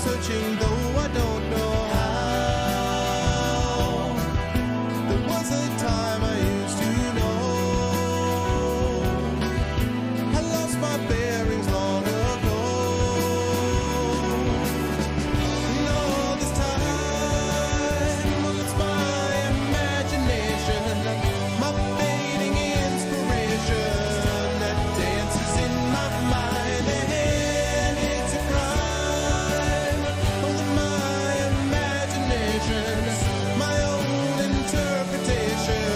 searching though I don't know how. There was a time I used to know. I lost my bearings long ago. And all this time, well, it's my imagination, my fading inspiration that dances in my mind. And it's a crime, oh, that my imagination, my own interpretation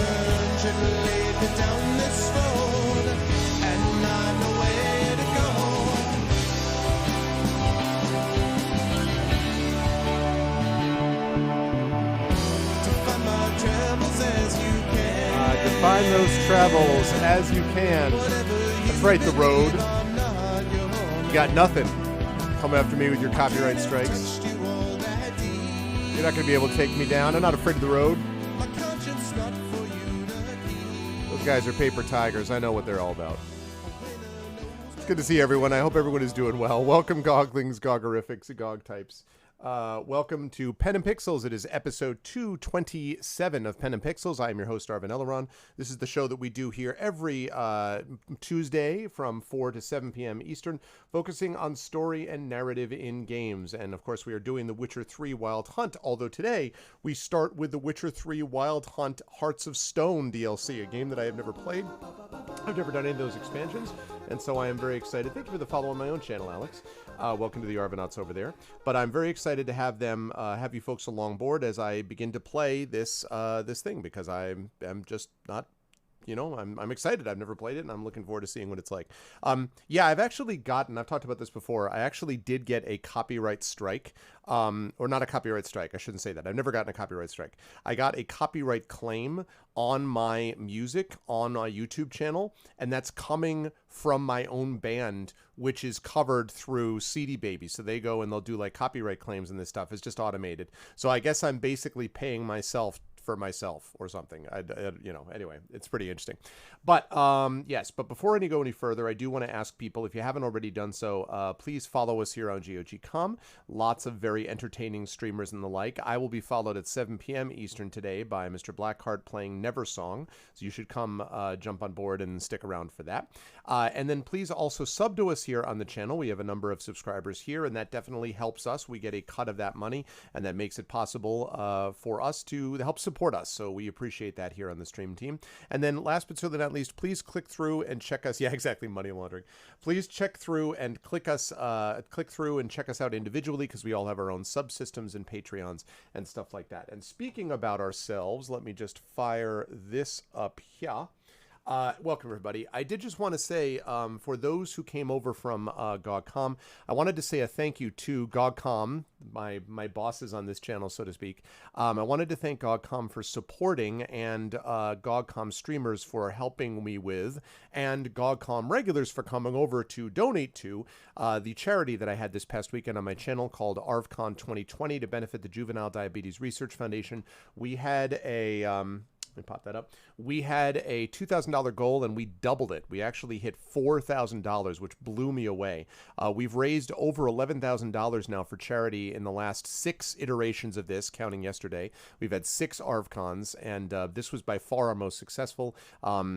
should lead me down this road, and I know where to go. To find my travels as you can. Define those travels as you can. That's right, the road. You got nothing. Come after me with your copyright strikes. You're not going to be able to take me down. I'm not afraid of the road. Those guys are paper tigers. I know what they're all about. It's good to see everyone. I hope everyone is doing well. Welcome, Goglings, Gogorifics, and Gog types. Welcome to Pen and Pixels. It is episode 227 of Pen and Pixels. I am your host, Arvin Elleron. This is the show that we do here every Tuesday from 4 to 7 p.m. Eastern, focusing on story and narrative in games. And of course, we are doing The Witcher 3 Wild Hunt, although today we start with The Witcher 3 Wild Hunt Hearts of Stone DLC, a game that I have never played. I've never done any of those expansions, and so I am very excited. Thank you for the follow on my own channel, Alex. Welcome to the Arvanauts over there. But I'm very excited to have them, have you folks along board as I begin to play this this thing, because I'm just not, you know, I'm excited. I've never played it, and I'm looking forward to seeing what it's like. Yeah, I've actually gotten, I've talked about this before, I actually did get a copyright strike, or not a copyright strike, I shouldn't say that. I've never gotten a copyright strike. I got a copyright claim on my music on my YouTube channel, and that's coming from my own band, which is covered through CD Baby. So they go and they'll do like copyright claims, and this stuff is just automated. So I guess I'm basically paying myself for myself or something. You know, anyway, it's pretty interesting. But yes, but before I go any further, I do want to ask people, if you haven't already done so, please follow us here on GOG.com. Lots of very entertaining streamers and the like. I will be followed at 7 p.m. Eastern today by Mr. Blackheart playing Neversong. So you should come jump on board and stick around for that. And then please also sub to us here on the channel. We have a number of subscribers here, and that definitely helps us. We get a cut of that money, and that makes it possible for us to help support us. So we appreciate that here on the stream team. And then last but certainly not least, please click through and check us. Yeah, exactly. Money laundering. Please check through and click through and check us out individually, because we all have our own subsystems and Patreons and stuff like that. And speaking about ourselves, let me just fire this up here. Welcome, everybody. I did just want to say, for those who came over from GOG.com, I wanted to say a thank you to GOG.com, my bosses on this channel, so to speak. I wanted to thank GOG.com for supporting, and GOG.com streamers for helping me with, and GOG.com regulars for coming over to donate to the charity that I had this past weekend on my channel called ArvCon 2020 to benefit the Juvenile Diabetes Research Foundation. We had a... let me pop that up. We had a $2,000 goal, and we doubled it. We actually hit $4,000, which blew me away. We've raised over $11,000 now for charity in the last 6 iterations of this, counting yesterday. We've had 6 ArvCons, and this was by far our most successful.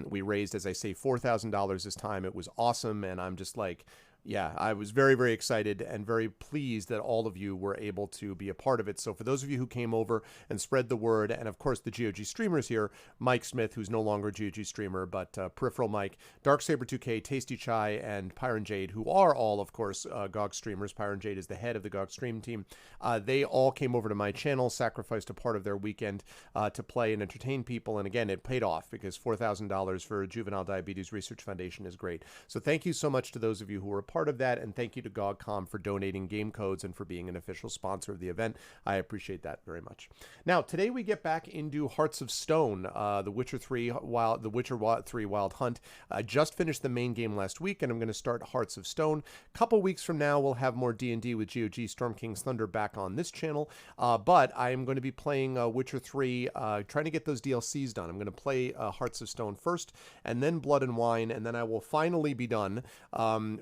We raised, as I say, $4,000 this time. It was awesome, and I'm just like... yeah, I was very, very excited and very pleased that all of you were able to be a part of it. So for those of you who came over and spread the word, and of course the GOG streamers here, Mike Smith, who's no longer a GOG streamer, but Peripheral Mike, Darksaber2K, Tasty Chai, and Pyron Jade, who are all, of course, GOG streamers. Pyron Jade is the head of the GOG stream team. They all came over to my channel, sacrificed a part of their weekend to play and entertain people. And again, it paid off, because $4,000 for Juvenile Diabetes Research Foundation is great. So thank you so much to those of you who were part of that, and thank you to GOG.com for donating game codes and for being an official sponsor of the event. I appreciate that very much. Now, today we get back into Hearts of Stone, The Witcher 3 Wild Hunt. I just finished the main game last week, and I'm going to start Hearts of Stone. A couple weeks from now, we'll have more D&D with GOG Storm King's Thunder back on this channel, but I am going to be playing Witcher 3, trying to get those DLCs done. I'm going to play Hearts of Stone first, and then Blood and Wine, and then I will finally be done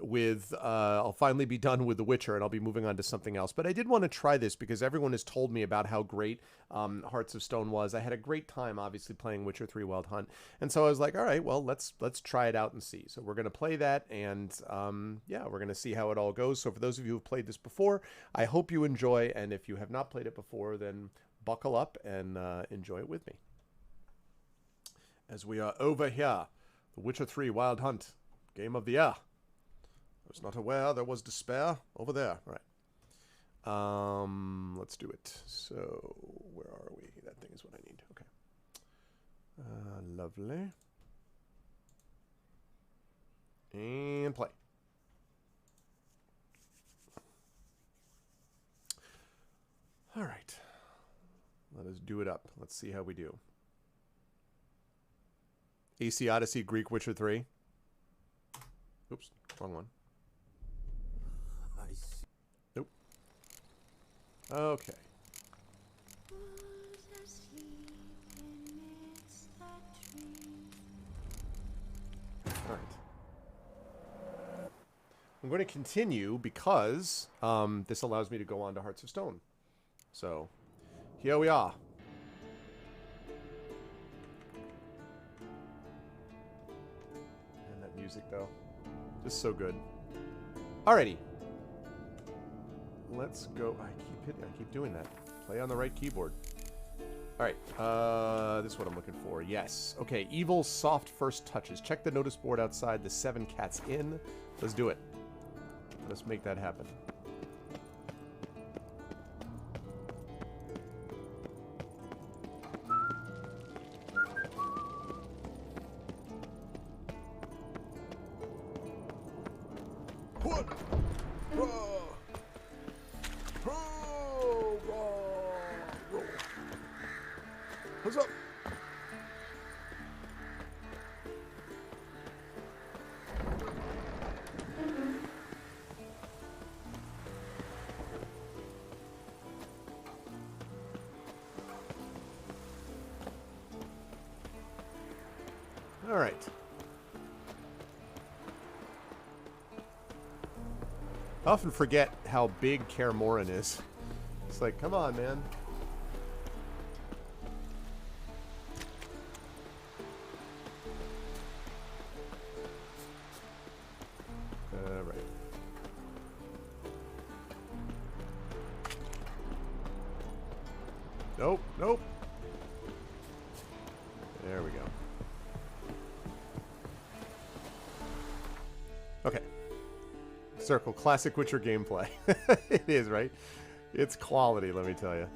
with with, I'll finally be done with The Witcher, and I'll be moving on to something else. But I did want to try this because everyone has told me about how great Hearts of Stone was. I had a great time, obviously, playing Witcher 3 Wild Hunt. And so I was like, all right, well, let's try it out and see. So we're going to play that, and yeah, we're going to see how it all goes. So for those of you who have played this before, I hope you enjoy. And if you have not played it before, then buckle up and enjoy it with me. As we are over here, The Witcher 3 Wild Hunt, Game of the Year. I was not aware there was despair over there. All right. Let's do it. So, where are we? That thing is what I need. Okay. Lovely. And play. All right. Let us do it up. Let's see how we do. AC Odyssey, Greek Witcher 3. Oops, wrong one. Nope. Okay. Alright. I'm going to continue because this allows me to go on to Hearts of Stone. So, here we are. And that music, though. Just so good. Alrighty. Let's go. I keep doing that. Play on the right keyboard. Alright. This is what I'm looking for. Yes. Okay. Evil soft first touches. Check the notice board outside the 7 Cats Inn. Let's do it. Let's make that happen. What's up? All right. I often forget how big Kaer Morhen is. It's like, come on, man. Right. Nope, nope. There we go. Okay. Circle, classic Witcher gameplay. It is, right? It's quality, let me tell you.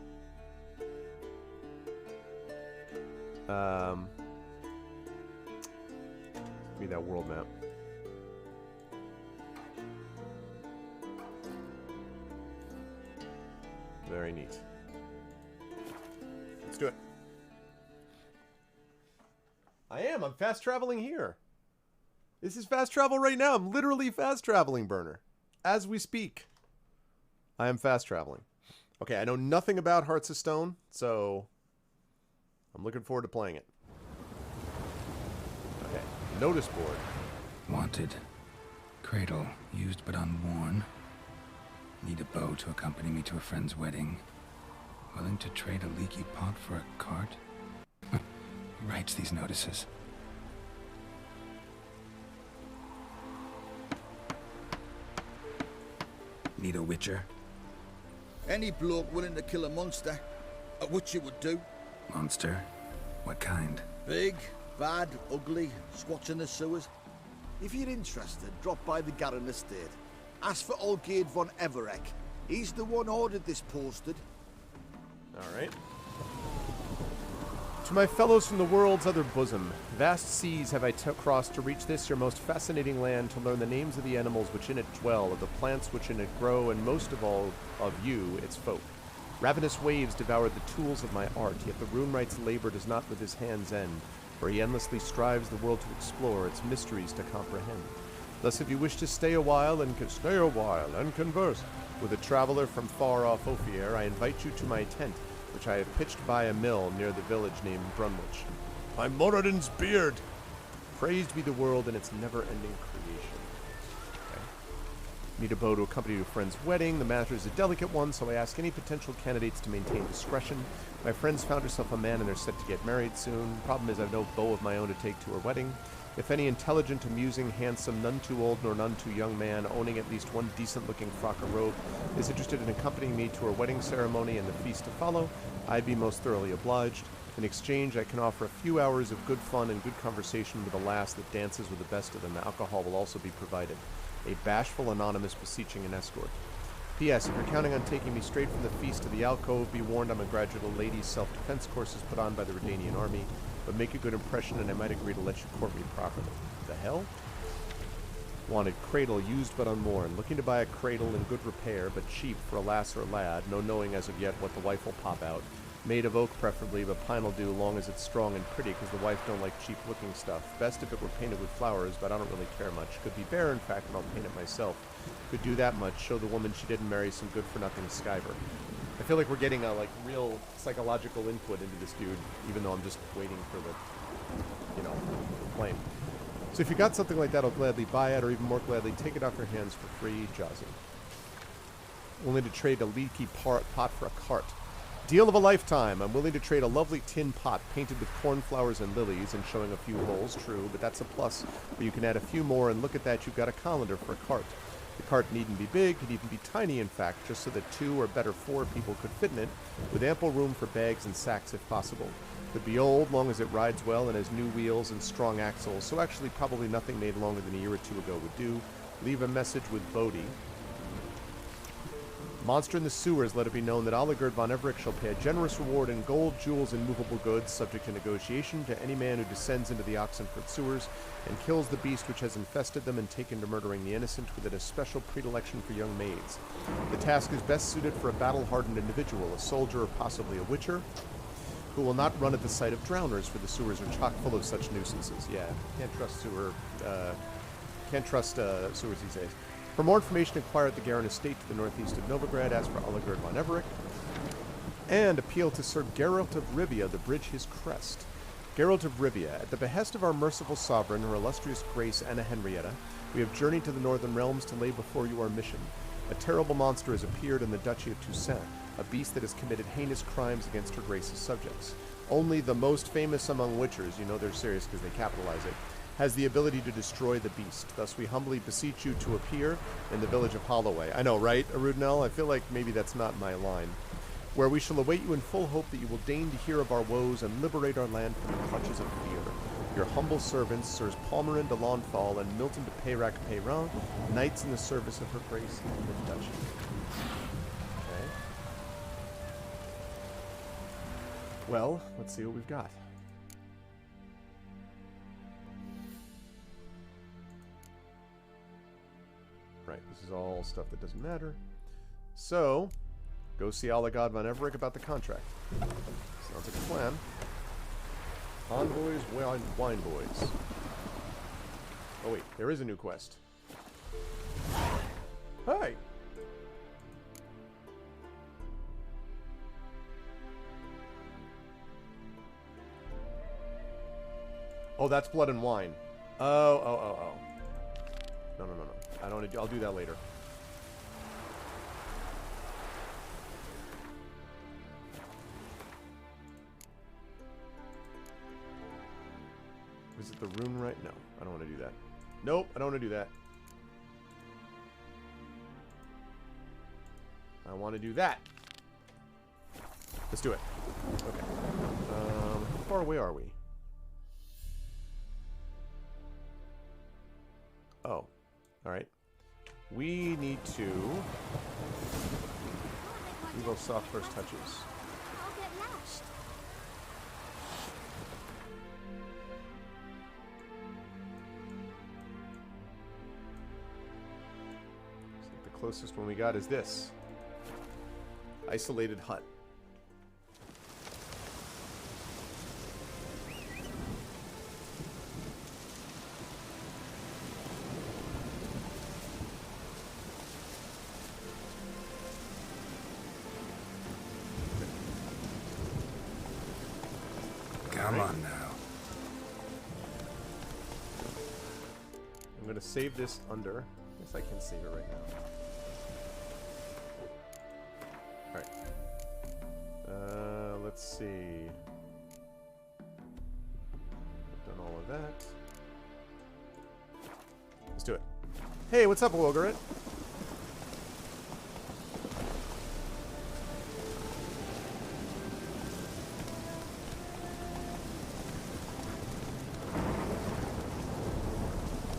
Give me that world map. Very neat. Let's do it. I'm fast traveling here. This is fast travel right now. I'm literally fast traveling, Burner. As we speak. I am fast traveling. Okay, I know nothing about Hearts of Stone, so I'm looking forward to playing it. Okay, notice board. Wanted. Cradle, used but unworn. Need a bow to accompany me to a friend's wedding. Willing to trade a leaky pot for a cart? Who writes these notices? Need a witcher? Any bloke willing to kill a monster, a witcher would do. Monster? What kind? Big, bad, ugly, squats in the sewers. If you're interested, drop by the Garren estate. Ask for Olgierd von Everec. He's the one ordered this posted. Alright. To my fellows from the world's other bosom, vast seas have I crossed to reach this your most fascinating land, to learn the names of the animals which in it dwell, of the plants which in it grow, and most of all of you, its folk. Ravenous waves devoured the tools of my art, yet the Runewright's labor does not with his hands end, for he endlessly strives the world to explore, its mysteries to comprehend. Thus, if you wish to stay a while and converse with a traveler from far off Ophir, I invite you to my tent, which I have pitched by a mill near the village named Grunwich. By Moradin's beard! Praised be the world and its never-ending creation. Okay. Need a bow to accompany to a friend's wedding. The matter is a delicate one, so I ask any potential candidates to maintain discretion. My friend's found herself a man and they're set to get married soon. Problem is I've no bow of my own to take to her wedding. If any intelligent, amusing, handsome, none too old nor none too young man owning at least one decent-looking frock or robe is interested in accompanying me to her wedding ceremony and the feast to follow, I'd be most thoroughly obliged. In exchange, I can offer a few hours of good fun and good conversation with a lass that dances with the best of them. Alcohol will also be provided. A bashful anonymous beseeching an escort. P.S. If you're counting on taking me straight from the feast to the alcove, be warned I'm a graduate of ladies' self-defense courses put on by the Redanian army, but make a good impression and I might agree to let you court me properly. The hell? Wanted cradle used but unworn. Looking to buy a cradle in good repair, but cheap for a lass or a lad, no knowing as of yet what the wife will pop out. Made of oak preferably, but pine will do long as it's strong and pretty, because the wife don't like cheap-looking stuff. Best if it were painted with flowers, but I don't really care much. Could be bare, in fact, and I'll paint it myself. Could do that much. Show the woman she didn't marry some good-for-nothing skiver. I feel like we're getting a, real psychological input into this dude, even though I'm just waiting for the, flame. So if you got something like that, I'll gladly buy it, or even more gladly, take it off your hands for free, Jazzy. Willing to trade a leaky pot for a cart. Deal of a lifetime. I'm willing to trade a lovely tin pot painted with cornflowers and lilies and showing a few holes, true, but that's a plus. But you can add a few more, and look at that, you've got a colander for a cart. The cart needn't be big, could even be tiny, in fact, just so that 2 or better 4 people could fit in it, with ample room for bags and sacks if possible. Could be old, long as it rides well and has new wheels and strong axles, so actually probably nothing made longer than a year or 2 ago would do. Leave a message with Bodhi. Monster in the sewers, let it be known that Oligerd von Everich shall pay a generous reward in gold, jewels, and movable goods, subject to negotiation, to any man who descends into the Oxenford sewers and kills the beast which has infested them and taken to murdering the innocent, with an especial predilection for young maids. The task is best suited for a battle-hardened individual, a soldier or possibly a witcher, who will not run at the sight of drowners, for the sewers are chock full of such nuisances. Yeah, can't trust sewers these days. For more information, inquire at the Garin Estate to the northeast of Novigrad. Ask for Oligerd von Everich. And appeal to Sir Geralt of Rivia, the bridge his crest. Geralt of Rivia, at the behest of our merciful sovereign, her illustrious grace Anna Henrietta, we have journeyed to the northern realms to lay before you our mission. A terrible monster has appeared in the Duchy of Toussaint, a beast that has committed heinous crimes against her grace's subjects. Only the most famous among witchers, you know they're serious because they capitalize it, has the ability to destroy the beast. Thus we humbly beseech you to appear in the village of Holloway. I know, right, Arudnell? I feel like maybe that's not my line. Where we shall await you in full hope that you will deign to hear of our woes and liberate our land from the clutches of fear. Your humble servants, Sirs Palmerin de Launfal and Milton de Peyrac Peyran, knights in the service of her grace and the duchy. Okay. Well, let's see what we've got. Right, this is all stuff that doesn't matter. So, go see Oligerd von Everich about the contract. Sounds like a plan. Envoys, wine boys. Oh wait, there is a new quest. Hi! Oh, that's blood and wine. Oh. No. I don't want to. I'll do that later. Visit the room right? No, I don't want to do that. Nope, I don't want to do that. I want to do that. Let's do it. Okay. How far away are we? Oh. Alright. We need to do those soft first touches. I'll get lost. So the closest one we got is this. Isolated hut. Come on now. I'm going to save this under. guess I can save it right now. Alright. Let's see. Done all of that. Let's do it. Hey, what's up, Wilgaret?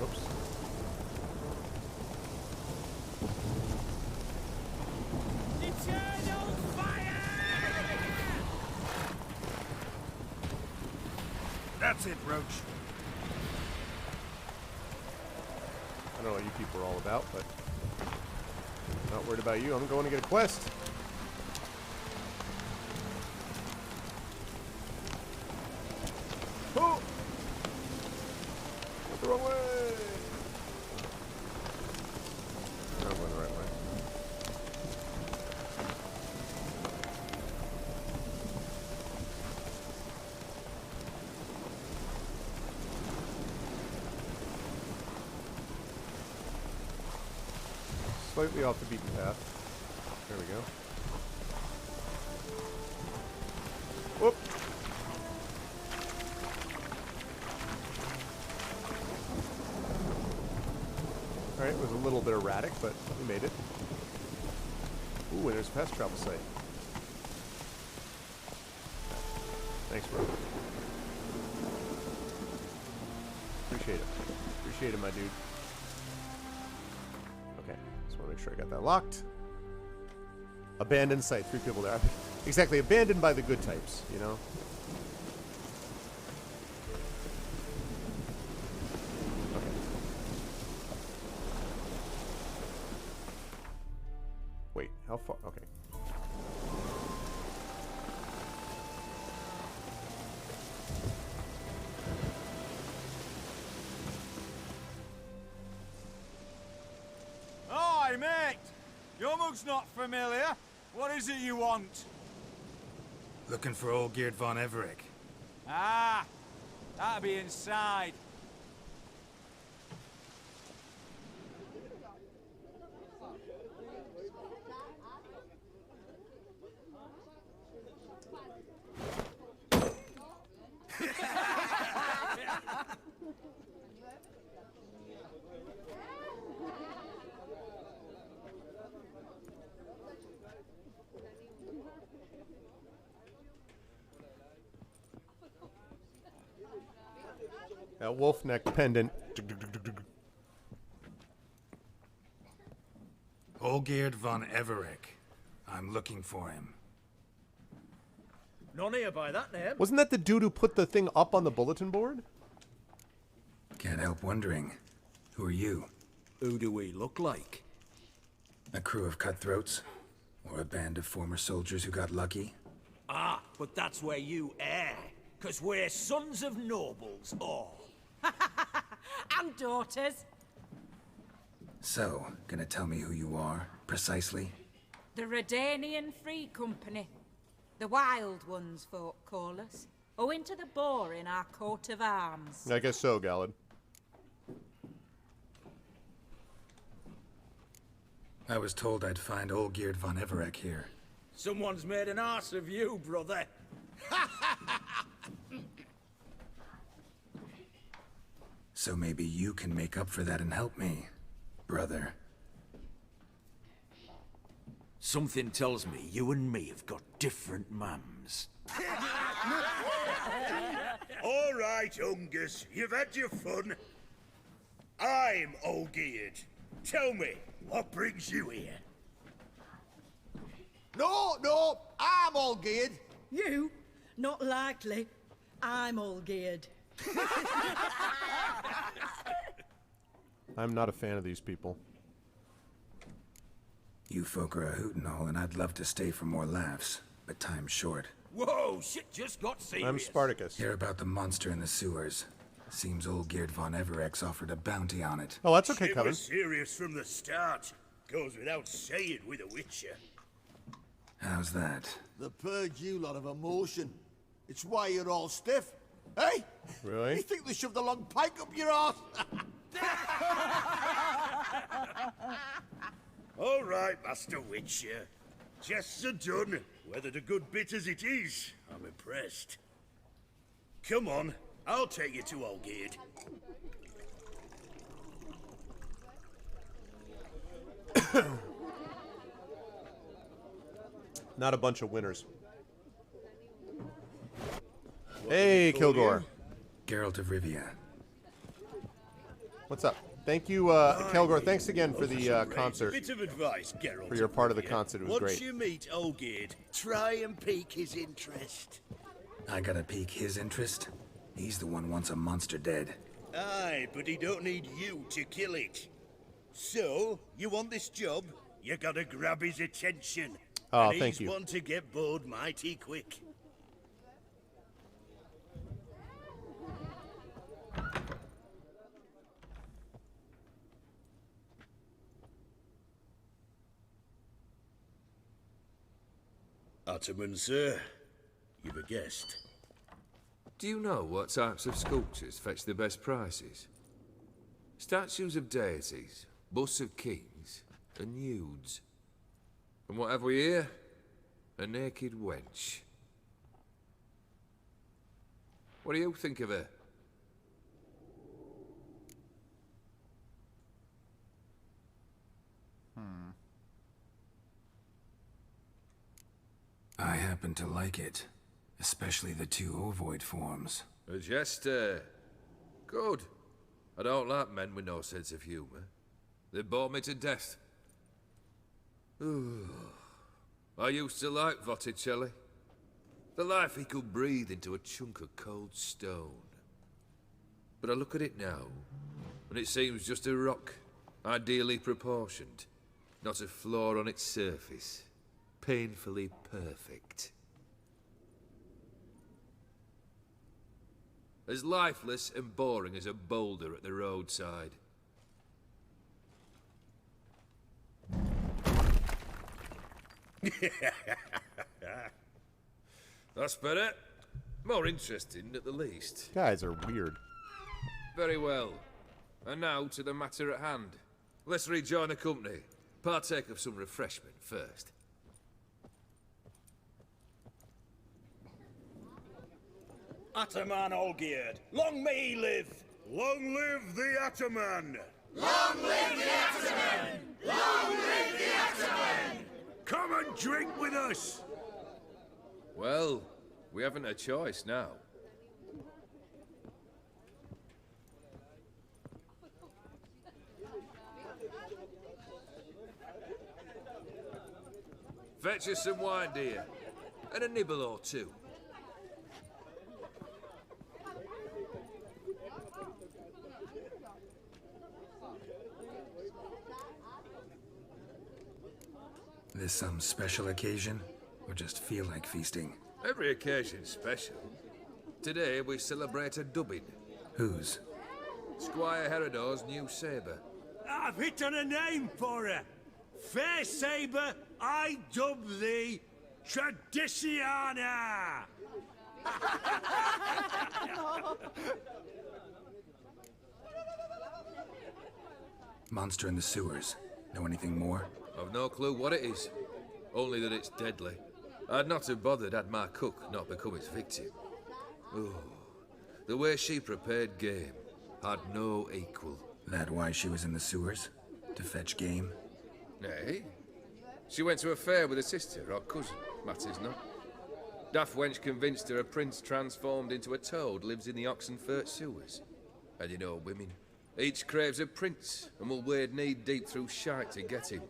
Oops. Eternal fire! That's it, Roach. I don't know what you people are all about, but I'm not worried about you. I'm going to get a quest. Oh! Went the wrong way! I'm going the right way. Slightly off the beaten path. There we go. Whoop! Alright, it was a little bit erratic, but we made it. Ooh, and there's a fast travel site. Thanks, bro. Appreciate it. Appreciate it, my dude. Okay, just want to make sure I got that locked. Abandoned site, 3 people there. Exactly, abandoned by the good types, you know? Okay. Wait, how far? Okay. Oi, mate! Your mug's not familiar. What is it you want? Looking for old Geert von Everec. Ah, that'll be inside. That wolf neck pendant. Olgeerd von Everec. I'm looking for him. None here by that name. Wasn't that the dude who put the thing up on the bulletin board? Can't help wondering. Who are you? Who do we look like? A crew of cutthroats? Or a band of former soldiers who got lucky? Ah, but that's where you err. 'Cause we're sons of nobles, all. And daughters. So, gonna tell me who you are, precisely? The Redanian Free Company. The Wild Ones, folk call us. Owing to the boar in our coat of arms. I guess so, Galad. I was told I'd find Olgeerd von Everec here. Someone's made an arse of you, brother. So maybe you can make up for that and help me, brother. Something tells me you and me have got different mums. All right, Ungus, you've had your fun. I'm Olgeerd. Tell me, what brings you here? No, I'm all geared. You? Not likely. I'm all geared. I'm not a fan of these people. You folk are a hoot and all, and I'd love to stay for more laughs, but time's short. Whoa, shit just got serious. I'm Spartacus. Hear about the monster in the sewers. Seems Olgeerd von Everec's offered a bounty on it. Oh, that's okay, It Coven. was serious from the start. Goes without saying with a Witcher. How's that? They purge you lot of emotion. It's why you're all stiff. Hey? Really? You think they shoved a long pike up your arse? All right, Master Witcher. Jests are done. Whether the good bit as it is, I'm impressed. Come on, I'll take you to Olgierd. Not a bunch of winners. Hey, Kilgore. Geralt of Rivia. What's up? Thank you, Kilgore. Thanks again for the concert. Bit of advice, Geralt. For your part of the concert, it was Once great. you meet Olgierd, try and pique his interest. I gotta pique his interest? He's the one wants a monster dead. Aye, but he don't need you to kill it. So, you want this job? You gotta grab his attention. Oh, and thank he's you. one to get bored mighty quick. Ataman, sir. You've a guest. Do you know what types of sculptures fetch the best prices? Statues of deities, busts of kings, and nudes. And what have we here? A naked wench. What do you think of her? I happen to like it. Especially the two ovoid forms. A jester. Good. I don't like men with no sense of humour. They bore me to death. I used to like Botticelli. The life he could breathe into a chunk of cold stone. But I look at it now, and it seems just a rock, ideally proportioned. Not a flaw on its surface. Painfully perfect. As lifeless and boring as a boulder at the roadside. That's better. More interesting, at the least. Guys are weird. Very well. And now to the matter at hand. Let's rejoin the company. Partake of some refreshment first. Ataman Olgierd, long may he live! Long live the Ataman! Long live the Ataman! Long live the Ataman! Come and drink with us! Well, we haven't a choice now. Fetch us some wine, dear. And a nibble or two. This some special occasion? Or just feel like feasting? Every occasion's special. Today we celebrate a dubbing. Whose? Squire Herodor's new sabre. I've hit on a name for her. Fair Sabre, I dub thee Tradiciana! Monster in the sewers. Know anything more? I've no clue what it is. Only that it's deadly. I'd not have bothered had my cook not become its victim. Oh, the way she prepared game had no equal. That why she was in the sewers? To fetch game? Nay. She went to a fair with a sister or cousin, matters not. Daft wench convinced her a prince transformed into a toad lives in the Oxenfurt sewers. And you know women. Each craves a prince and will wade knee-deep through shite to get him.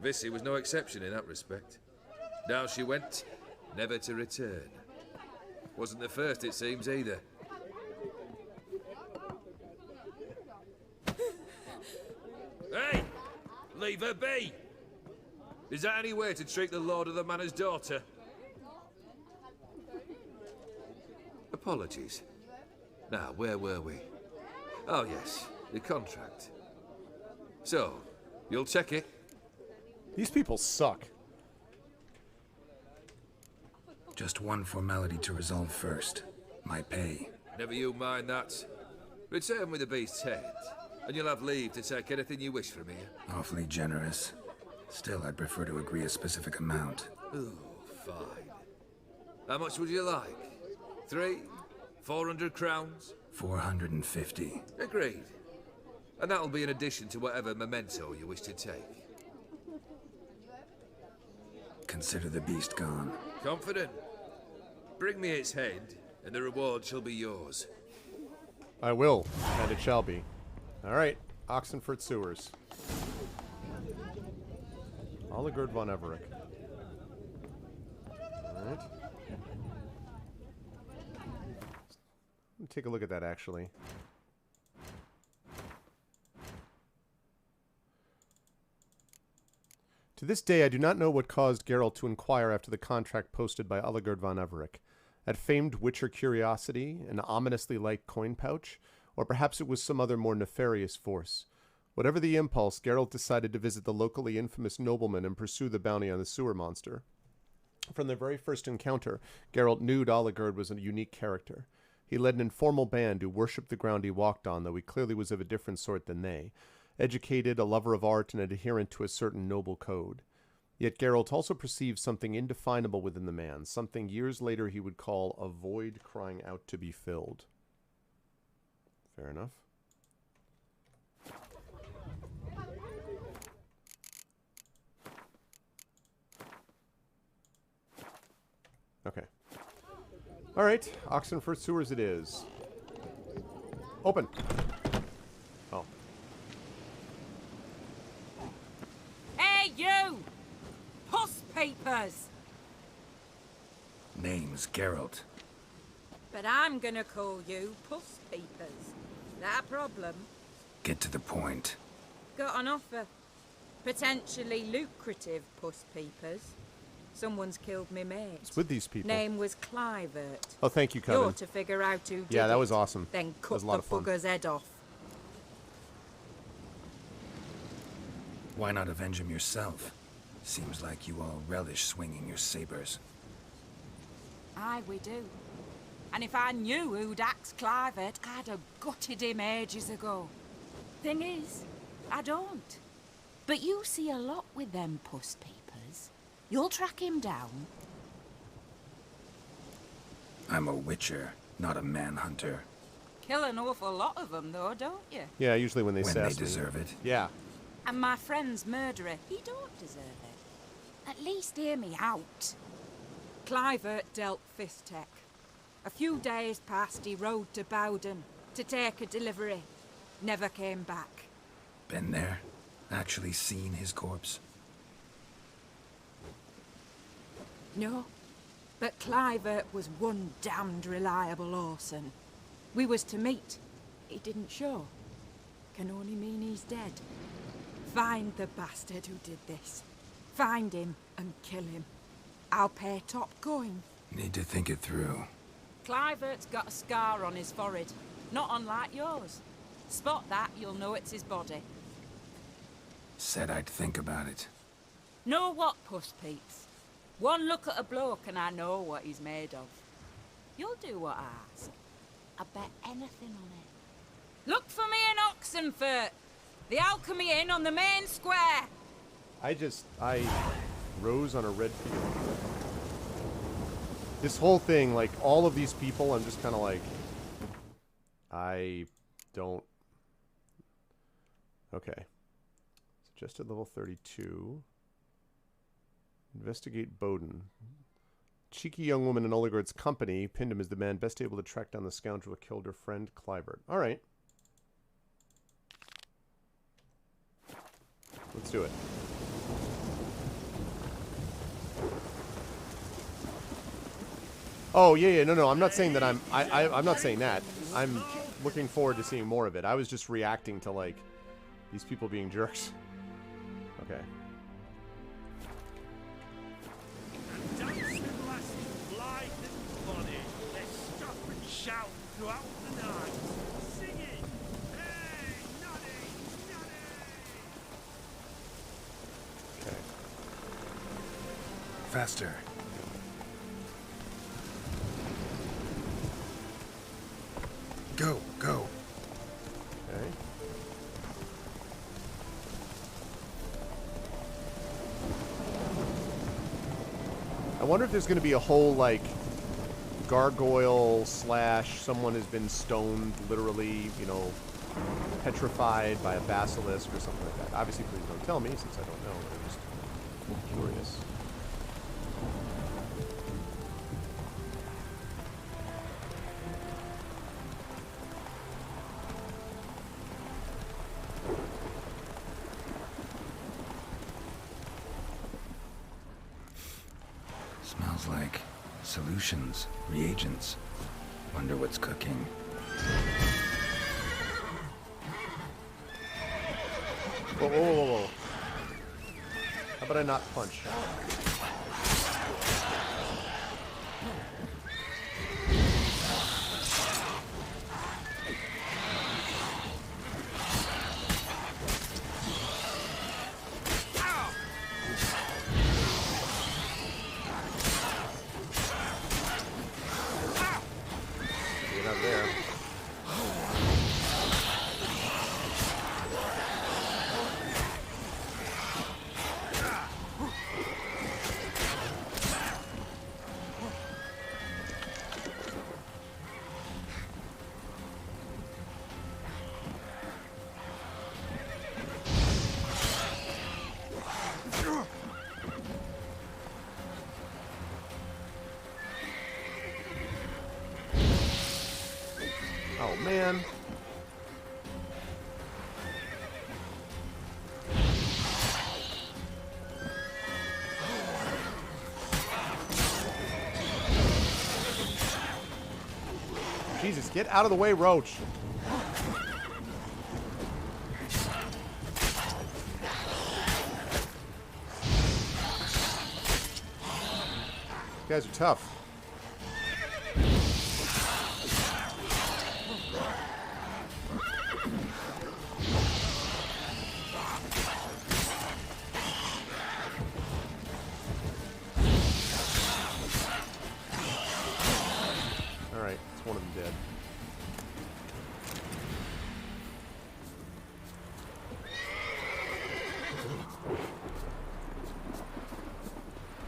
Vissy was no exception in that respect. Down she went, never to return. Wasn't the first, it seems, either. Hey! Leave her be! Is that any way to treat the lord of the manor's daughter? Apologies. Now, where were we? Oh, yes, the contract. So, you'll check it? These people suck. Just one formality to resolve first. My pay. Never you mind that. Return with the beast's head, and you'll have leave to take anything you wish from here. Awfully generous. Still, I'd prefer to agree a specific amount. Ooh, fine. How much would you like? 300, 400 crowns? 450. Agreed. And that'll be in addition to whatever memento you wish to take. Consider the beast gone. Confident? Bring me its head, and the reward shall be yours. I will, and it shall be. Alright, Oxenfurt Sewers. Oligurd von Everec. Alright. Let me take a look at that, actually. To this day, I do not know what caused Geralt to inquire after the contract posted by Oligurd von Everec. At famed Witcher curiosity, an ominously light coin pouch, or perhaps it was some other more nefarious force. Whatever the impulse, Geralt decided to visit the locally infamous nobleman and pursue the bounty on the sewer monster. From their very first encounter, Geralt knew Oligurd was a unique character. He led an informal band who worshipped the ground he walked on, though he clearly was of a different sort than they. Educated, a lover of art, and adherent to a certain noble code. Yet Geralt also perceived something indefinable within the man, something years later he would call a void crying out to be filled. Fair enough. Okay. Alright, Oxenfurt Sewers it is. Open! Oh. Hey, you! Puss papers! Name's Geralt. But I'm gonna call you Puss Papers. That a problem? Get to the point. Got an offer. Potentially lucrative Puss Papers. Someone's killed me mate. It's with these people. Name was Clivert. Oh, thank you, Coven. You're to figure out who did Yeah, that it, was awesome. Then That cut was a lot the of fun. bugger's head off. Why not avenge him yourself? Seems like you all relish swinging your sabers. Aye, we do. And if I knew who'd axed Clivert, I'd have gutted him ages ago. Thing is, I don't. But you see a lot with them Puss Papers. You'll track him down. I'm a witcher, not a manhunter. Kill an awful lot of them, though, don't you? Yeah, usually when they When sass they me. deserve it. Yeah. And my friend's murderer, he don't deserve it. At least hear me out. Clivert dealt Fistech. A few days past, he rode to Bowden to take a delivery. Never came back. Been there? Actually seen his corpse? No, but Clivert was one damned reliable Orson. We was to meet. He didn't show. Can only mean he's dead. Find the bastard who did this. Find him and kill him. I'll pay top coin. Need to think it through. Clivert's got a scar on his forehead, not unlike yours. Spot that, you'll know it's his body. Said I'd think about it. Know what, Puss Peeps? One look at a bloke and I know what he's made of. You'll do what I ask. I bet anything on it. Look for me in Oxenfurt. The Alchemy Inn on the main square. I rose on a red field. This whole thing, like, all of these people, I'm just kind of like, I don't. Okay. Suggested level 32. Investigate Bowden. Cheeky young woman in Oligurd's company pinned him as the man best able to track down the scoundrel who killed her friend, Clivert. Alright. Let's do it. Oh, yeah, no, I'm not saying that I'm not saying that. I'm looking forward to seeing more of it. I was just reacting to, like, these people being jerks. Okay. Shout throughout the night, singing, "Hey, noddy, noddy!" Okay. Faster. Go, go. I wonder if there's going to be a whole, like, gargoyle slash someone has been stoned, literally, you know, petrified by a basilisk or something like that. Obviously, please don't tell me, since I don't know. I'm just curious. Smells like solutions, reagents. Wonder what's cooking. Whoa, whoa, whoa, whoa. How about I not punch? Get up there. Oh, man. Jesus, get out of the way, Roach. You guys are tough. Alright, it's one of them dead.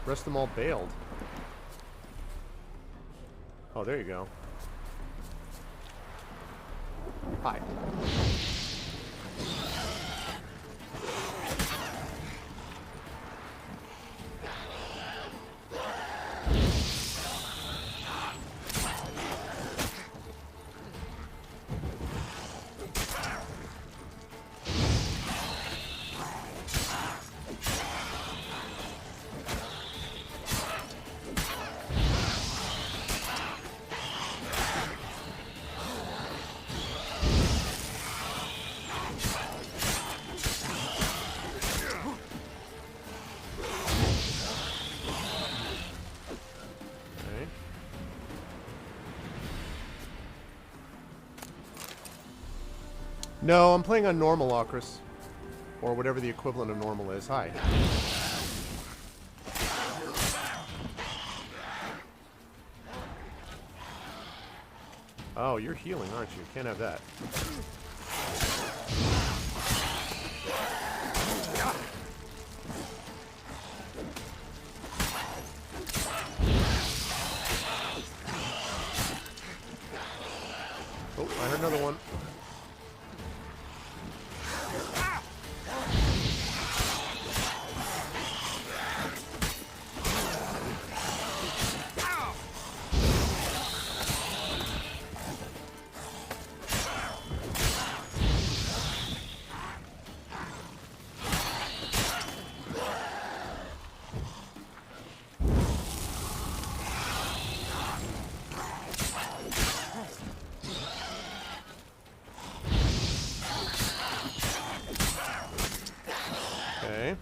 Rest of them all bailed. Oh, there you go. Hi. No, I'm playing on normal, Ocris. Or whatever the equivalent of normal is. Hi. Oh, you're healing, aren't you? Can't have that. Oh, I heard another one. Okay.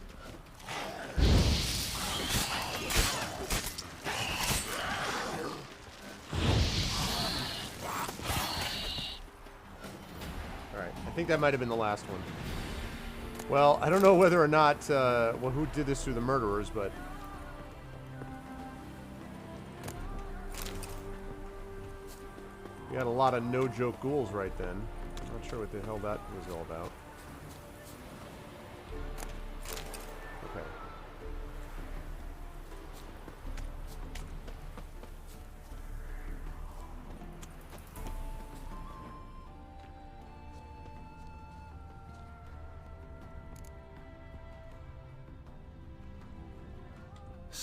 Alright, I think that might have been the last one. Well, I don't know whether or not, well, who did this through the murderers, but... We got a lot of no-joke ghouls right then. I'm not sure what the hell that was all about. Okay.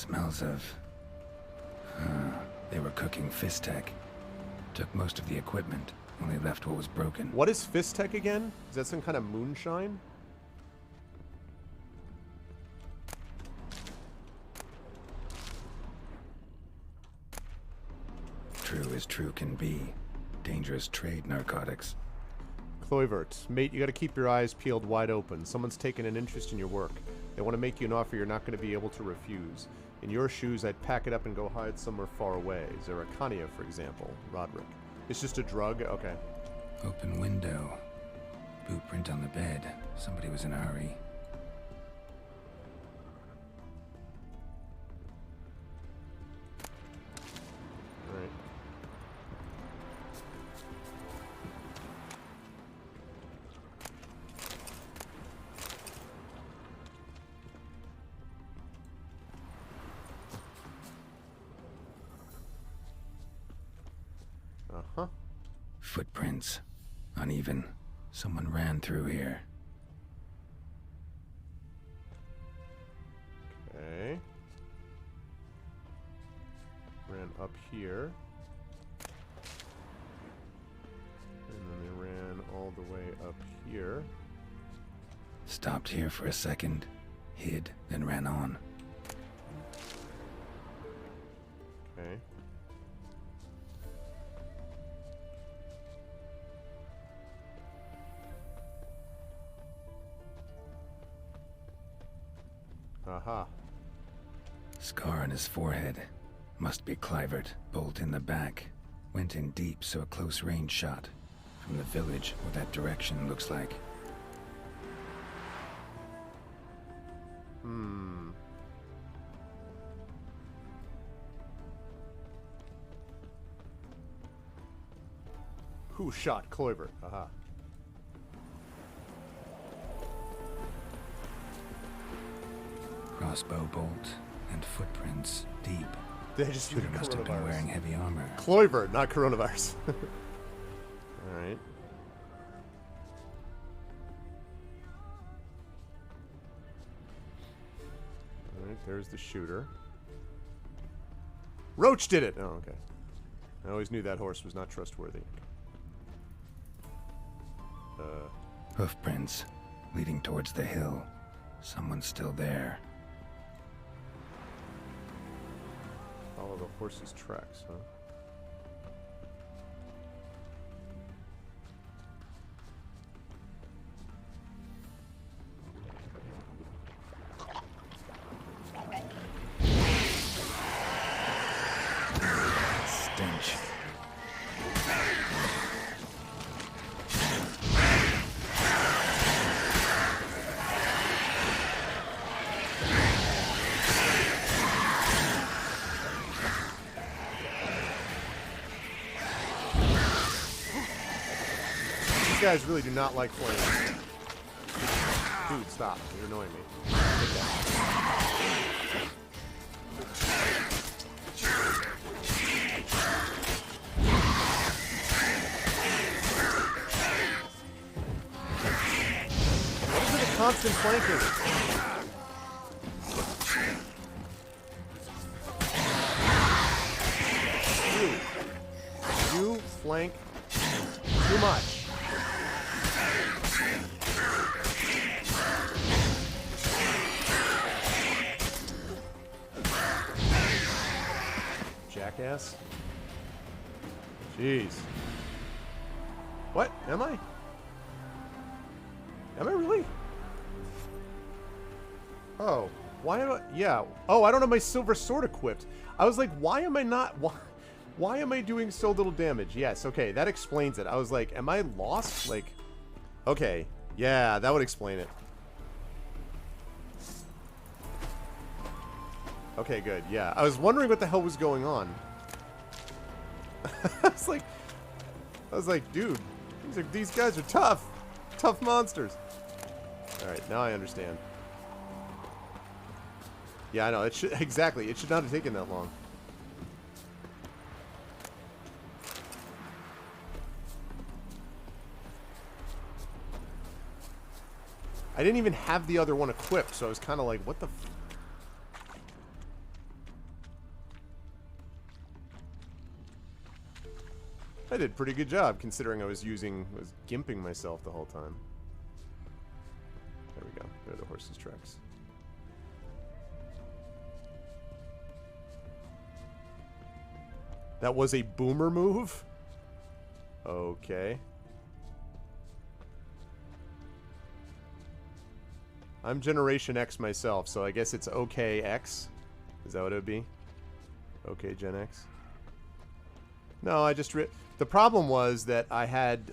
Smells of... they were cooking Fistech. Took most of the equipment, only left what was broken. What is Fistech again? Is that some kind of moonshine? True as true can be. Dangerous trade, narcotics. Cloyvert, mate, you gotta keep your eyes peeled wide open. Someone's taken an interest in your work. They want to make you an offer you're not going to be able to refuse. In your shoes, I'd pack it up and go hide somewhere far away. Zeracania, for example. Roderick. It's just a drug? Okay. Open window. Boot print on the bed. Somebody was in a hurry. Alright. Uh-huh. Footprints. Uneven. Someone ran through here. Okay. Ran up here. And then they ran all the way up here. Stopped here for a second. Hid, then ran on. Okay. Aha. Scar on his forehead. Must be Clivert. Bolt in the back. Went in deep, so a close range shot. From the village, or that direction, looks like. Who shot Cloyvert? Aha. Crossbow bolt and footprints deep. They just Shooter must have been wearing heavy armor. Cloyvert, not coronavirus. Alright. Alright, there's the shooter. Roach did it! Oh, okay. I always knew that horse was not trustworthy. Hoofprints leading towards the hill. Someone's still there. Follow the horse's tracks, huh? Stench. These guys really do not like flames. Dude, stop. You're annoying me. Take that. What is it, the constant flanking? You flank too much. Jackass. Jeez. What? Am I? Am I really? Oh. Why am I? Yeah. Oh, I don't have my silver sword equipped. I was like, why am I not? Why am I doing so little damage? Yes, okay, that explains it. I was like, am I lost? Like, okay. Yeah, that would explain it. Okay, good. Yeah, I was wondering what the hell was going on. I was like, dude, these guys are tough. Tough monsters. Alright, now I understand. Yeah, I know. It should exactly. It should not have taken that long. I didn't even have the other one equipped, so I was kind of like, what the f... I did a pretty good job considering I was gimping myself the whole time. There we go. There are the horse's tracks. That was a boomer move? Okay. I'm Generation X myself, so I guess it's OK X. Is that what it would be? OK Gen X? No, I just... The problem was that I had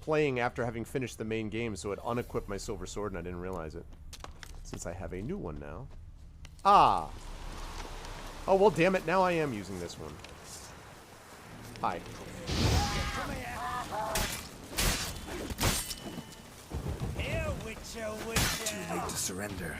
playing after having finished the main game, so it unequipped my silver sword and I didn't realize it. Since I have a new one now. Ah! Oh, well, damn it. Now I am using this one. Hi. Here, Witcher, Witcher. Too late to surrender.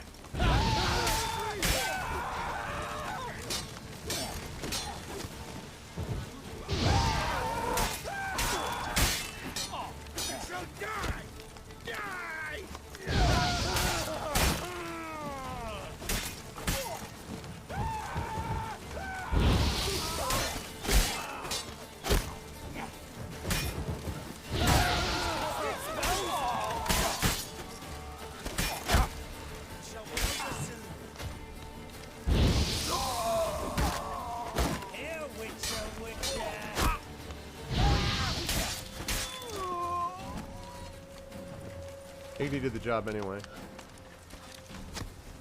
Igni did the job anyway.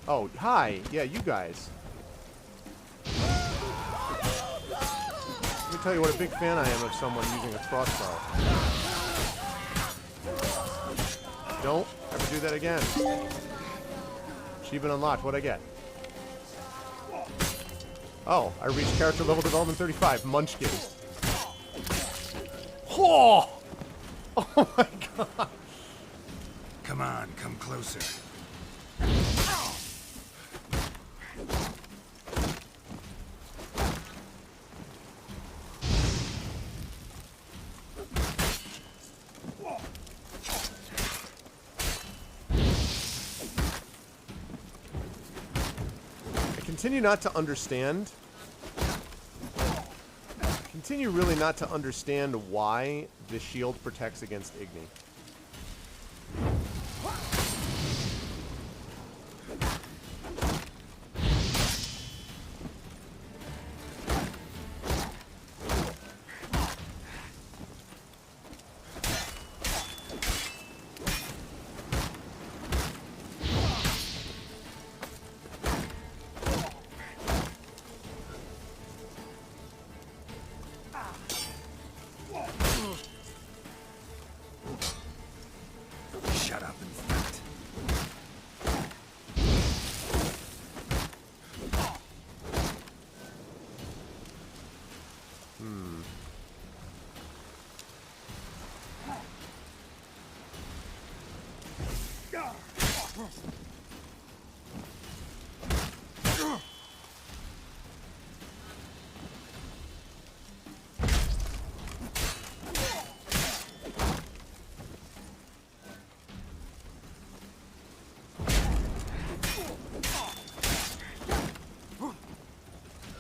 Oh, hi. Yeah, you guys. Let me tell you what a big fan I am of someone using a crossbow. Don't ever do that again. Achievement unlocked. What'd I get? Oh, I reached character level development 35. Munchkin. Oh! Oh my god. Come on, come closer. I continue not to understand. Continue really not to understand why the shield protects against Igni. Shut up and fight.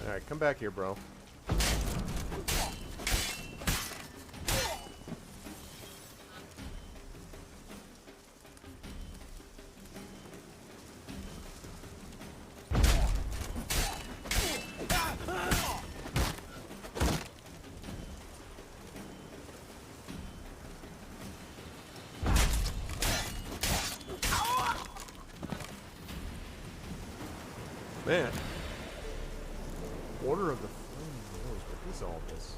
Alright, come back here, bro. Man. Order of the Flaming Rose. What is all this?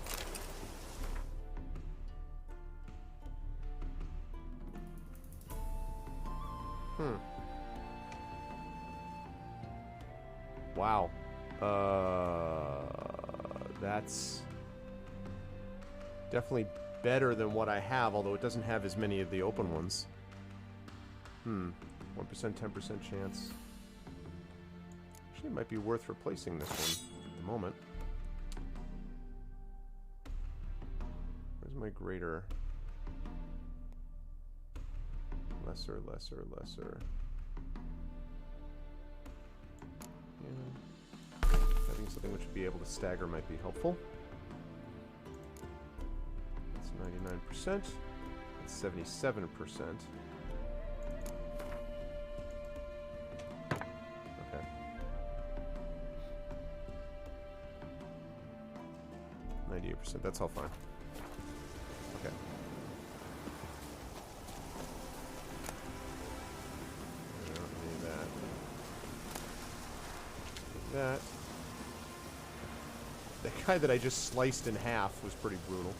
Wow. That's definitely better than what I have, although it doesn't have as many of the open ones. 1%, 10% chance. Actually, it might be worth replacing this one at the moment. Where's my greater? Lesser, lesser, lesser. Yeah. Having something which would be able to stagger might be helpful. 99%. That's 77%. Okay. 98%. That's all fine. Okay. I don't need that. That. The guy that I just sliced in half was pretty brutal.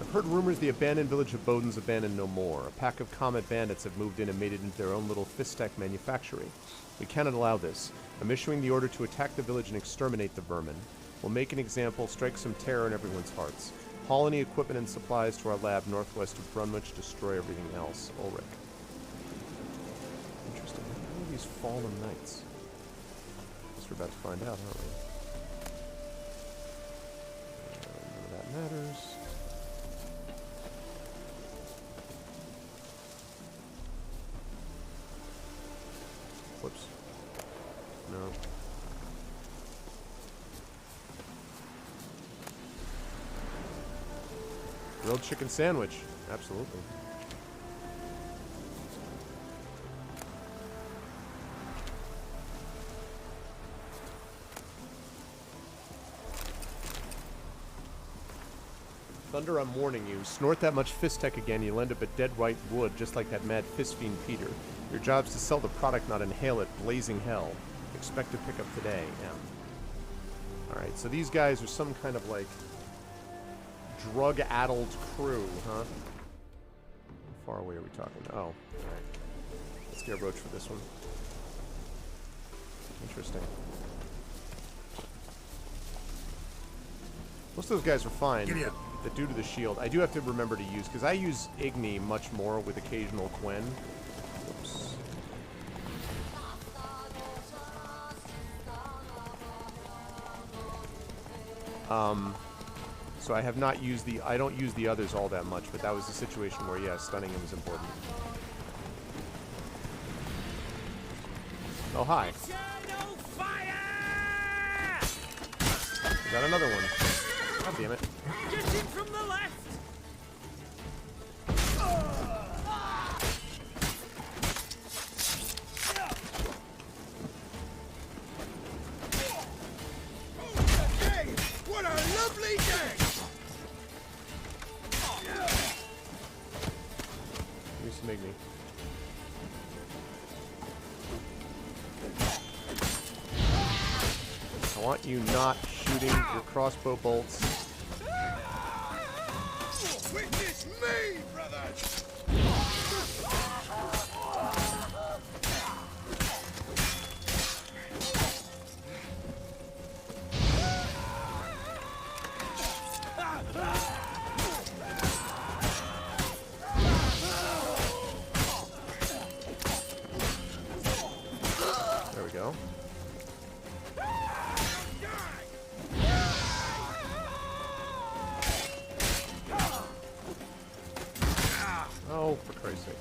I've heard rumors the abandoned village of Boden's abandoned no more. A pack of Comet bandits have moved in and made it into their own little Fistek manufactory. We cannot allow this. I'm issuing the order to attack the village and exterminate the vermin. We'll make an example, strike some terror in everyone's hearts. Haul any equipment and supplies to our lab northwest of Brunwich, destroy everything else. Ulrich. Interesting. How are these fallen knights? Guess we're about to find out, aren't we? None of that matters. Whoops. No. Grilled chicken sandwich. Absolutely. Thunder, I'm warning you. Snort that much Fistek again, you'll end up at dead white wood, just like that mad fist fiend Peter. Your job's to sell the product, not inhale it. Blazing hell. Expect to pick up today. Yeah. Alright, so these guys are some kind of, like, drug-addled crew, huh? How far away are we talking? Oh, alright. Let's get a roach for this one. Interesting. Most of those guys are fine. The dude to the shield, I do have to remember to use, because I use Igni much more with occasional Gwen. Whoops. So I have not used I don't use the others all that much, but that was a situation where, yeah, stunning him is important. Oh, hi. Got another one. God damn it. Get him from the left! What a lovely day! Give me some Igni. I want you not shooting your crossbow bolts. Witness me, brothers! There we go. Oh, for Christ's sake.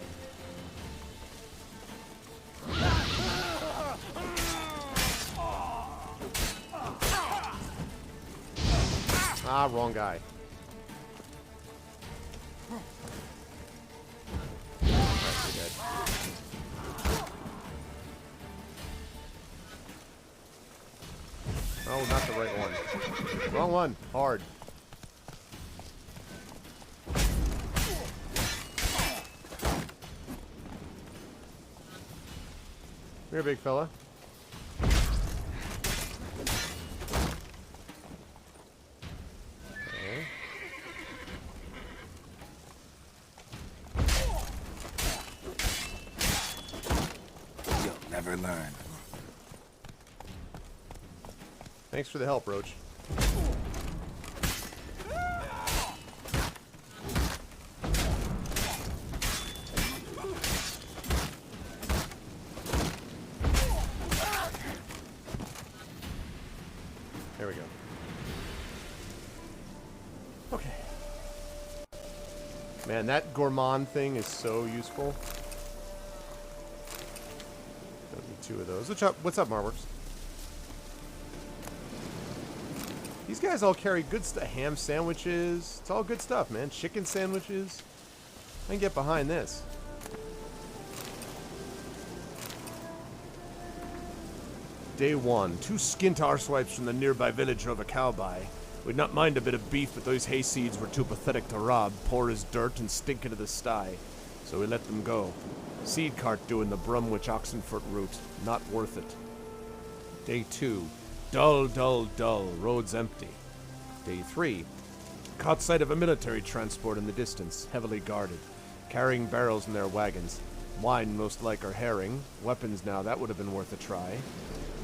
Ah, wrong guy. That's dead. Oh, not the right one. Wrong one. Hard. Come here, big fella. Okay. You'll never learn. Thanks for the help, Roach. There we go. Okay. Man, that gourmand thing is so useful. Gotta be 2 of those. What's up, Marworks? These guys all carry good stuff. Ham sandwiches. It's all good stuff, man. Chicken sandwiches. I can get behind this. Day 1. 2 skint arsewipes from the nearby village drove a cow by. We'd not mind a bit of beef, but those hay seeds were too pathetic to rob, poor as dirt and stink into the sty. So we let them go. Seed cart doing the Brumwich Oxenford route. Not worth it. Day 2. Dull, dull, dull. Roads empty. Day 3. Caught sight of a military transport in the distance, heavily guarded, carrying barrels in their wagons. Wine most like or herring. Weapons now, that would have been worth a try.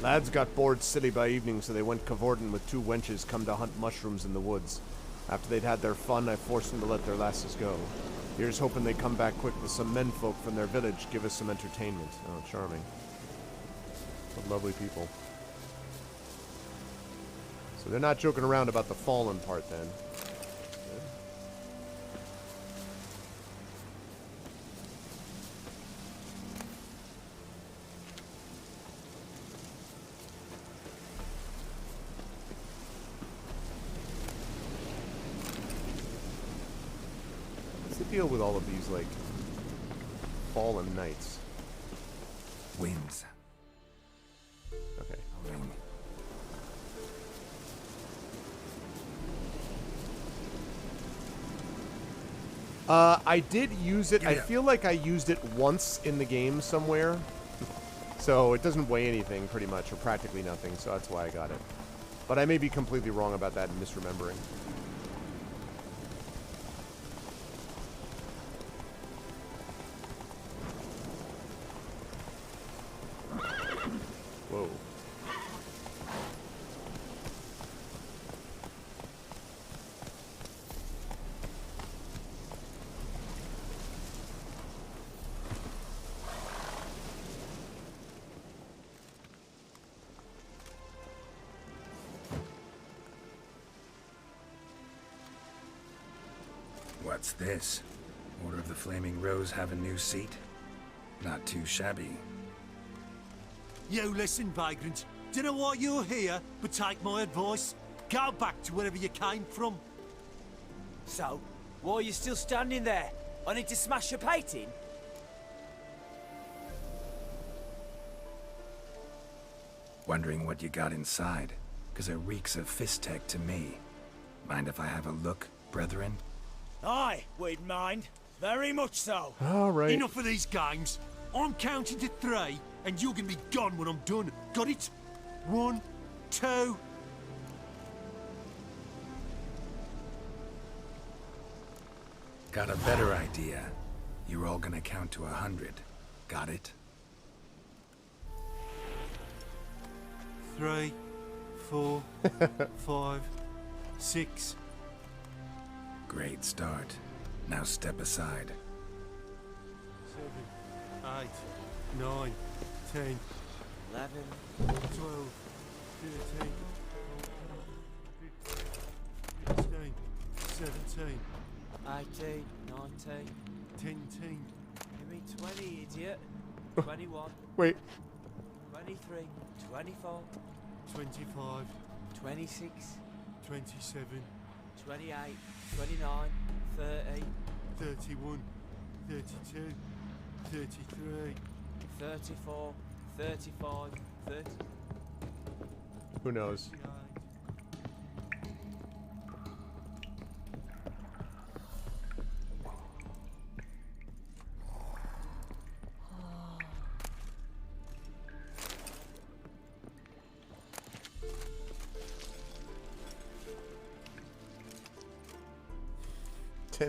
Lads got bored silly by evening, so they went cavorting with 2 wenches come to hunt mushrooms in the woods. After they'd had their fun, I forced them to let their lasses go. Here's hoping they come back quick with some menfolk from their village, give us some entertainment. Oh, charming. What lovely people. So they're not joking around about the fallen part, then. What's the deal with all of these, like, fallen knights? Winds. Okay. Ring. I did use it. I feel like I used it once in the game somewhere. So it doesn't weigh anything, pretty much, or practically nothing, so that's why I got it. But I may be completely wrong about that and misremembering. Whoa. What's this? Order of the Flaming Rose have a new seat? Not too shabby. You listen, vagrant. Dunno why you're here, but take my advice. Go back to wherever you came from. So, why are you still standing there? I need to smash your painting? Wondering what you got inside? 'Cause it reeks of Fistech to me. Mind if I have a look, brethren? Aye, we'd mind. Very much so. All right. Enough of these games. I'm counting to 3, and you're gonna be gone when I'm done. Got it? 1, 2... Got a better idea. You're all gonna count to 100. Got it? 3, 4, 5, 6. Great start. Now step aside. 7, 8, 9, 10, 11, 12, 13, 15, 17, 18, 19. 10. You mean 20, idiot. 21. Wait. 23, 24, 25, 26, 27, 28, 29, 30, 31, 32, 33. 34, 35, 30. Who knows?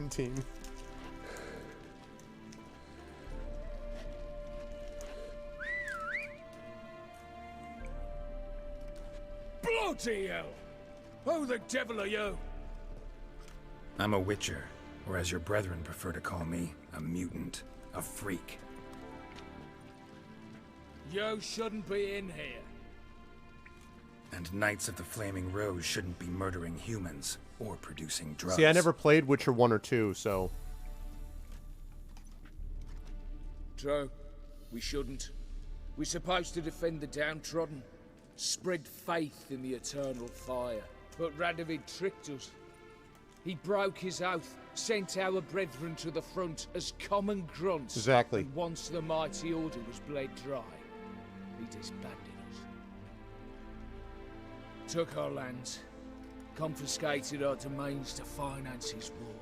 Team. Bloody hell! Who the devil are you? I'm a witcher, or as your brethren prefer to call me, a mutant, a freak. You shouldn't be in here. And Knights of the Flaming Rose shouldn't be murdering humans or producing drugs. See, I never played Witcher 1 or 2, so... True. We shouldn't. We're supposed to defend the downtrodden, spread faith in the eternal fire. But Radovid tricked us. He broke his oath, sent our brethren to the front as common grunts. Exactly. And once the mighty order was bled dry, he disbanded us. Took our lands, confiscated our domains to finance his war.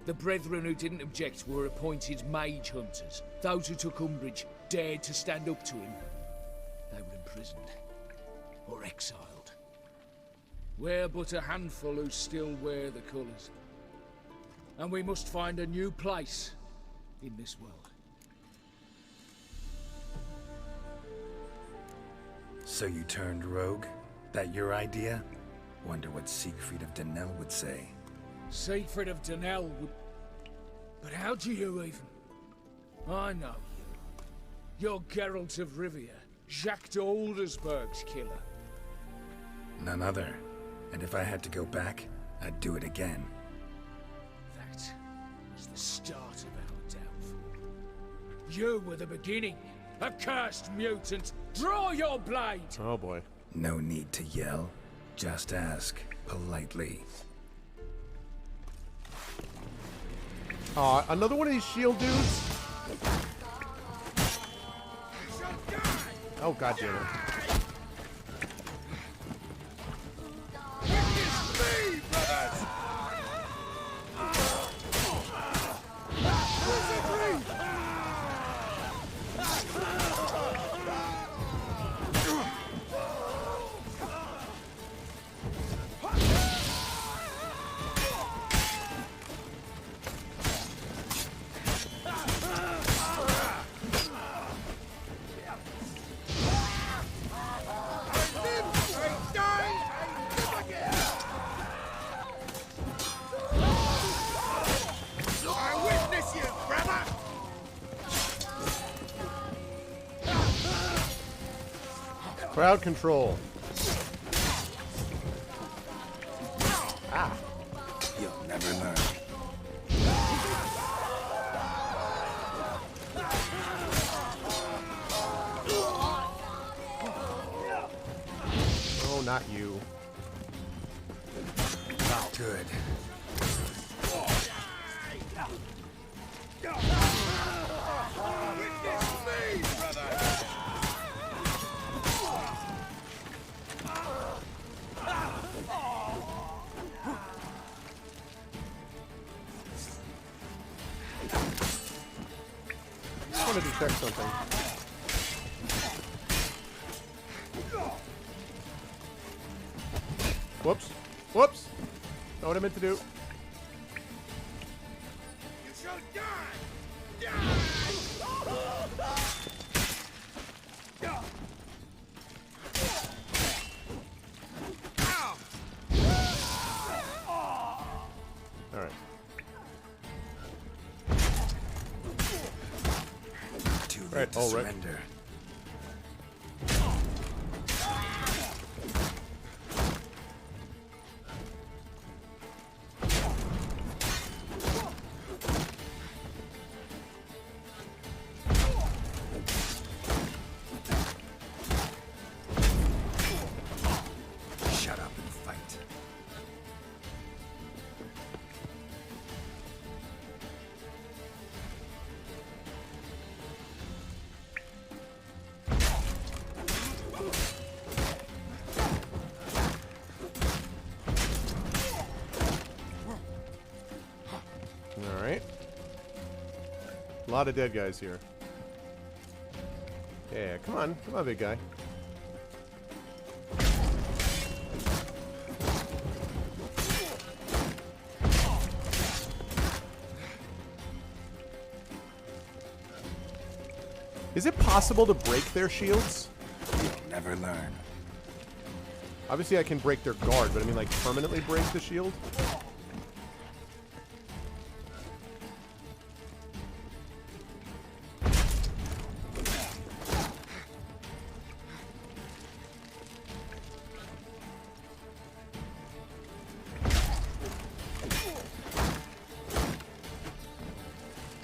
The brethren who didn't object were appointed mage hunters. Those who took umbrage dared to stand up to him. They were imprisoned or exiled. We're but a handful who still wear the colours. And we must find a new place in this world. So you turned rogue? That your idea? Wonder what Siegfried of Denel would say. Siegfried of Denel would... But how do you even... I know you. You're Geralt of Rivia, Jacques de Aldersberg's killer. None other. And if I had to go back, I'd do it again. That was the start of our downfall. You were the beginning. Accursed mutant! Draw your blade! Oh boy. No need to yell. Just ask, politely. Aw, another one of these shield dudes? Oh, god damn it. Crowd control. Ah. You'll never learn. Oh, not you. Good. I wanted to check something. Whoops. Whoops. Not what I meant to do. You shall die! All right. Too late Right, to all right. surrender. Shut up and fight. All right. A lot of dead guys here. Yeah, come on, big guy. Is it possible to break their shields? You'll never learn. Obviously I can break their guard, but I mean like permanently break the shield?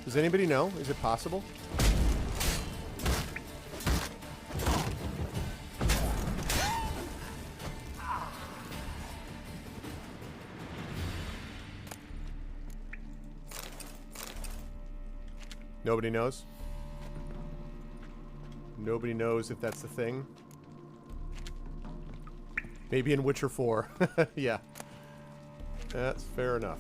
Does anybody know? Is it possible? Nobody knows? Nobody knows if that's the thing. Maybe in Witcher 4. Yeah. That's fair enough.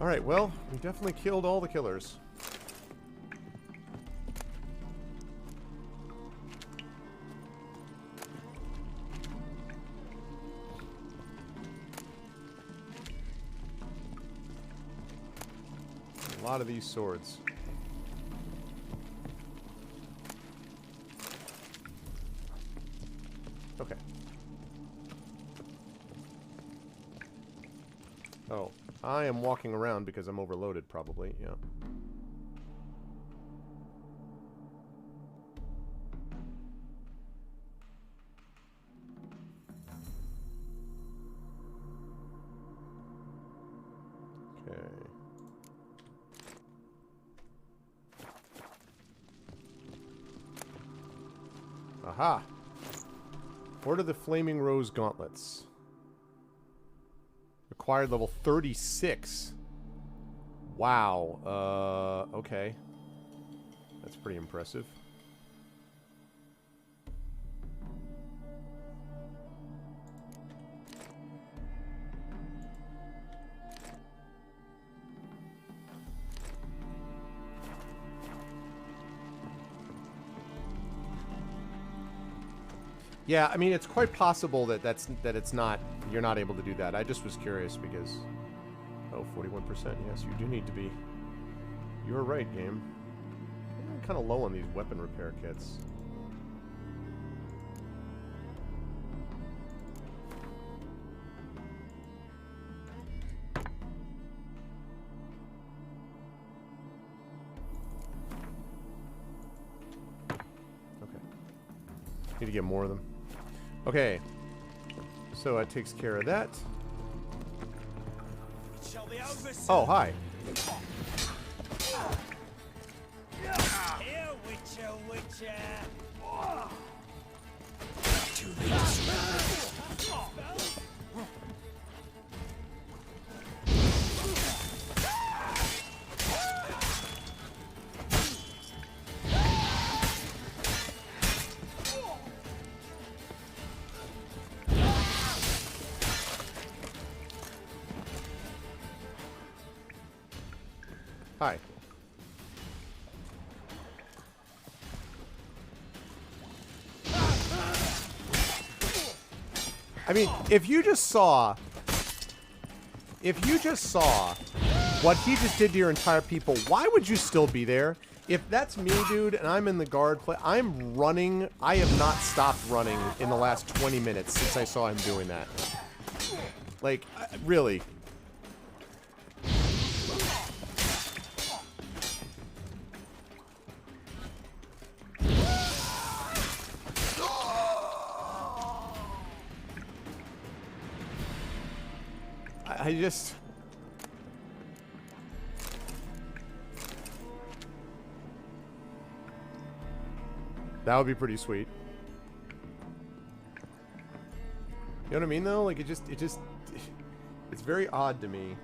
Alright, well, we definitely killed all the killers. A lot of these swords. Okay. Oh, I am walking around because I'm overloaded, probably, yeah. Okay. Aha! Order the Flaming Rose Gauntlets. Acquired level 36. Wow. Okay. That's pretty impressive. Yeah, I mean, it's quite possible that it's not, you're not able to do that. I just was curious because, oh, 41%. Yes, you do need to be. You're right, game. I'm kind of low on these weapon repair kits. Okay. Need to get more of them. Okay, so that takes care of that. Oh, hi. Here, Witcher, Witcher. Hi. I mean, if you just saw what he just did to your entire people, why would you still be there? If that's me, dude, and I'm in the guard play, I'm running. I have not stopped running in the last 20 minutes since I saw him doing that. Like, really. I just... That would be pretty sweet. You know what I mean, though? Like, it's very odd to me.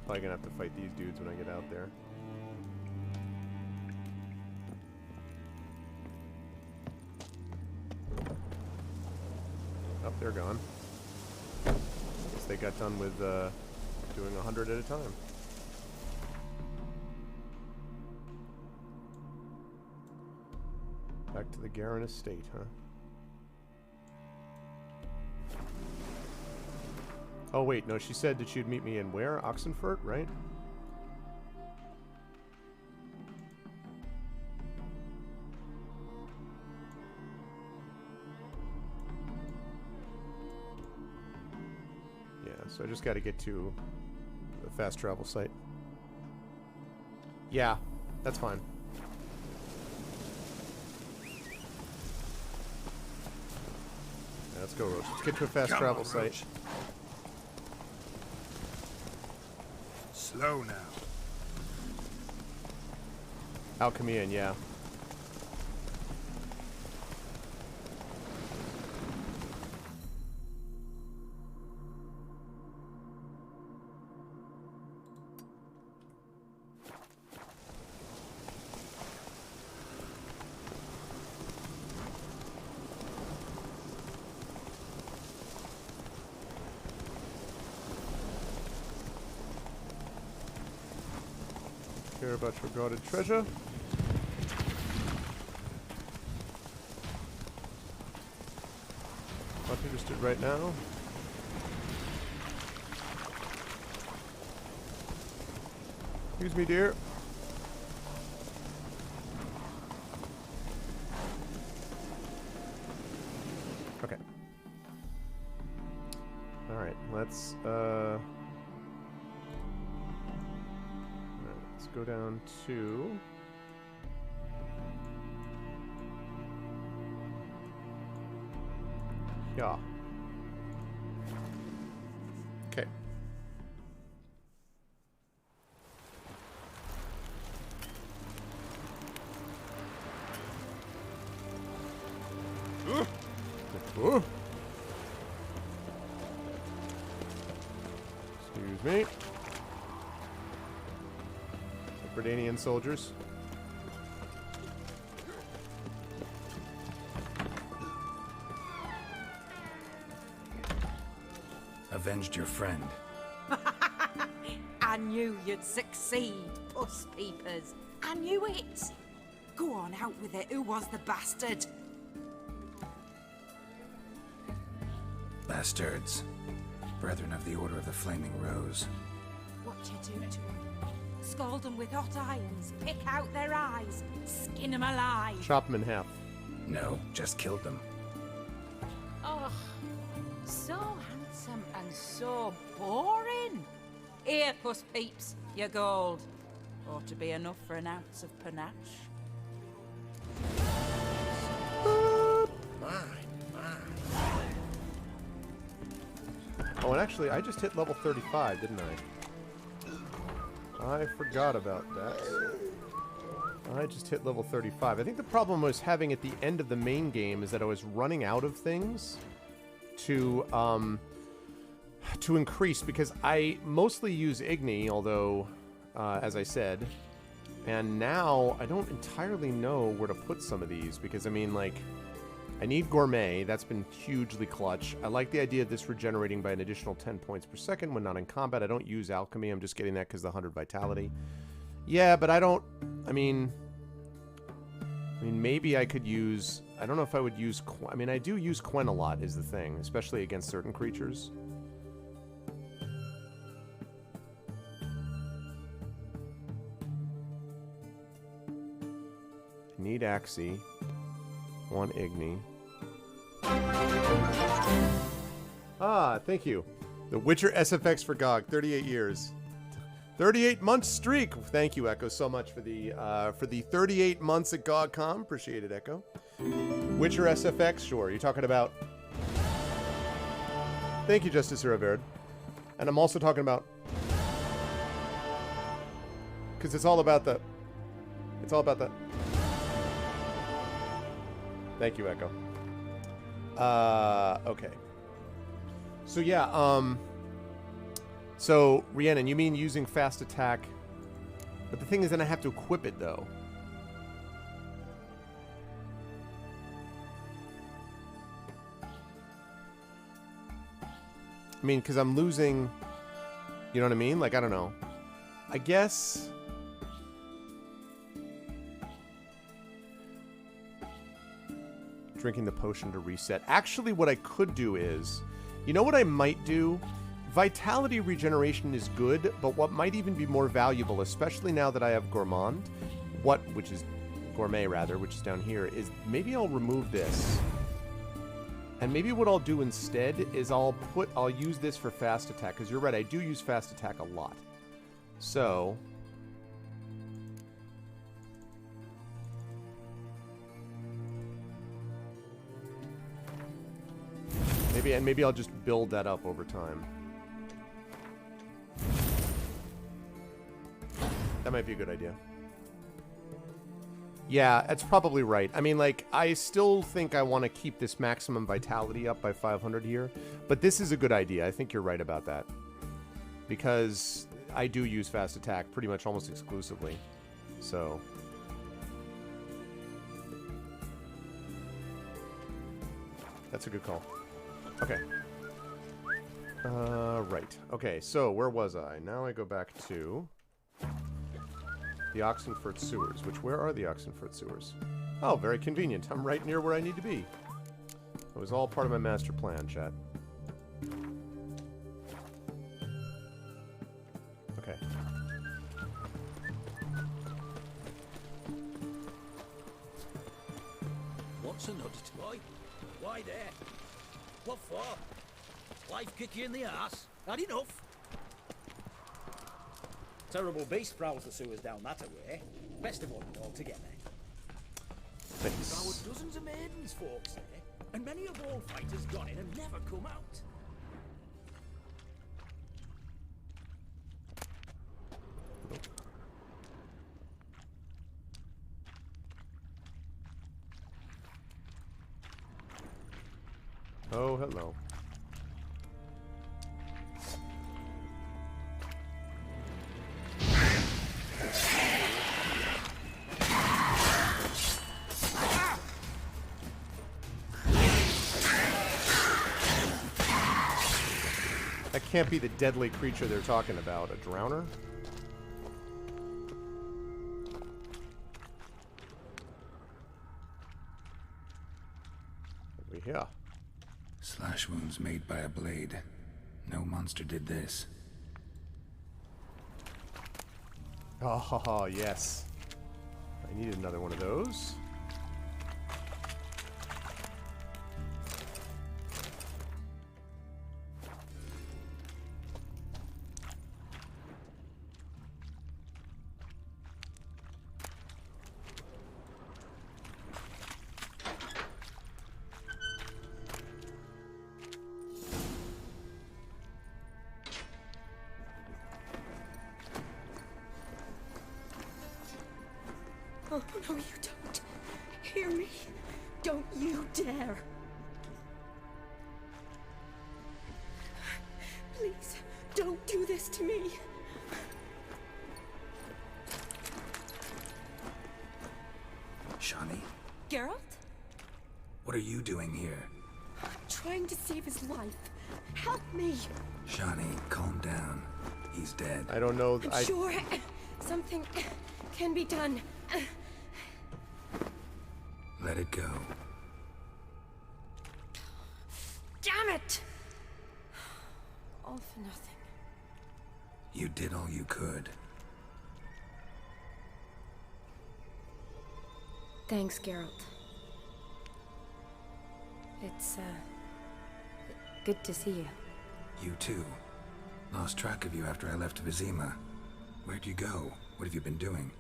Probably gonna have to fight these dudes when I get out there. Oh, they're gone. Guess they got done with doing 100 at a time. Back to the Garen estate, huh? Oh wait, no, she said that she'd meet me in where? Oxenfurt, right? So I just got to get to the fast travel site. Yeah, that's fine. Yeah, let's go, Roach. Let's get to a fast travel site. Slow now. Alchemy, yeah. care about your guarded treasure. Not interested right now. Excuse me, dear. Okay. Alright, let's go down to yeah. Okay. Excuse me. Bredanian soldiers. Avenged your friend. I knew you'd succeed, puss peepers. I knew it. Go on, out with it. Who was the bastard? Bastards. Brethren of the Order of the Flaming Rose. What you do to them? Scald them with hot irons, pick out their eyes, skin them alive. Chop them in half. No, just killed them. Oh, so handsome and so boring. Here, puss peeps, your gold. Ought to be enough for an ounce of panache. Oh, and actually, I just hit level 35, didn't I? I forgot about that. I just hit level 35. I think the problem I was having at the end of the main game is that I was running out of things to increase, because I mostly use Igni, although, as I said, and now I don't entirely know where to put some of these, because, I mean, like, I need Gourmet. That's been hugely clutch. I like the idea of this regenerating by an additional 10 points per second when not in combat. I don't use Alchemy. I'm just getting that because of the 100 Vitality. Yeah, but I don't... I mean, maybe I could use... I don't know if I would use... I mean, I do use Quen a lot, is the thing, especially against certain creatures. Need Axii. Want Igni. Ah, thank you. The Witcher SFX for GOG, 38 years. 38 month streak. Thank you, Echo, so much for the 38 months at GOG.com. Appreciate it, Echo. Witcher SFX, sure. You're talking about... Thank you, Justice Riverd. And I'm also talking about... Because it's all about the... It's all about the... Thank you, Echo. Okay. So, yeah, so, Rhiannon, you mean using fast attack? But the thing is, then I have to equip it, though. I mean, because I'm losing... You know what I mean? Like, I don't know. I guess... Drinking the potion to reset. Actually, what I could do is... You know what I might do? Vitality regeneration is good, but what might even be more valuable, especially now that I have Gourmand, which is Gourmet rather, which is down here, is maybe I'll remove this. And maybe what I'll do instead is I'll use this for fast attack, because you're right, I do use fast attack a lot. So... Maybe I'll just build that up over time. That might be a good idea. Yeah, that's probably right. I mean, like, I still think I want to keep this maximum vitality up by 500 here, but this is a good idea. I think you're right about that. Because I do use fast attack pretty much almost exclusively. So... That's a good call. Okay. Right. Okay, so where was I? Now I go back to... The Oxenfurt sewers. Where are the Oxenfurt sewers? Oh, very convenient. I'm right near where I need to be. It was all part of my master plan, chat. Okay. What's another toy? Why there? What for? Life kick you in the ass? Not enough. Terrible beast prowls the sewers down that way. Best avoid them altogether. Thanks. Devoured dozens of maidens, folks say, and many a war fighter's gone in and never come out. Oh, hello. That can't be the deadly creature they're talking about. A drowner? Over here. Slash wounds made by a blade. No monster did this. Oh, yes. I need another one of those. Oh, no, you don't. Hear me? Don't you dare. Please, don't do this to me. Shani, Geralt? what are you doing here? Trying to save his life. Help me. Shani, calm down. He's dead. I don't know. I'm sure something can be done. Let it go. Damn it! All for nothing. You did all you could. Thanks, Geralt. It's, good to see you. You too. Lost track of you after I left Vizima. Where'd you go? What have you been doing?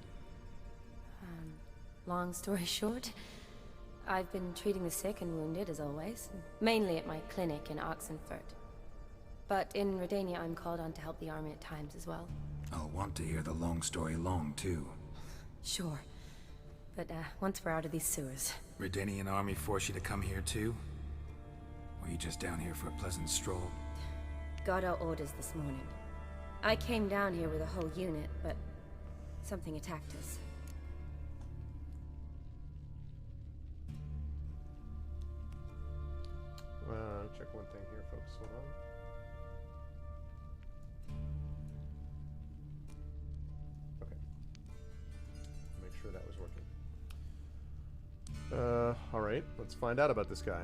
Long story short, I've been treating the sick and wounded, as always. Mainly at my clinic in Oxenfurt. But in Redania, I'm called on to help the army at times as well. I'll want to hear the long story long, too. Sure. But, once we're out of these sewers. Redanian army force you to come here, too? Or are you just down here for a pleasant stroll? Got our orders this morning. I came down here with a whole unit, but something attacked us. Check one thing here, folks. Hold on. Okay. Make sure that was working. Alright. Let's find out about this guy.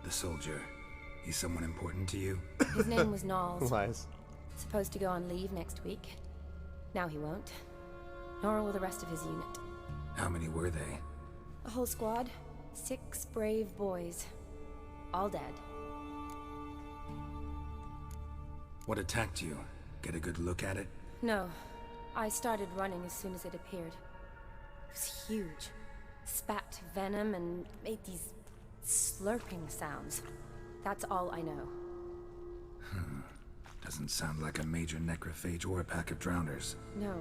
The soldier. He's someone important to you? His name was Knowles. Lies. Supposed to go on leave next week. Now he won't. Nor will the rest of his unit. How many were they? A whole squad. 6 brave boys. All dead. What attacked you? Get a good look at it? No. I started running as soon as it appeared. It was huge. Spat venom and made these slurping sounds. That's all I know. Doesn't sound like a major necrophage or a pack of drowners. No.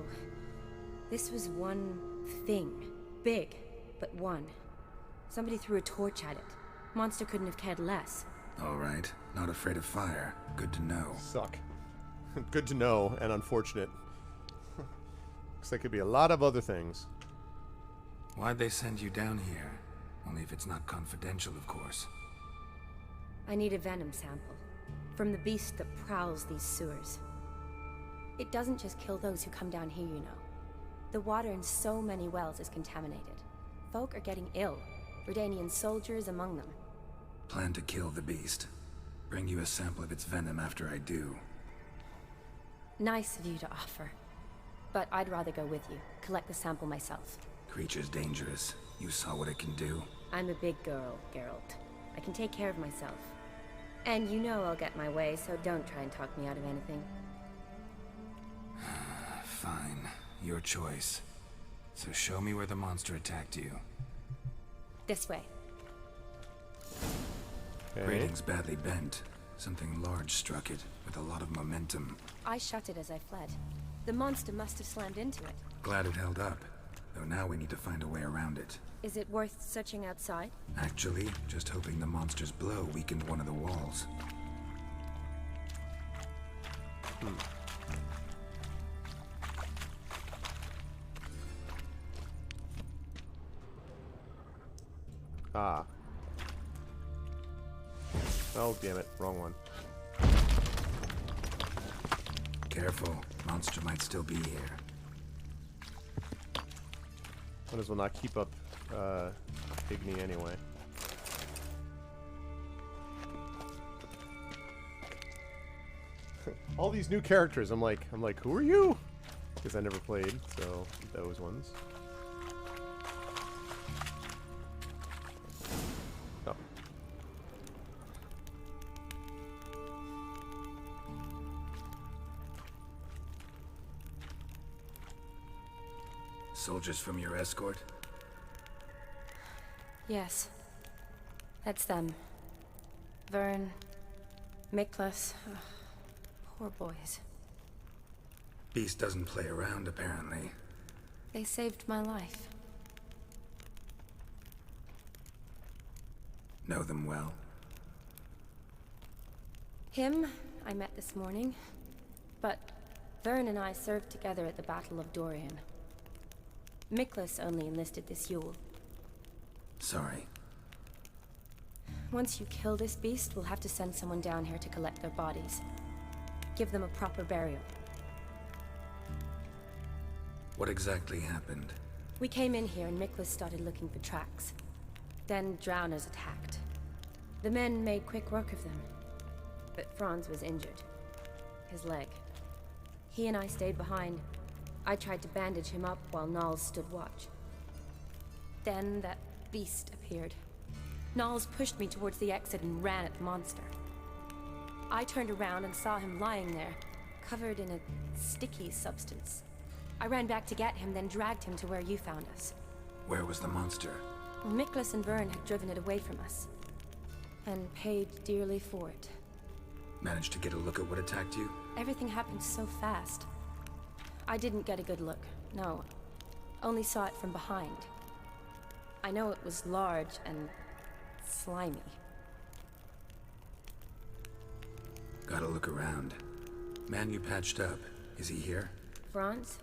This was one thing. Big, but one. Somebody threw a torch at it. Monster couldn't have cared less. All right. Not afraid of fire. Good to know. Suck. Good to know, and unfortunate. Looks like it could be a lot of other things. Why'd they send you down here? Only if it's not confidential, of course. I need a venom sample. From the beast that prowls these sewers. It doesn't just kill those who come down here, you know. The water in so many wells is contaminated. Folk are getting ill, Redanian soldiers among them. Plan to kill the beast. Bring you a sample of its venom after I do. Nice of you to offer. But I'd rather go with you, collect the sample myself. Creature's dangerous. You saw what it can do. I'm a big girl, Geralt. I can take care of myself. And you know I'll get my way, so don't try and talk me out of anything. Fine. Your choice. So show me where the monster attacked you. This way. Okay. Rating's badly bent. Something large struck it, with a lot of momentum. I shut it as I fled. The monster must have slammed into it. Glad it held up. Though now we need to find a way around it. Is it worth searching outside? Actually, just hoping the monster's blow weakened one of the walls. Ah. Oh, damn it. Wrong one. Careful. Monster might still be here. Might as well not keep up Igni anyway. All these new characters, I'm like, who are you? Because I never played, so those ones. Oh. Soldiers from your escort? Yes. That's them. Vern, Miklas. Oh, poor boys. Beast doesn't play around, apparently. They saved my life. Know them well? Him, I met this morning. But Vern and I served together at the Battle of Dorian. Miklas only enlisted this Yule. Sorry. Once you kill this beast, we'll have to send someone down here to collect their bodies. Give them a proper burial. What exactly happened? We came in here and Miklas started looking for tracks. Then Drowners attacked. The men made quick work of them. But Franz was injured. His leg. He and I stayed behind. I tried to bandage him up while Nals stood watch. Then that beast appeared. Nals pushed me towards the exit and ran at the monster. I turned around and saw him lying there, covered in a sticky substance. I ran back to get him, then dragged him to where you found us. Where was the monster? Miklas and Vern had driven it away from us. And paid dearly for it. Managed to get a look at what attacked you? Everything happened so fast. I didn't get a good look, no. Only saw it from behind. I know it was large and slimy. Gotta look around. Man you patched up, is he here? Franz?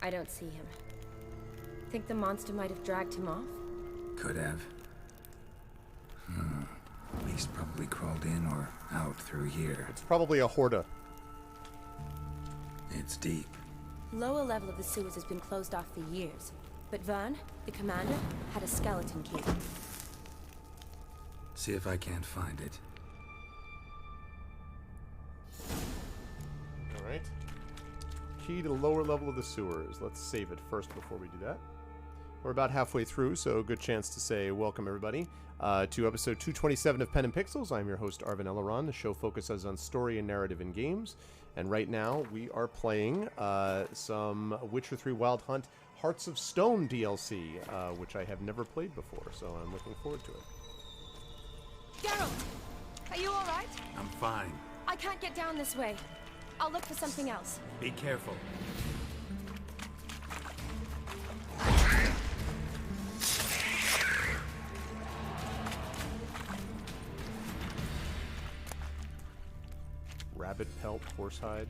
I don't see him. Think the monster might have dragged him off? Could have. Beast probably crawled in or out through here. It's probably a Horda. It's deep. Lower level of the sewers has been closed off for years. But Vern, the commander, had a skeleton key. See if I can't find it. Alright. Key to the lower level of the sewers. Let's save it first before we do that. We're about halfway through, so a good chance to say welcome, everybody, to episode 227 of Pen and Pixels. I'm your host, Arvin Elleron. The show focuses on story and narrative in games. And right now, we are playing some Witcher 3 Wild Hunt Hearts of Stone DLC, which I have never played before, so I'm looking forward to it. Geralt! Are you alright? I'm fine. I can't get down this way. I'll look for something else. Be careful. Rabbit pelt, horsehide.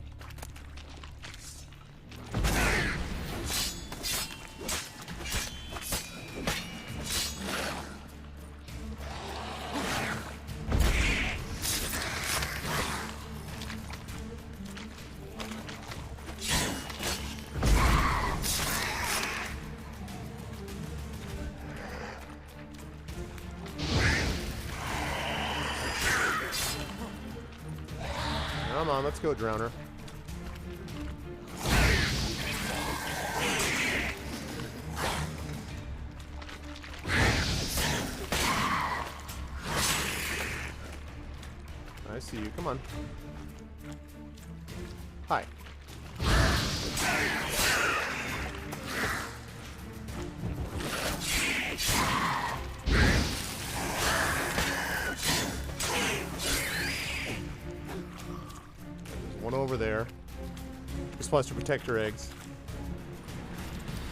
Come on, let's go, Drowner. I see you. Come on. Hi. One over there. Just wants to protect her eggs.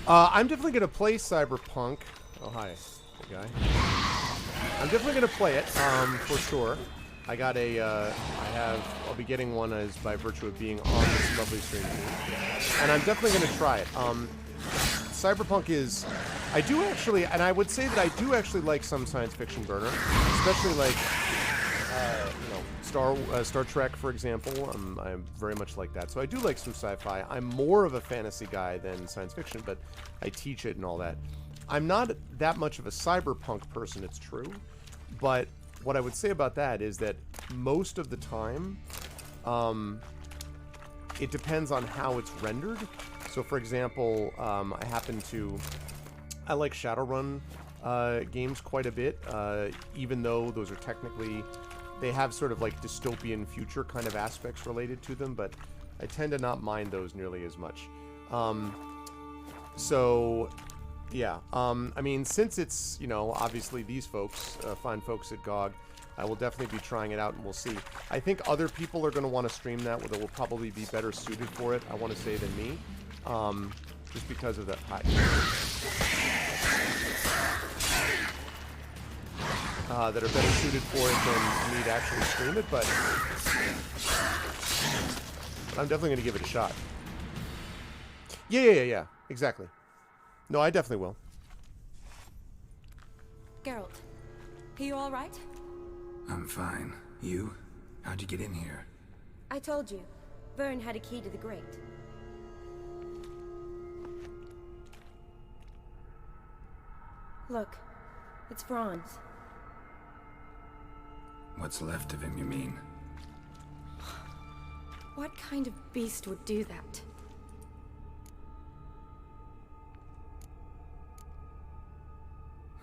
I'm definitely going to play Cyberpunk. Oh, hi, good guy. I'm definitely going to play it, for sure. I got a, I'll be getting one as by virtue of being on this lovely stream too. And I'm definitely going to try it. Cyberpunk is, I do actually, and I would say that I do actually like some science fiction burner, especially like, you know, Star Trek, for example. I'm very much like that. So I do like some sci-fi. I'm more of a fantasy guy than science fiction, but I teach it and all that. I'm not that much of a cyberpunk person, it's true, but what I would say about that is that most of the time, it depends on how it's rendered. So, for example, I like Shadowrun games quite a bit, even though those are technically, they have sort of like dystopian future kind of aspects related to them, but I tend to not mind those nearly as much. So, yeah, I mean, since it's, you know, obviously these folks, fine folks at GOG, I will definitely be trying it out and we'll see. I think other people are going to want to stream that, that will probably be better suited for it, I want to say, than me. Just because of that. Hi. That are better suited for it than me to actually stream it, but I'm definitely going to give it a shot. Yeah, exactly. No, I definitely will. Geralt, are you all right? I'm fine. You? How'd you get in here? I told you. Vern had a key to the grate. Look, it's Franz. What's left of him, you mean? What kind of beast would do that?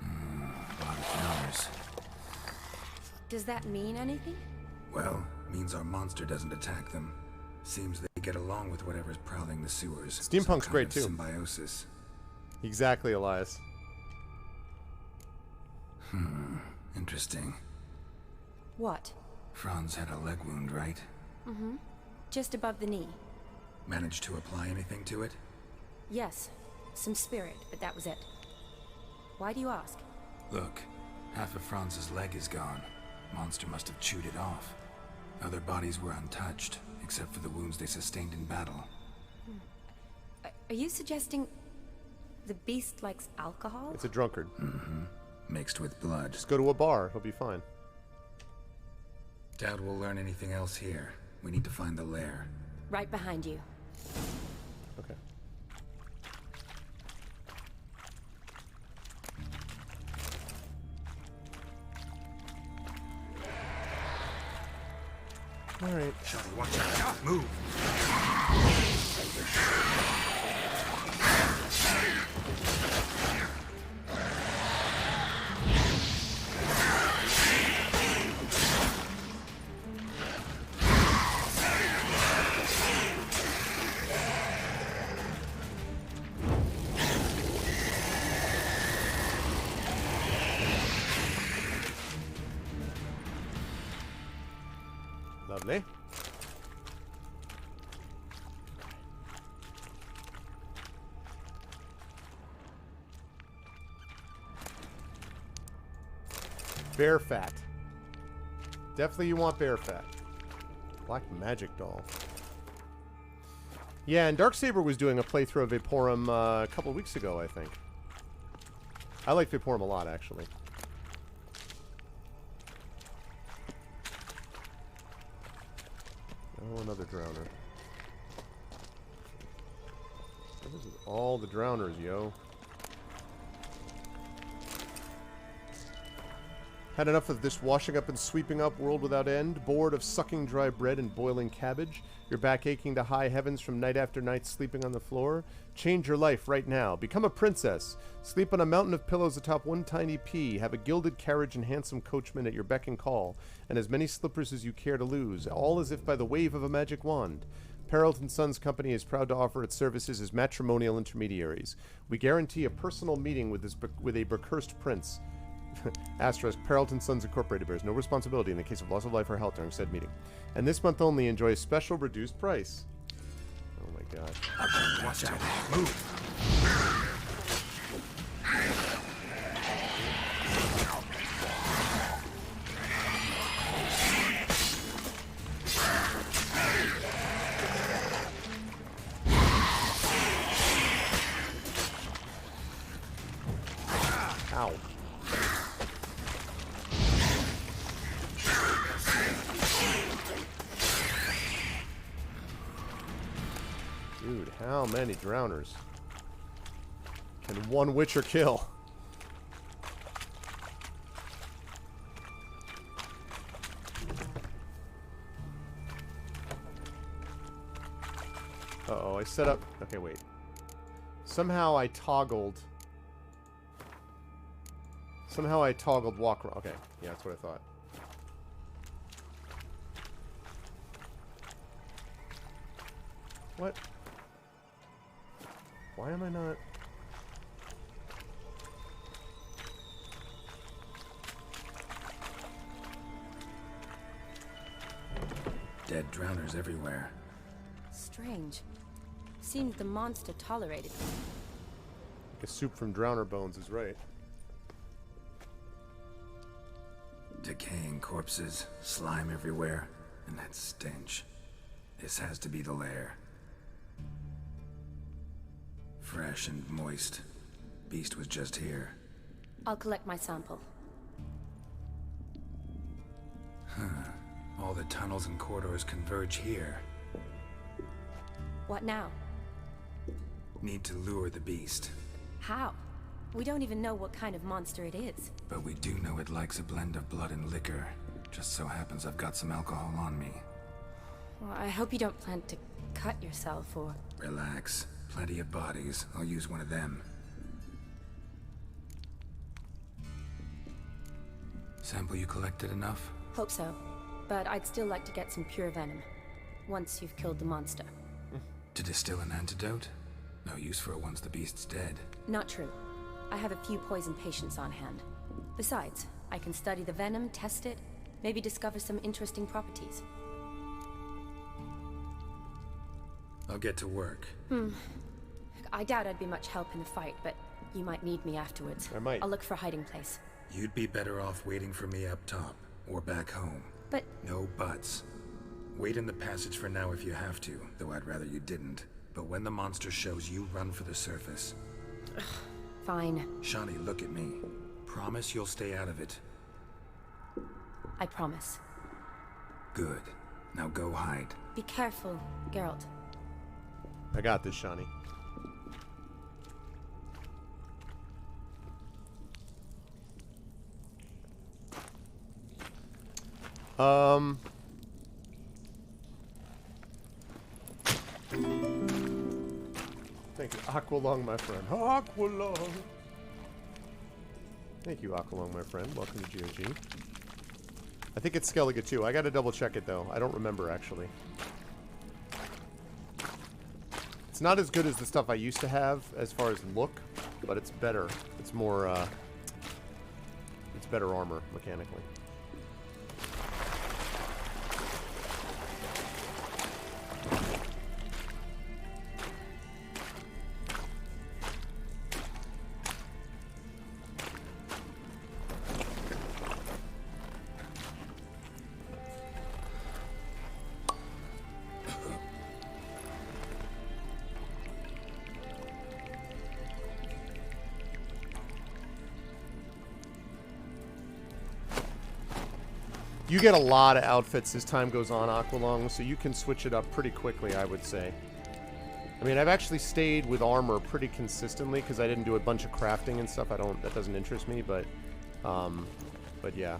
A lot of flowers. Does that mean anything? Well, means our monster doesn't attack them. Seems they get along with whatever's prowling the sewers. Steampunk's great too. Symbiosis. Exactly, Elias. Interesting. What? Franz had a leg wound, right? Mm-hmm. Just above the knee. Managed to apply anything to it? Yes. Some spirit, but that was it. Why do you ask? Look, half of Franz's leg is gone. Monster must have chewed it off. Other bodies were untouched, except for the wounds they sustained in battle. Are you suggesting the beast likes alcohol? It's a drunkard. Mm-hmm. Mixed with blood. Just go to a bar. He'll be fine. Doubt we'll learn anything else here. We need to find the lair. Right behind you. Okay. All right. Shuttle, watch out. Move. Lovely. Bear fat. Definitely you want bear fat. Black magic doll. Yeah, and Darksaber was doing a playthrough of Vaporum a couple weeks ago, I think. I like Vaporum a lot, actually. Oh, another drowner. This is all the drowners, yo. Had enough of this washing up and sweeping up world without end? Bored of sucking dry bread and boiling cabbage? Your back aching to high heavens from night after night sleeping on the floor? Change your life right now. Become a princess. Sleep on a mountain of pillows atop one tiny pea. Have a gilded carriage and handsome coachman at your beck and call. And as many slippers as you care to lose. All as if by the wave of a magic wand. Peralta & Sons Company is proud to offer its services as matrimonial intermediaries. We guarantee a personal meeting with a becursed prince. Asterisk, Peralta & Sons Incorporated bears no responsibility in the case of loss of life or health during said meeting. And this month only, enjoy a special reduced price. Oh my god. Watch out. Move. Ow. Dude, how many drowners can one Witcher kill? Uh-oh, I set up... Okay, wait. Somehow I toggled walk around. Okay, yeah, that's what I thought. What? Why am I not... Dead drowners everywhere. Strange. Seems the monster tolerated me. A soup from drowner bones is right. Decaying corpses, slime everywhere, and that stench. This has to be the lair. Fresh and moist. Beast was just here. I'll collect my sample. Huh. All the tunnels and corridors converge here. What now? Need to lure the beast. How? We don't even know what kind of monster it is. But we do know it likes a blend of blood and liquor. Just so happens I've got some alcohol on me. Well, I hope you don't plan to cut yourself or... Relax. Plenty of bodies. I'll use one of them. Sample you collected enough? Hope so. But I'd still like to get some pure venom. Once you've killed the monster. To distill an antidote? No use for it once the beast's dead. Not true. I have a few poison patients on hand. Besides, I can study the venom, test it, maybe discover some interesting properties. I'll get to work. I doubt I'd be much help in the fight, but you might need me afterwards. I might. I'll look for a hiding place. You'd be better off waiting for me up top, or back home. But... No buts. Wait in the passage for now if you have to, though I'd rather you didn't. But when the monster shows, you run for the surface. Fine. Shani, look at me. Promise you'll stay out of it. I promise. Good. Now go hide. Be careful, Geralt. I got this, Shani. Thank you, Aqualung, my friend. Aqualung! Thank you, Aqualung, my friend. Welcome to GOG. I think it's Skellige too. I gotta double check it though. I don't remember actually. It's not as good as the stuff I used to have as far as look, but it's better. It's more, it's better armor mechanically. You get a lot of outfits as time goes on, Aqualung, so you can switch it up pretty quickly, I would say. I mean, I've actually stayed with armor pretty consistently because I didn't do a bunch of crafting and stuff. That doesn't interest me, but But yeah.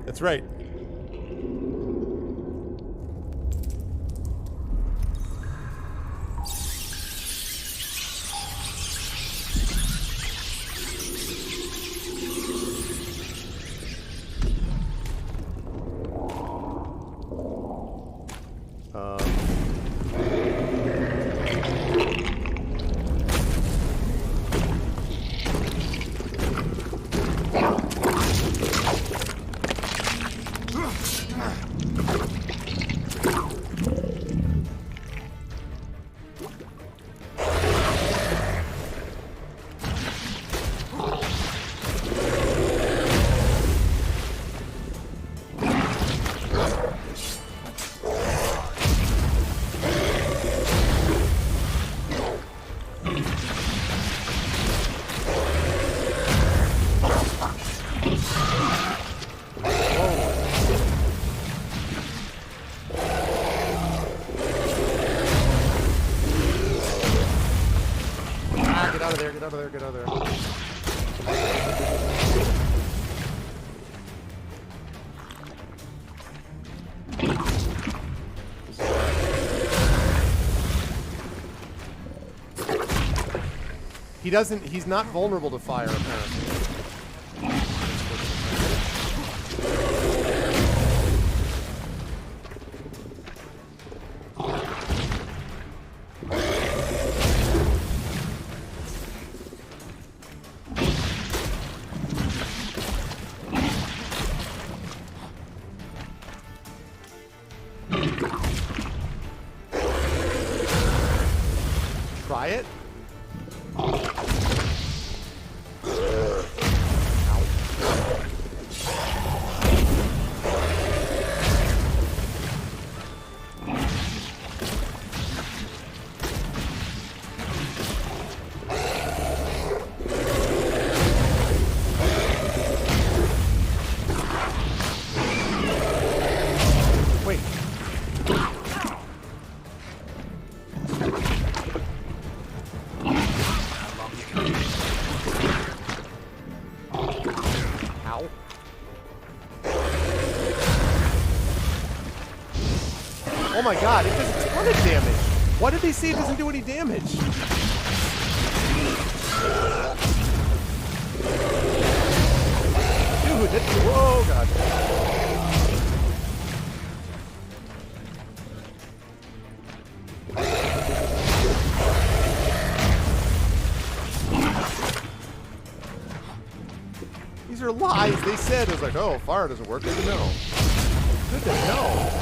That's right. Get out of there. He's not vulnerable to fire, apparently. Try it? Oh my god, it does a ton of damage. Why did they say it doesn't do any damage? Dude, that's... Whoa, god. These are lies. They said, it was like, oh, fire doesn't work. Good to know. Good to know.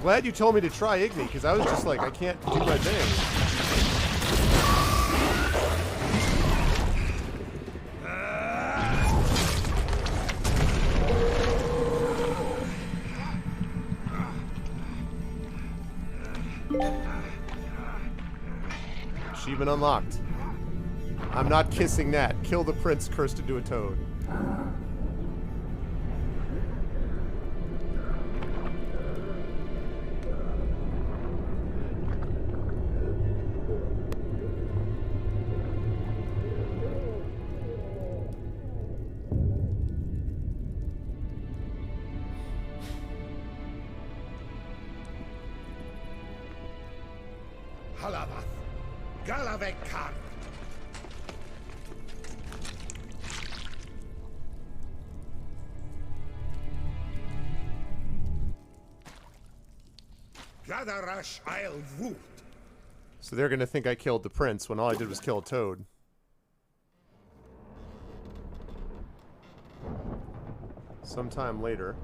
Glad you told me to try Igni, because I was just like, I can't do my thing. Achievement unlocked. I'm not kissing that. Kill the prince cursed into a toad. Halavath, Galavekar. Gadarash Isle Wood. So they're gonna think I killed the prince when all I did was kill a toad. Sometime later.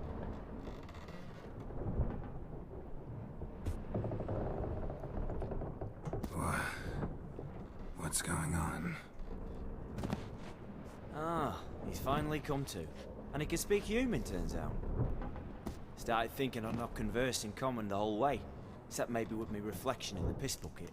What's going on? Ah, he's finally come to. And he can speak human, turns out. Started thinking I'd not conversed in common the whole way, except maybe with me reflection in the piss bucket.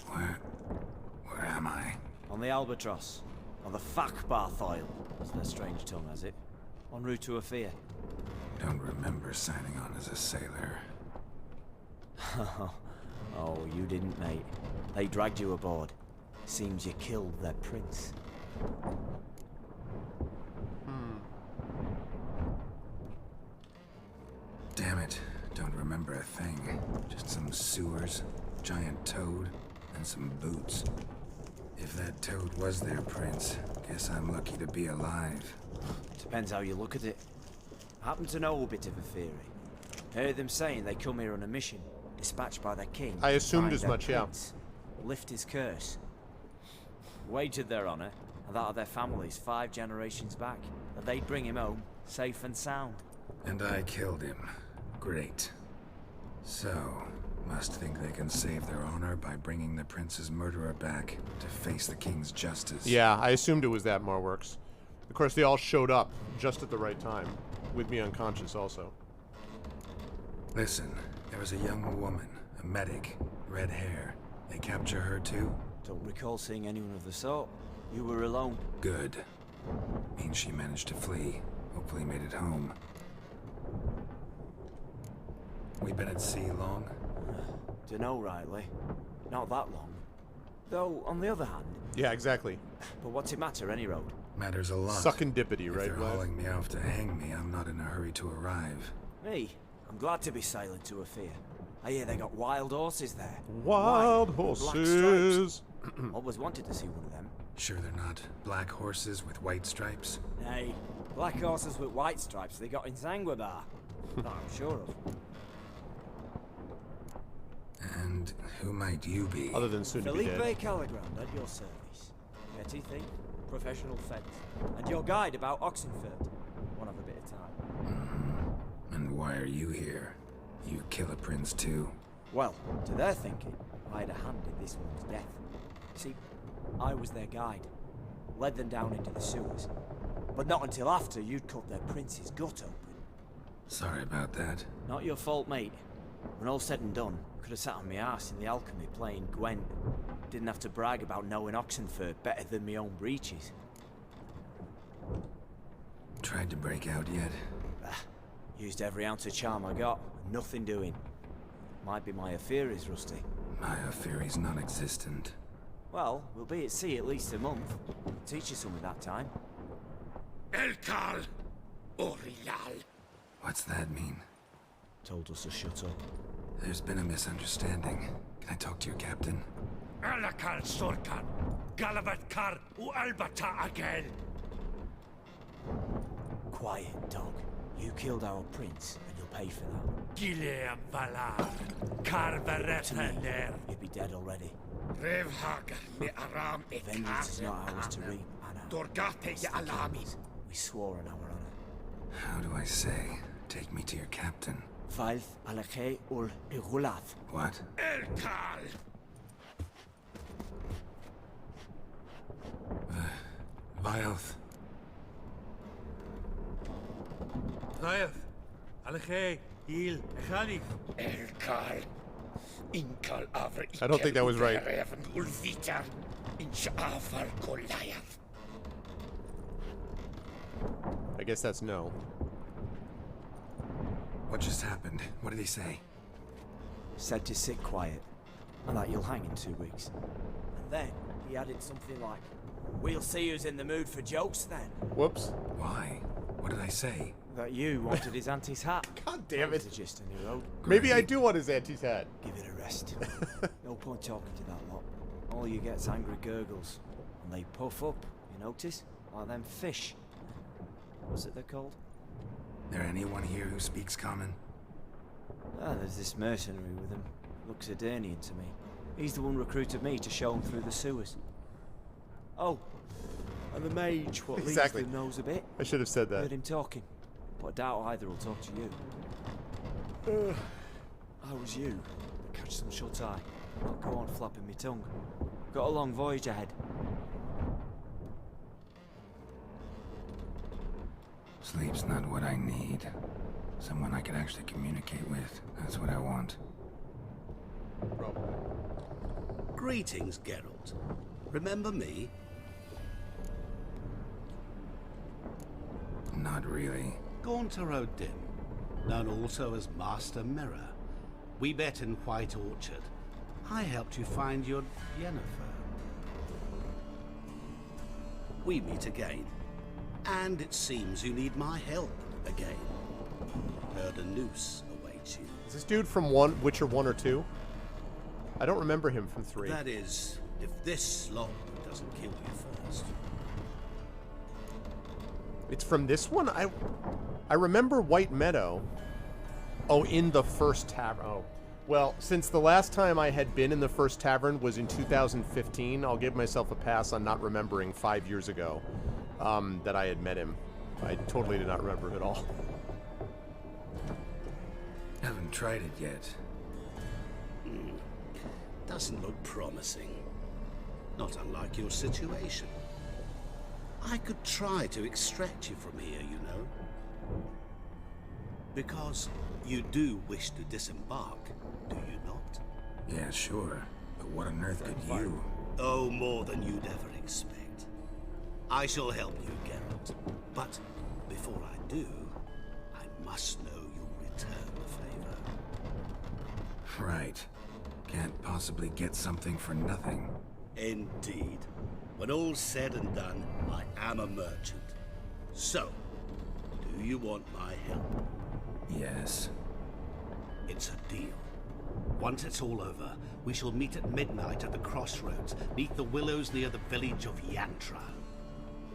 Where am I? On the Albatross. On the Fakbarth Isle, as their strange tongue has it. En route to Ophir. Don't remember signing on as a sailor. Oh, you didn't, mate. They dragged you aboard. Seems you killed their prince. Damn it. Don't remember a thing. Just some sewers, giant toad, and some boots. If that toad was their prince, guess I'm lucky to be alive. Depends how you look at it. I happen to know a bit of a theory. Heard them saying they come here on a mission, dispatched by their king. I assumed find as their much, yeah. prince, lift his curse. Wagered their honor, and that of their families 5 generations back, that they'd bring him home, safe and sound. And I killed him. Great. So, must think they can save their honor by bringing the prince's murderer back to face the king's justice. Yeah, I assumed it was that, Marworks. Of course, they all showed up just at the right time, with me unconscious also. Listen, there was a young woman, a medic, red hair. They capture her too? Don't recall seeing anyone of the sort. You were alone. Good. Means she managed to flee. Hopefully made it home. We been at sea long? Dunno rightly. Not that long. Though, on the other hand... Yeah, exactly. But what's it matter, any road? Matters a lot. Sucking dippity, right? If they're hauling me off to hang me, I'm not in a hurry to arrive. Me? I'm glad to be sailing to Ophir. I hear they got wild horses there. Wild White, horses! black stripes. Always wanted to see one of them. Sure they're not black horses with white stripes? Nay, black horses with white stripes they got in Zanguebar. That I'm sure of. And who might you be? Other than soon to be dead. Felipe Calagrand at your service. Petty thief, professional fence, and your guide about Oxenfurt. One of a bit of time. And why are you here? You kill a prince too? Well, to their thinking, I had a hand in this one's death. See, I was their guide. Led them down into the sewers. But not until after you'd cut their prince's gut open. Sorry about that. Not your fault, mate. When all said and done, could have sat on my arse in the alchemy playing Gwent. Didn't have to brag about knowing Oxenfurt better than my own breeches. Tried to break out yet? Used every ounce of charm I got, nothing doing. Might be my affair is rusty. My affair is non-existent. Well, we'll be at sea at least a month. Teach you something that time. Elkal Orilal. What's that mean? Told us to shut up. There's been a misunderstanding. Can I talk to your captain? Alakal Sorkan. Galavat Kar U Albata Agel. Quiet, dog. You killed our prince, and you'll pay for that. Gileam Valar. Karvaretener. You'd be dead already. Revhagar me Aram Vengeance is not ours to reap, Anna. Dorgate ya Alami. We swore on our honor. How do I say? Take me to your captain. Failth Alakhe ul Igulath. What? Elkal. Vilth. Vilth. Alakhe. Il. Echanif. Elkal. Inkal Avra. I don't think that was right. Ulvitar. Inshafar Goliath. I guess that's no. What just happened? What did he say? Said to sit quiet, and that you'll hang in 2 weeks. And then he added something like, "We'll see who's in the mood for jokes then." Whoops. Why? What did I say? That you wanted his auntie's hat. God damn it. That was the gist of your road. Maybe I do want his auntie's hat. Give it a rest. No point talking to that lot. All you get's angry gurgles. And they puff up, you notice? Like them fish. What's it they're called? There anyone here who speaks common? Ah, there's this mercenary with him. Looks Edirnian to me. He's the one recruited me to show him through the sewers. Oh, and the mage what Exactly. leads them knows a bit. I should have said that. Heard him talking, but I doubt either will talk to you. How was you? Catch some shut-eye. Not go on flapping me tongue. Got a long voyage ahead. Sleep's not what I need. Someone I can actually communicate with. That's what I want. Greetings, Geralt. Remember me? Not really. Gaunter O'Dim, known also as Master Mirror. We met in White Orchard. I helped you find your Yennefer. We meet again. And it seems you need my help again. Heard a noose awaits you. Is this dude from Witcher 1 or 2? I don't remember him from 3. That is, if this slog doesn't kill you first. It's from this one? I remember White Meadow. Oh, in the first tavern. Oh. Well, since the last time I had been in the first tavern was in 2015, I'll give myself a pass on not remembering 5 years ago that I had met him. I totally did not remember him at all. Haven't tried it yet. Doesn't look promising. Not unlike your situation. I could try to extract you from here, you know. Because you do wish to disembark, do you not? Yeah, sure. But what on earth could you? Oh, more than you'd ever expect. I shall help you, Geralt. But before I do, I must know you'll return the favor. Right. Can't possibly get something for nothing. Indeed. When all's said and done, I am a merchant. So, do you want my help? Yes. It's a deal. Once it's all over, we shall meet at midnight at the crossroads, neath the willows near the village of Yantra.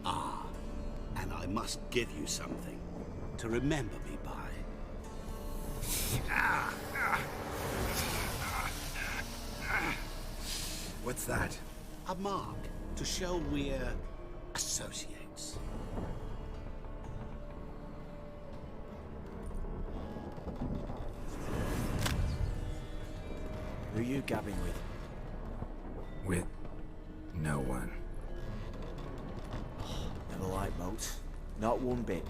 Ah, and I must give you something to remember me by. What's that? A mark to show we're associates. Who are you gabbing with? With no one. Never liked boats. Not one bit.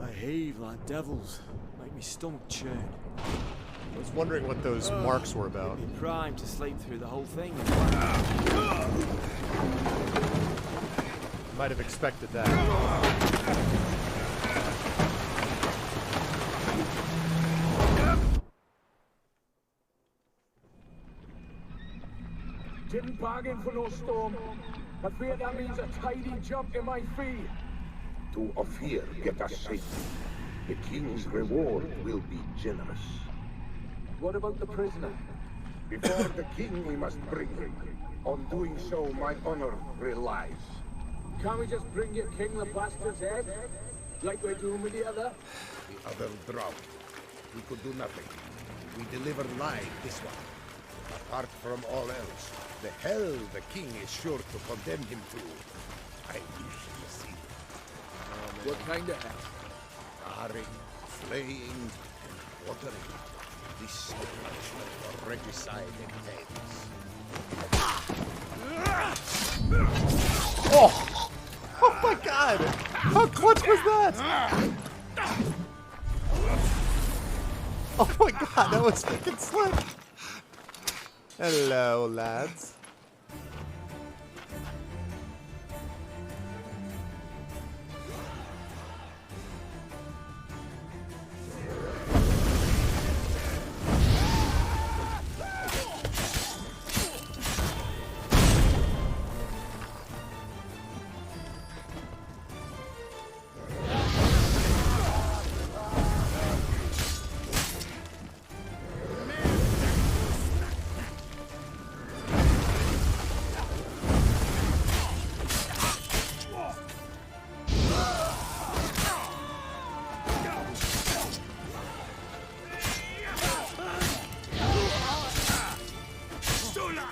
They heave like devils. Make me stomach churn. I was wondering what those marks were about. Be primed to sleep through the whole thing. Might have expected that. Didn't bargain for no storm. I fear that means a tidy jump in my fee. To Ophir, get us safely. The king's reward will be generous. What about the prisoner? Before the king we must bring him. On doing so, my honor relies. Can't we just bring your king the bastard's head? Like we're doing with the other? The other drowned. We could do nothing. We deliver live this one. Apart from all else, the hell the king is sure to condemn him to. I usually see. What kind of hell? Scarring, slaying, and quartering. This is the punishment for regicide and tales. Oh! Oh my god! How clutch was that? Oh my god, that was freaking slick! Hello, lads.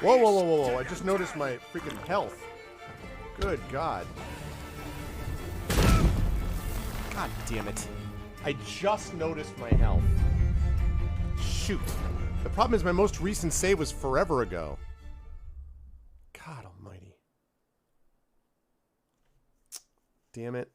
Whoa, whoa, whoa, whoa, whoa. I just noticed my freaking health. Good God. God damn it. I just noticed my health. Shoot. The problem is my most recent save was forever ago. God almighty. Damn it.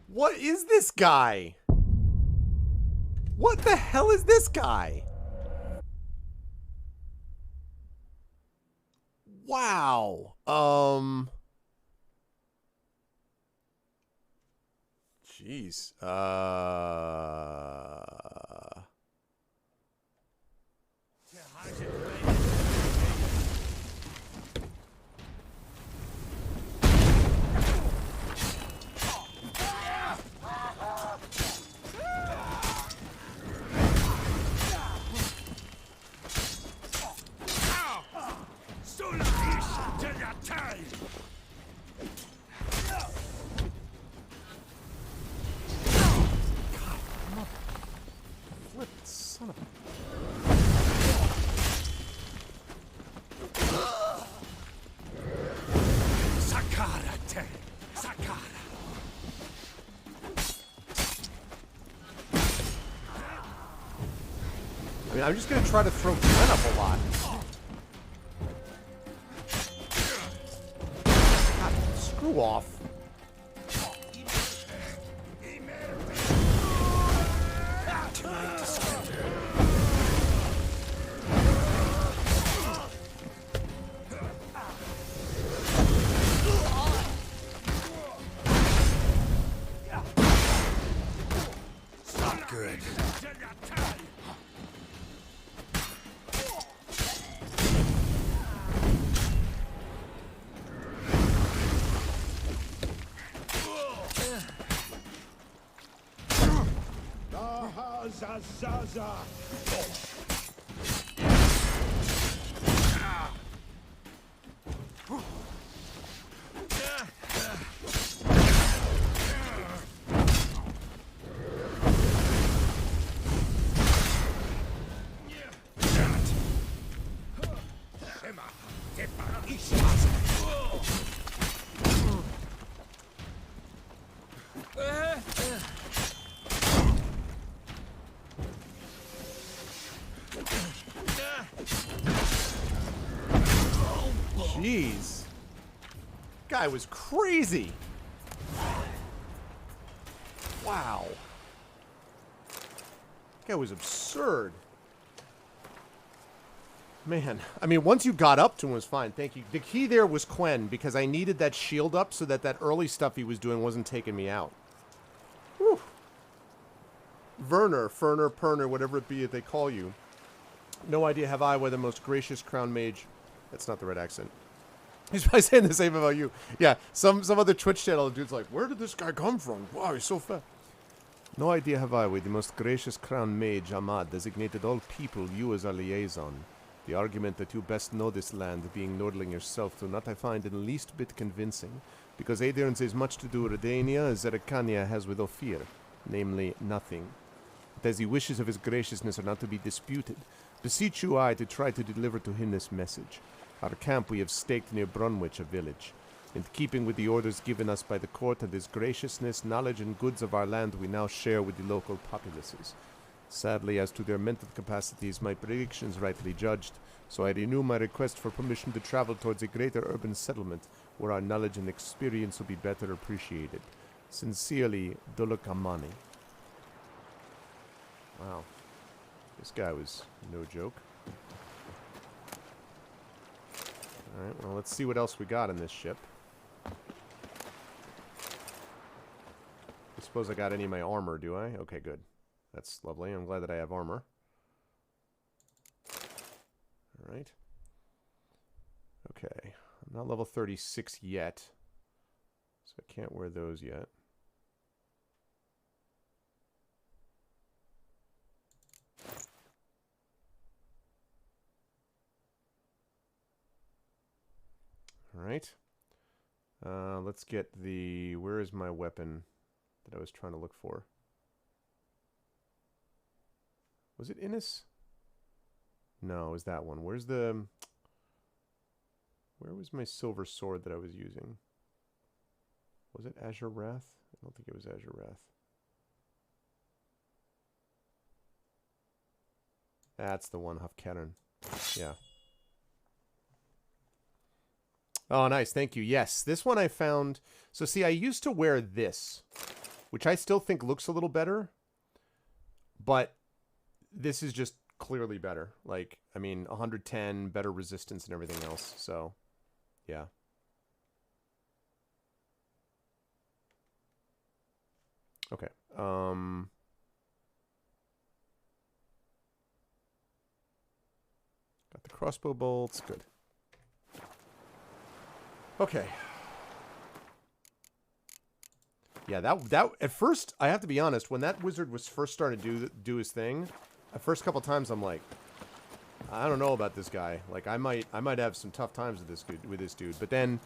What is this guy? What the hell is this guy? Wow. Jeez. Son of a... Sakara-te! Sakara! I mean, I'm just gonna try to throw Glenn up a lot. God, screw off. Good. Zaza. Jeez. Guy was crazy. Wow. Guy was absurd. Man, I mean, once you got up to him, it was fine. Thank you. The key there was Quen, because I needed that shield up so that that early stuff he was doing wasn't taking me out. Whew. Werner, Ferner, Perner, whatever it be that they call you. No idea have I why the most gracious crown mage... That's not the right accent. He's probably saying the same about you. Yeah, some other Twitch channel dude's like, where did this guy come from? Wow, he's so fat. No idea have I why the most gracious crown mage, Ahmad, designated all people you as our liaison. The argument that you best know this land, being Nordling yourself, do not I find in the least bit convincing, because Aedirn says much to do with Redania as Zerikania has with Ophir, namely nothing. But as the wishes of his graciousness are not to be disputed, beseech you I to try to deliver to him this message. Our camp we have staked near Brunwich, a village. In keeping with the orders given us by the court and his graciousness, knowledge and goods of our land we now share with the local populaces. Sadly, as to their mental capacities, my predictions rightly judged, so I renew my request for permission to travel towards a greater urban settlement where our knowledge and experience will be better appreciated. Sincerely, Dolokamani. Wow. This guy was no joke. Alright, well, let's see what else we got in this ship. I suppose I got any of my armor, do I? Okay, good. That's lovely. I'm glad that I have armor. Alright. Okay. I'm not level 36 yet, so I can't wear those yet. Alright. Let's get the... Where is my weapon that I was trying to look for? Was it Innis? No, it was that one. Where's the... Where was my silver sword that I was using? Was it Azure Wrath? I don't think it was Azure Wrath. That's the one, Hafkeren. Yeah. Oh, nice. Thank you. Yes, this one I found... So, see, I used to wear this, which I still think looks a little better, but this is just clearly better. Like, I mean, 110, better resistance and everything else, so, yeah. Okay, got the crossbow bolts, good. Okay. Yeah, that at first, I have to be honest, when that wizard was first starting to do his thing, the first couple times I'm like, I don't know about this guy. Like, I might have some tough times with this dude. But then,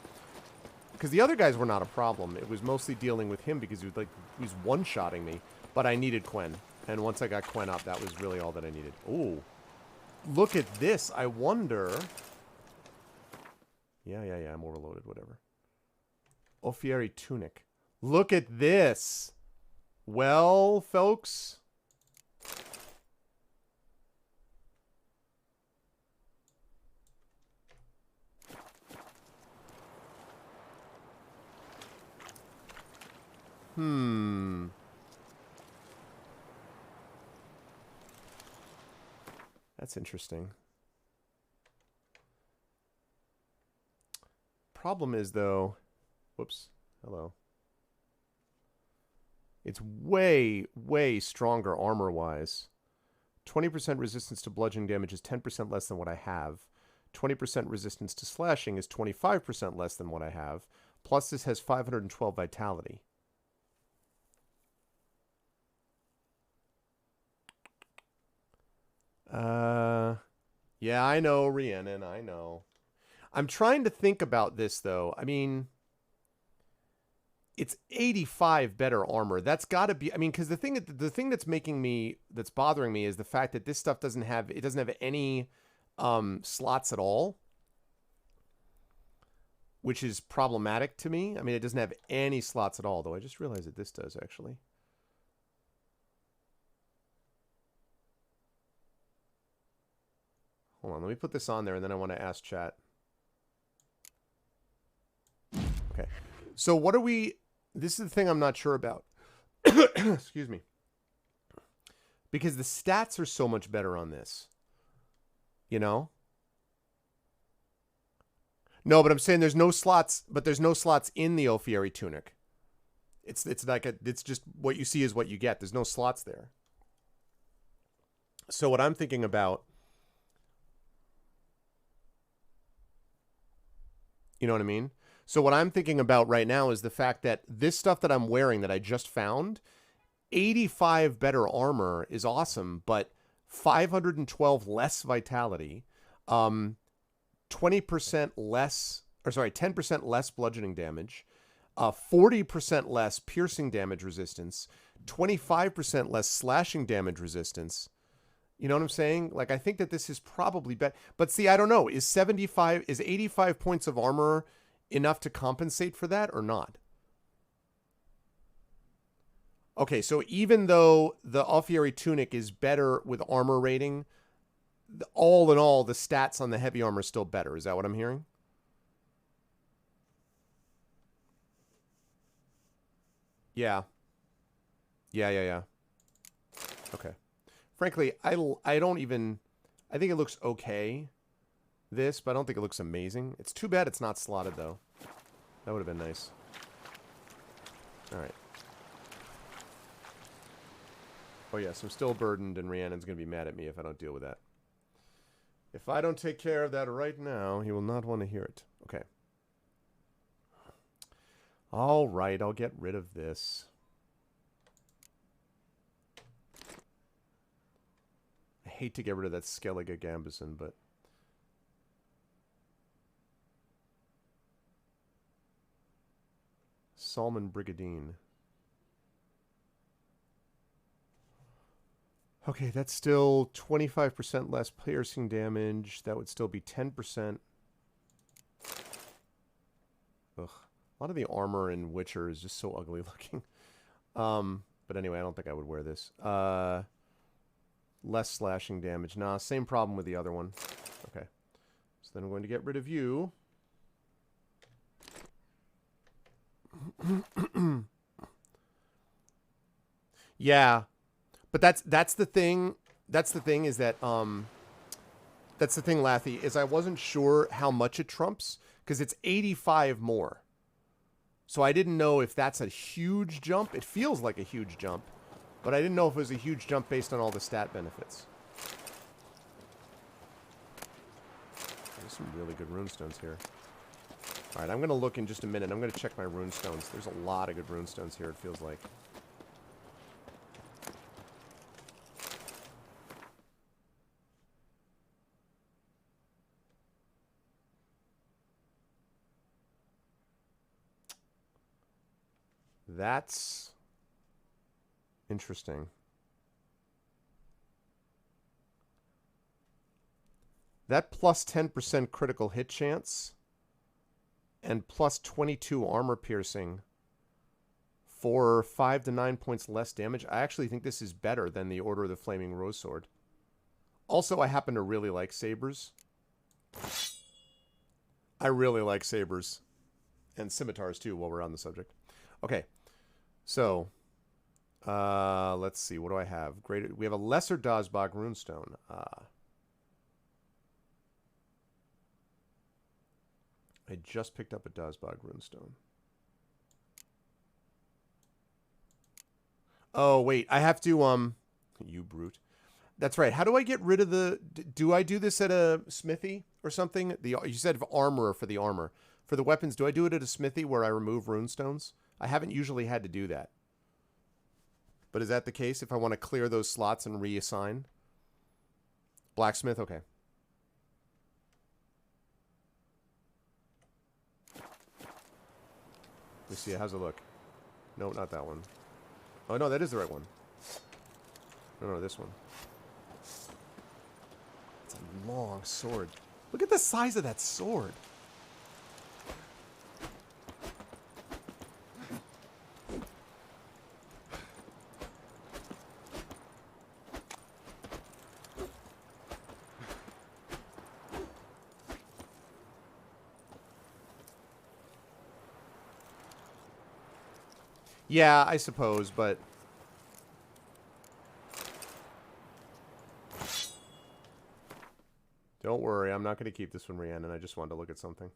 because the other guys were not a problem, it was mostly dealing with him because he was one-shotting me. But I needed Quen, and once I got Quen up, that was really all that I needed. Ooh, look at this! I wonder. Yeah, I'm overloaded, whatever. Ofieri tunic. Look at this! Well, folks. That's interesting. Problem is, though... Whoops. Hello. It's way, way stronger armor-wise. 20% resistance to bludgeoning damage is 10% less than what I have. 20% resistance to slashing is 25% less than what I have. Plus, this has 512 vitality. Yeah, I know, Rhiannon, I know. I'm trying to think about this, though. I mean, it's 85 better armor. That's got to be... I mean, because the thing that's that's bothering me is the fact that this stuff doesn't have any slots at all, which is problematic to me. I mean, it doesn't have any slots at all, though. I just realized that this does, actually. Hold on, let me put this on there, and then I want to ask chat. Okay. So what are we... This is the thing I'm not sure about. Excuse me. Because the stats are so much better on this. You know? No, but I'm saying there's no slots, but there's no slots in the Ofieri tunic. It's like it's just what you see is what you get. There's no slots there. So what I'm thinking about... You know what I mean? So what I'm thinking about right now is the fact that this stuff that I'm wearing that I just found, 85 better armor is awesome, but 512 less vitality, 20% less, or sorry, 10% less bludgeoning damage, 40% less piercing damage resistance, 25% less slashing damage resistance. You know what I'm saying? Like, I think that this is probably better. But see, I don't know. Is 85 points of armor enough to compensate for that or not? Okay, so even though the Alfieri tunic is better with armor rating, all in all, the stats on the heavy armor are still better. Is that what I'm hearing? Yeah. Yeah. Okay. Frankly, I don't even... I think it looks okay, this, but I don't think it looks amazing. It's too bad it's not slotted, though. That would have been nice. Alright. Oh, yes, I'm still burdened, and Rhiannon's going to be mad at me if I don't deal with that. If I don't take care of that right now, he will not want to hear it. Okay. Alright, I'll get rid of this. I hate to get rid of that Skellige Gambison, but... Salmon Brigadine. Okay, that's still 25% less piercing damage. That would still be 10%. Ugh. A lot of the armor in Witcher is just so ugly looking. But anyway, I don't think I would wear this. Less slashing damage. Nah, same problem with the other one. Okay. So then I'm going to get rid of you. Yeah. But that's the thing. That's the thing is that that's the thing, Lathy, is I wasn't sure how much it trumps because it's 85 more. So I didn't know if that's a huge jump. It feels like a huge jump, but I didn't know if it was a huge jump based on all the stat benefits. There's some really good runestones here. All right, I'm going to look in just a minute. I'm going to check my runestones. There's a lot of good runestones here, it feels like. That's interesting. That plus 10% critical hit chance and plus 22 armor piercing for 5 to 9 points less damage. I actually think this is better than the Order of the Flaming Rose Sword. Also, I happen to really like sabers. I really like sabers. And scimitars too, while we're on the subject. Okay. So, let's see. What do I have? We have a lesser Dazbog runestone. I just picked up a Dazbog runestone. Oh, wait. I have to, you brute. That's right. How do I get rid of the... Do I do this at a smithy or something? You said armor for the armor. For the weapons, do I do it at a smithy where I remove runestones? I haven't usually had to do that. But is that the case if I want to clear those slots and reassign? Blacksmith? Okay. Let me see. How's it look? No, not that one. Oh, no, that is the right one. No, this one. It's a long sword. Look at the size of that sword. Yeah, I suppose, but... Don't worry, I'm not going to keep this one, Rhiannon. I just wanted to look at something.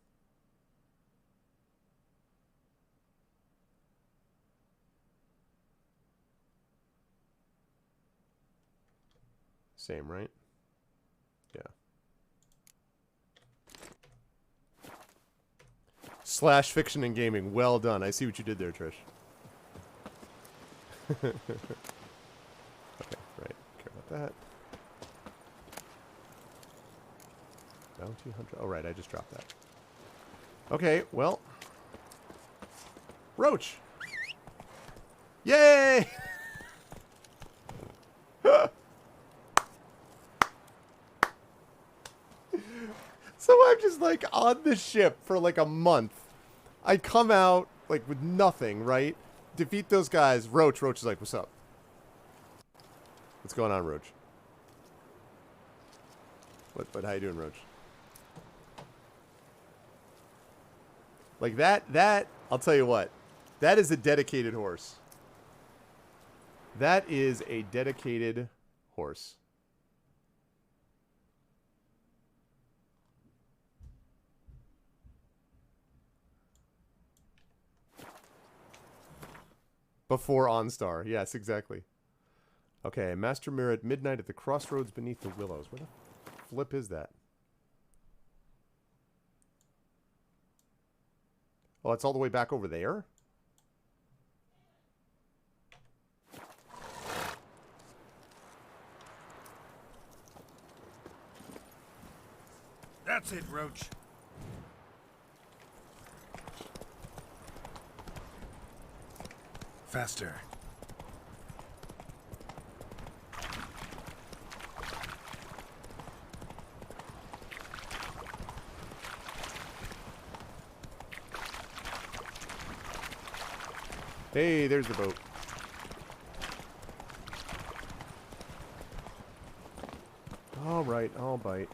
Same, right? Yeah. Slash fiction and gaming. Well done. I see what you did there, Trish. Okay, right. Care about that. Bounty hunter. Oh, right. I just dropped that. Okay, well. Roach! Yay! So I'm just like on the ship for like a month. I come out like with nothing, right? defeat those guys. Roach is like, what's up? What's going on, Roach? What, how you doing, Roach? Like that, I'll tell you what. That is a dedicated horse. That is a dedicated horse. Before OnStar. Yes, exactly. Okay, Master Mirror at midnight at the crossroads beneath the willows. What the flip is that? Oh, it's all the way back over there? That's it, Roach. Faster. Hey, there's the boat. All right, I'll bite.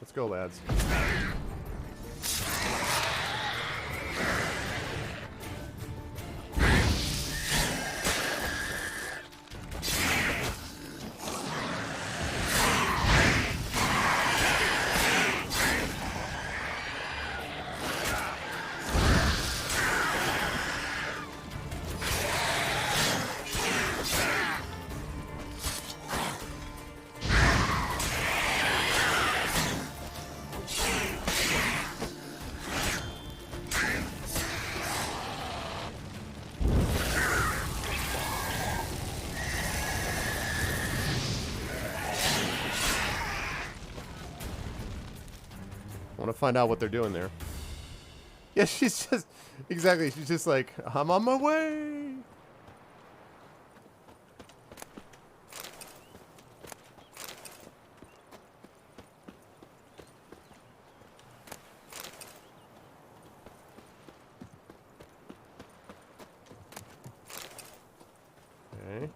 Let's go, lads. Find out what they're doing there. Yeah, she's just exactly. She's just like, I'm on my way. Okay.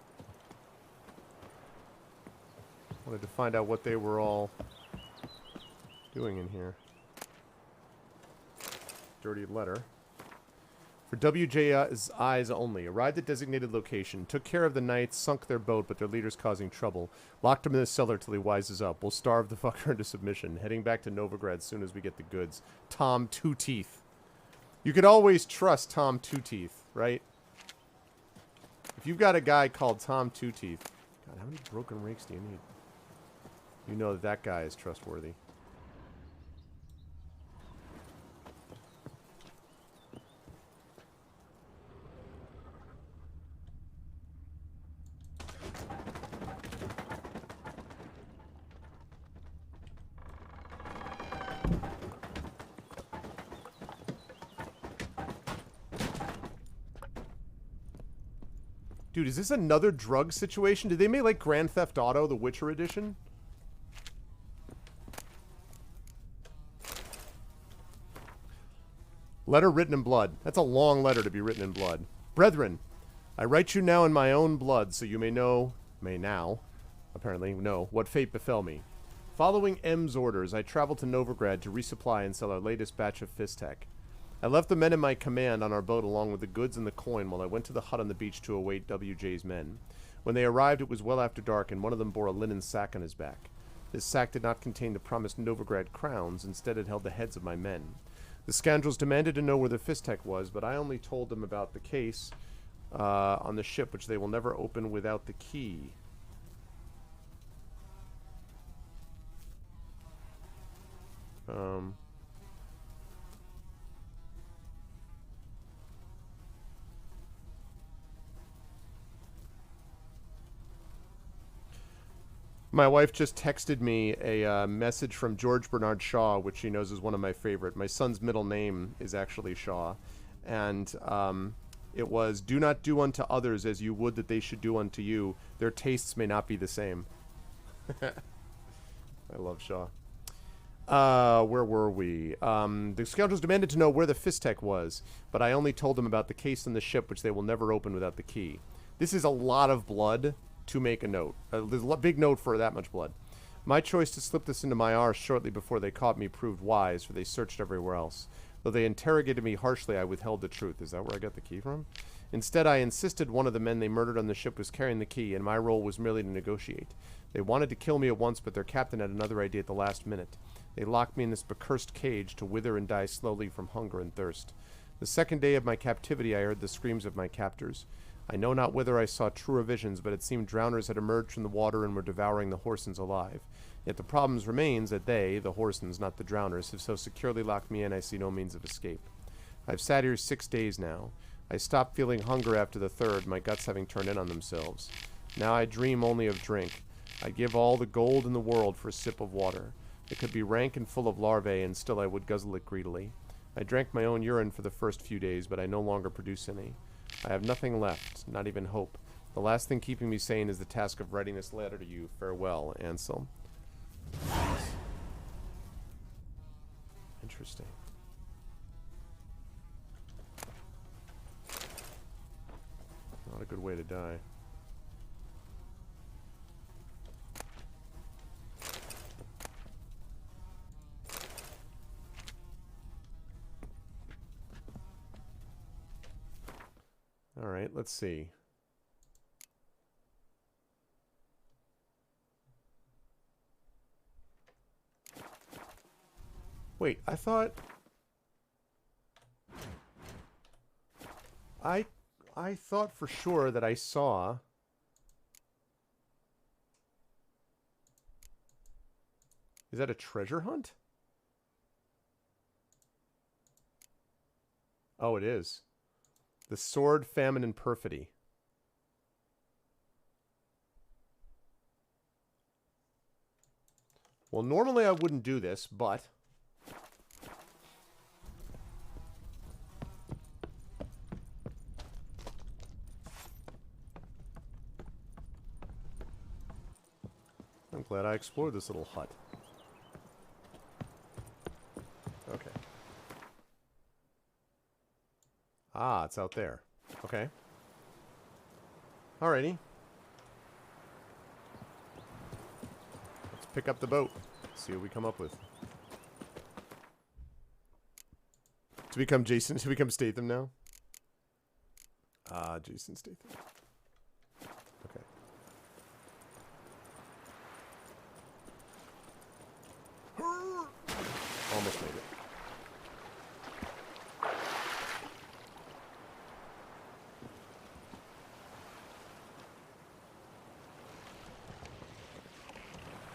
Wanted to find out what they were all doing in here. Dirty letter. For WJ's eyes only. Arrived at designated location. Took care of the knights. Sunk their boat, but their leader's causing trouble. Locked him in the cellar till he wises up. We'll starve the fucker into submission. Heading back to Novigrad as soon as we get the goods. Tom Two Teeth. You could always trust Tom Two Teeth, right? If you've got a guy called Tom Two Teeth. God, how many broken rakes do you need? You know that guy is trustworthy. Dude, is this another drug situation? Did they make like Grand Theft Auto, the Witcher edition? Letter written in blood. That's a long letter to be written in blood. Brethren, I write you now in my own blood, so you may now, apparently know, what fate befell me. Following M's orders, I traveled to Novigrad to resupply and sell our latest batch of Fistek. I left the men in my command on our boat along with the goods and the coin while I went to the hut on the beach to await WJ's men. When they arrived, it was well after dark, and one of them bore a linen sack on his back. This sack did not contain the promised Novigrad crowns. Instead, it held the heads of my men. The scoundrels demanded to know where the Fistek was, but I only told them about the case on the ship, which they will never open without the key. My wife just texted me a message from George Bernard Shaw, which she knows is one of my favorite. My son's middle name is actually Shaw. And it was, do not do unto others as you would that they should do unto you. Their tastes may not be the same. I love Shaw. Where were we? The scoundrels demanded to know where the Fistek was, but I only told them about the case on the ship, which they will never open without the key. This is a lot of blood to make a note. There's a big note for that much blood. My choice to slip this into my arse shortly before they caught me proved wise, for they searched everywhere else. Though they interrogated me harshly, I withheld the truth. Is that where I got the key from? Instead, I insisted one of the men they murdered on the ship was carrying the key, and my role was merely to negotiate. They wanted to kill me at once, but their captain had another idea at the last minute. They locked me in this accursed cage to wither and die slowly from hunger and thirst. The second day of my captivity, I heard the screams of my captors. I know not whether I saw truer visions, but it seemed drowners had emerged from the water and were devouring the Horsens alive. Yet the problem remains that they, the Horsens, not the drowners, have so securely locked me in I see no means of escape. I've sat here 6 days now. I stopped feeling hunger after the third, my guts having turned in on themselves. Now I dream only of drink. I give all the gold in the world for a sip of water. It could be rank and full of larvae, and still I would guzzle it greedily. I drank my own urine for the first few days, but I no longer produce any. I have nothing left, not even hope. The last thing keeping me sane is the task of writing this letter to you. Farewell, Ansel. Interesting. Not a good way to die. All right, let's see. Wait, I thought I thought for sure that I saw Is that a treasure hunt? Oh, it is. The Sword, Famine, and Perfidy. Well, normally I wouldn't do this, but I'm glad I explored this little hut. Okay. Ah, it's out there. Okay. Alrighty. Let's pick up the boat. See what we come up with. To become Jason, to become Statham now? Ah, Jason Statham. Okay. Almost made it.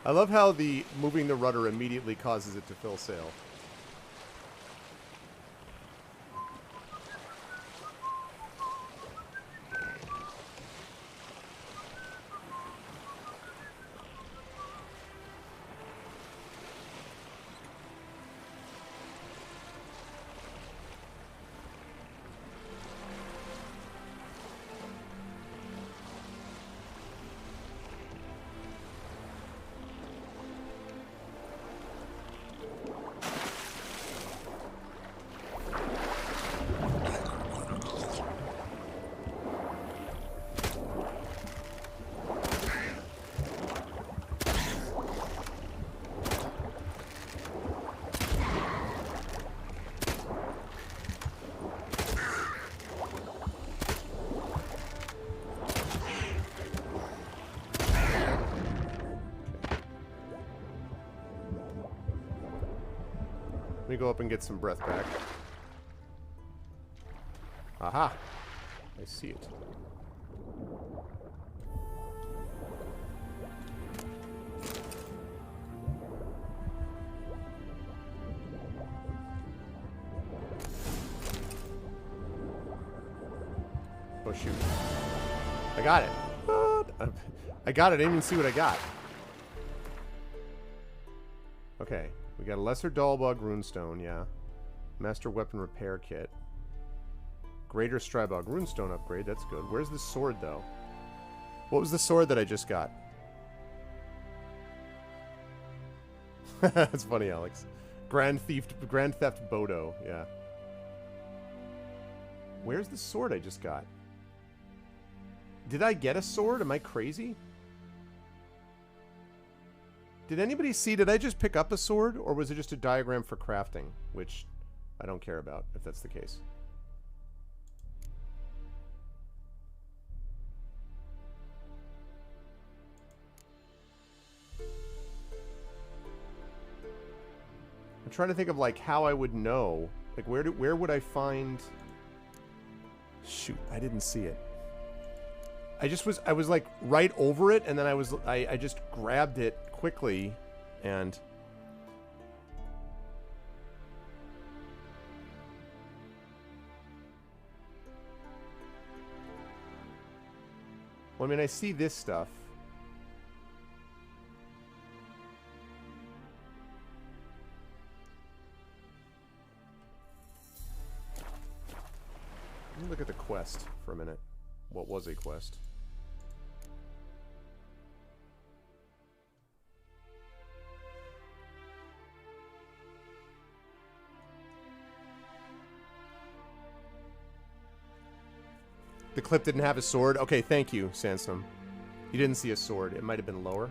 I love how the moving the rudder immediately causes it to fill sail. Let me go up and get some breath back. Aha! I see it. Oh shoot. I got it. I got it. I didn't even see what I got. Okay. We got a Lesser Dahlbog Runestone, yeah. Master Weapon Repair Kit. Greater Strybog Runestone upgrade, that's good. Where's the sword, though? What was the sword that I just got? That's funny, Alex. Grand Theft Bodo, yeah. Where's the sword I just got? Did I get a sword? Am I crazy? Did anybody see, did I just pick up a sword? Or was it just a diagram for crafting? Which I don't care about, if that's the case. I'm trying to think of like how I would know. Like where would I find... Shoot, I didn't see it. I was like right over it, and then I just grabbed it quickly and well, I mean, I see this stuff. Let me look at the quest for a minute. What was a quest? The clip didn't have a sword? Okay, thank you, Sandstorm. You didn't see a sword. It might have been lower.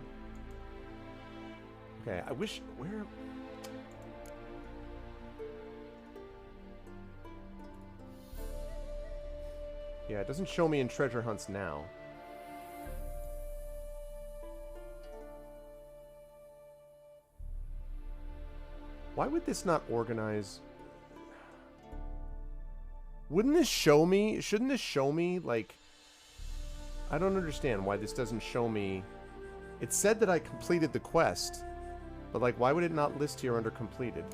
Okay, I wish... Where... Yeah, it doesn't show me in treasure hunts now. Why would this not organize? Wouldn't this show me? Shouldn't this show me, like... I don't understand why this doesn't show me... It said that I completed the quest, but, like, why would it not list here under completed?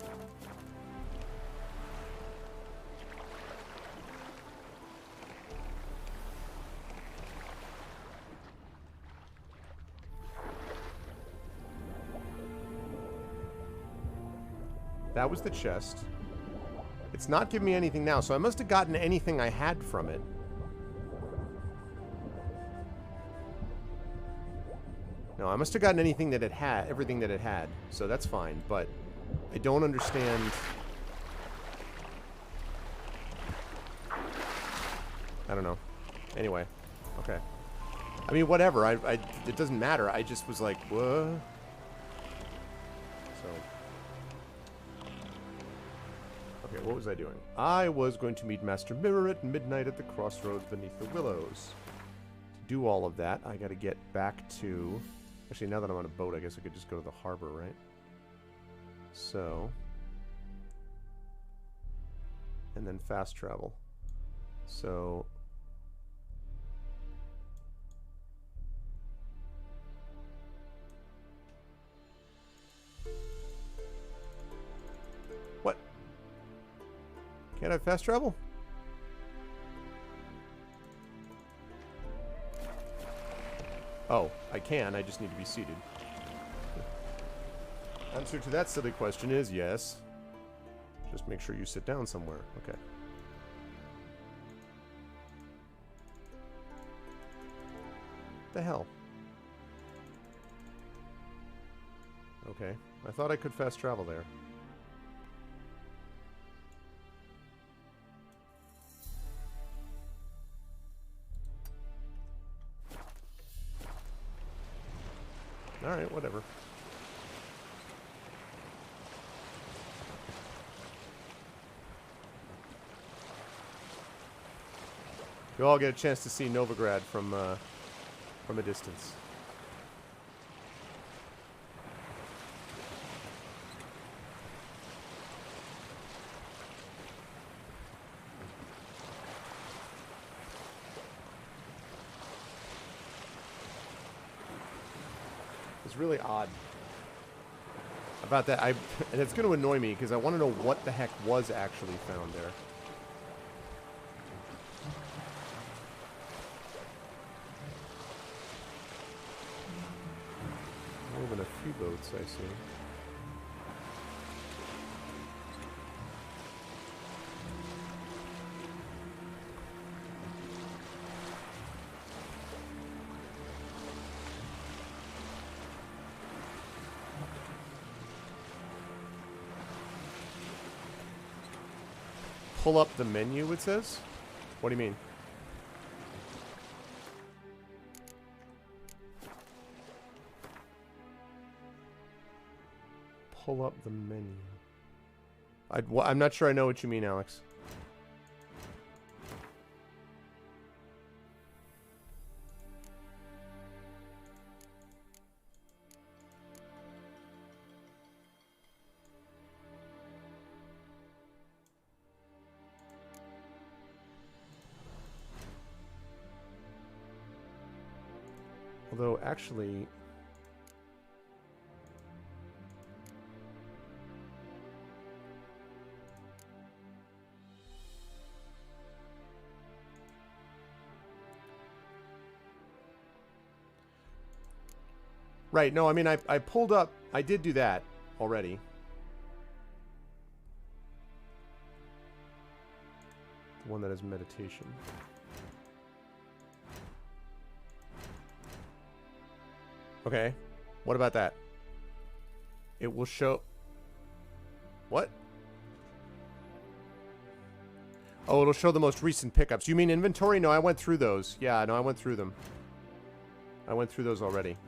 That was the chest. It's not giving me anything now, so I must have gotten anything I had from it. No, I must have gotten anything that it had, everything that it had, so that's fine, but I don't understand... I don't know. Anyway, okay. I mean, whatever, it doesn't matter, I just was like, what? So... Okay, what was I doing? I was going to meet Master Mirror at midnight at the crossroads beneath the willows. To do all of that, I gotta get back to... Actually, now that I'm on a boat, I guess I could just go to the harbor, right? So... And then fast travel. So... What? Can't I fast travel? Oh, I can. I just need to be seated. Answer to that silly question is yes. Just make sure you sit down somewhere. Okay. The hell? Okay. I thought I could fast travel there. Alright, whatever. You all get a chance to see Novigrad from a distance. It's really odd about that. And it's going to annoy me because I want to know what the heck was actually found there. More than a few boats, I see. Pull up the menu, it says? What do you mean? Pull up the menu. I'm not sure I know what you mean, Alex. Although, actually... Right, no, I mean, I pulled up... I did do that already. The one that has meditation. Okay. What about that? It will show... What? Oh, it'll show the most recent pickups. You mean inventory? No, I went through those. Yeah, no, I went through them. I went through those already.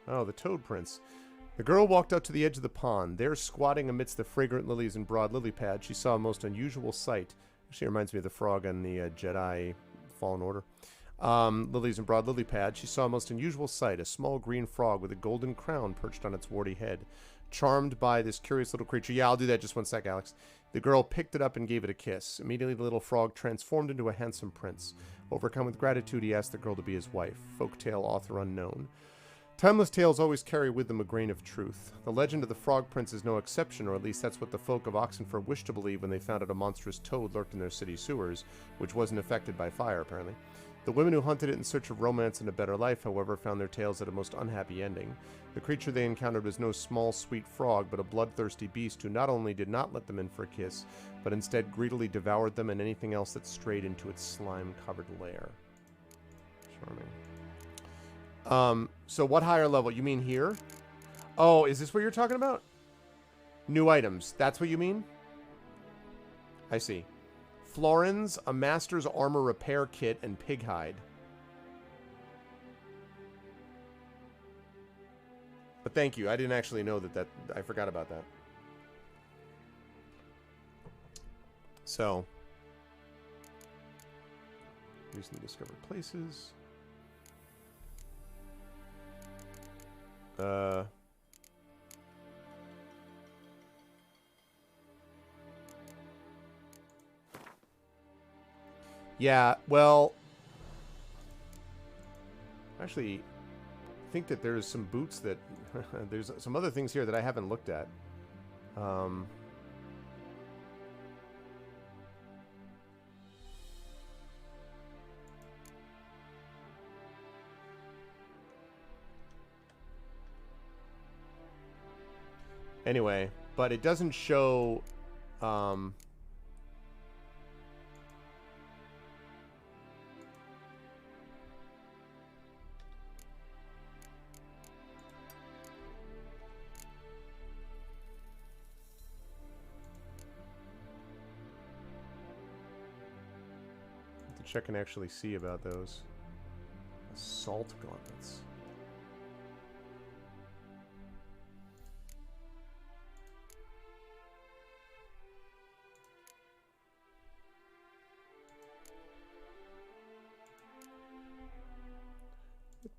Oh, the Toad Prince. The girl walked out to the edge of the pond. There, squatting amidst the fragrant lilies and broad lily pads, she saw a most unusual sight. Actually, reminds me of the frog on the Jedi Fallen Order. Lilies and broad lily pads, she saw a most unusual sight. A small green frog with a golden crown perched on its warty head. Charmed by this curious little creature... Yeah, I'll do that just one sec, Alex. The girl picked it up and gave it a kiss. Immediately, the little frog transformed into a handsome prince. Overcome with gratitude, he asked the girl to be his wife. Folktale author unknown. Timeless tales always carry with them a grain of truth. The legend of the Frog Prince is no exception, or at least that's what the folk of Oxenford wished to believe when they found out a monstrous toad lurked in their city sewers, which wasn't affected by fire, apparently. The women who hunted it in search of romance and a better life, however, found their tales at a most unhappy ending. The creature they encountered was no small, sweet frog, but a bloodthirsty beast who not only did not let them in for a kiss, but instead greedily devoured them and anything else that strayed into its slime-covered lair. Charming. So what higher level? You mean here? Oh, is this what you're talking about? New items. That's what you mean? I see. Florins, a master's armor repair kit, and pig hide. But thank you. I didn't actually know that I forgot about that. So. Recently discovered places. Yeah, well, actually, I think that there's some boots that there's some other things here that I haven't looked at. Anyway, but it doesn't show, to check and actually see about those. Assault gauntlets.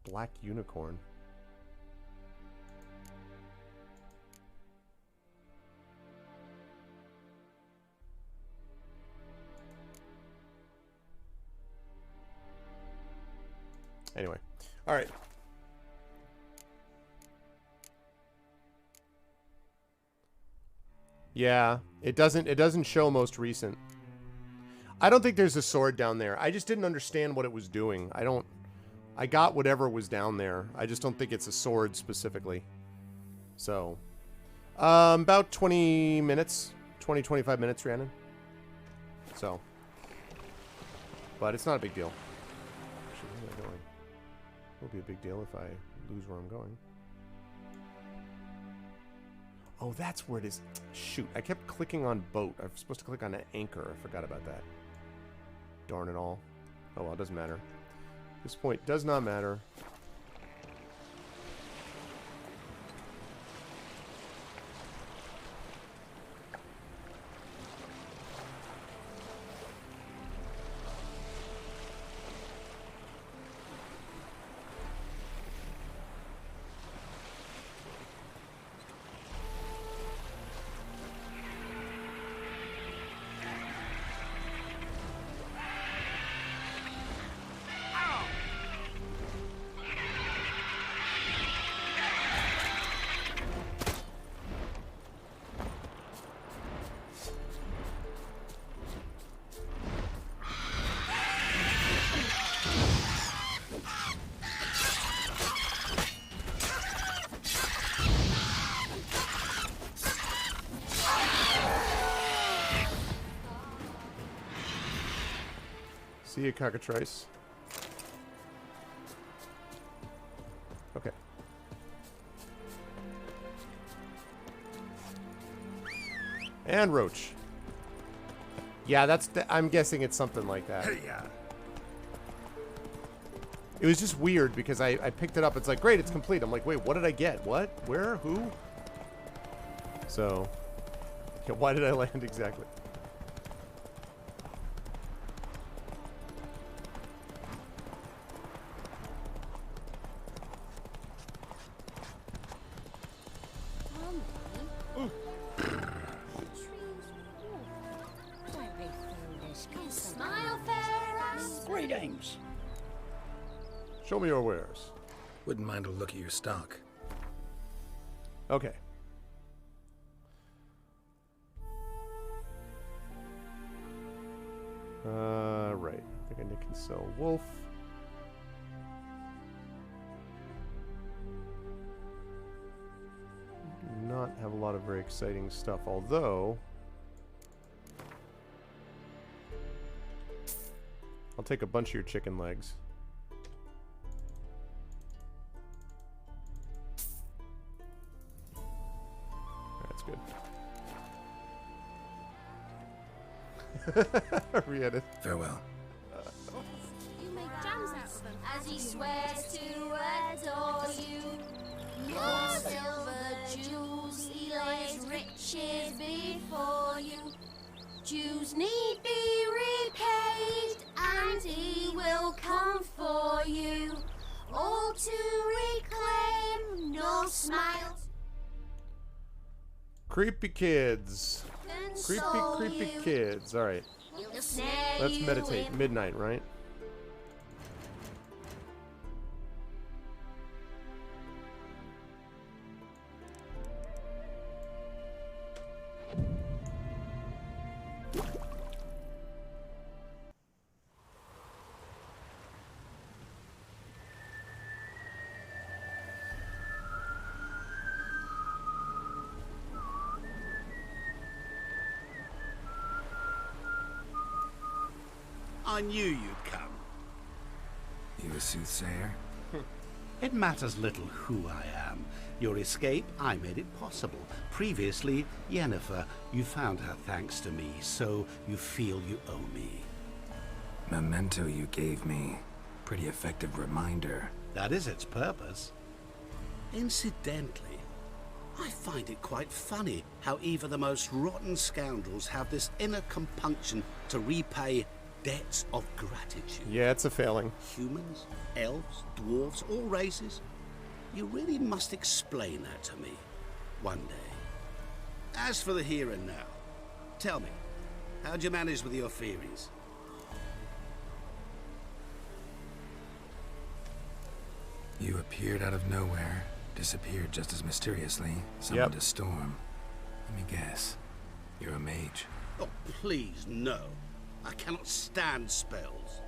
Black unicorn. Anyway, all right. Yeah, it doesn't show most recent. I don't think there's a sword down there. I just didn't understand what it was doing. I got whatever was down there. I just don't think it's a sword specifically. So, about 20 minutes, 20, 25 minutes, Rhiannon. So, but it's not a big deal. Actually, where am I going? Will be a big deal if I lose where I'm going. Oh, that's where it is. Shoot, I kept clicking on boat. I was supposed to click on an anchor. I forgot about that. Darn it all. Oh well, it doesn't matter. This point does not matter. See you, cockatrice. Okay. And roach. Yeah, I'm guessing it's something like that. Yeah. It was just weird because I picked it up. It's like, great, it's complete. I'm like, wait, what did I get? What? Where? Who? So, yeah, why did I land exactly? Greetings. Show me your wares. Wouldn't mind a look at your stock. Okay. Right. I think I can sell wolf. Do not have a lot of very exciting stuff, although I'll take a bunch of your chicken legs. That's good. Re-edit. Farewell. You make jams out of them. As he swears to adore you, your silver jewels, he lays riches before you. Jews need be repaid, and he will come for you. All to reclaim your smiles. Creepy kids. Console Creepy you. kids. All right. He'll snare Let's you meditate. in. Midnight, right? I knew you'd come. You a soothsayer? It matters little who I am. Your escape, I made it possible. Previously, Yennefer, you found her thanks to me, so you feel you owe me. Memento you gave me. Pretty effective reminder. That is its purpose. Incidentally, I find it quite funny how even the most rotten scoundrels have this inner compunction to repay debts of gratitude. Yeah, it's a failing. Humans, elves, dwarves, all races. You really must explain that to me one day. As for the here and now, tell me, how'd you manage with your theories? You appeared out of nowhere, disappeared just as mysteriously, summoned a storm. Let me guess. You're a mage. Oh, please, no. I cannot stand spells.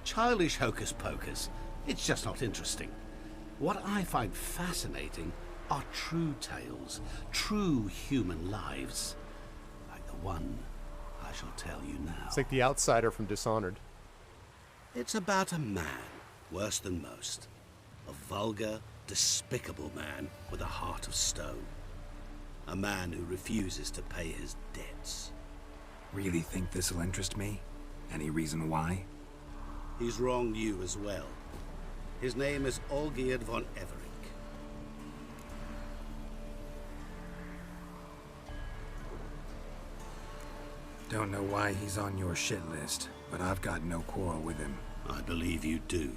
Childish hocus pocus. It's just not interesting. What I find fascinating are true tales, true human lives. Like the one I shall tell you now. It's like the outsider from Dishonored. It's about a man Worse than most. A vulgar, despicable man with a heart of stone. A man who refuses to pay his debts. Really think this'll interest me? Any reason why? He's wronged you as well. His name is Olgierd von Everec. Don't know why he's on your shit list, but I've got no quarrel with him. I believe you do,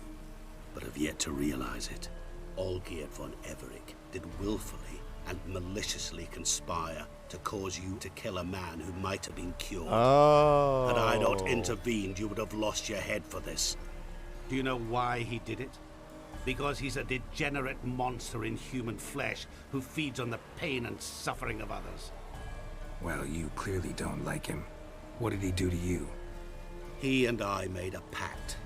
but have yet to realize it. Olgierd von Everec did willfully and maliciously conspire to cause you to kill a man who might have been cured. Oh. Had I not intervened, you would have lost your head for this. Do you know why he did it? Because he's a degenerate monster in human flesh who feeds on the pain and suffering of others. Well, you clearly don't like him. What did he do to you? He and I made a pact.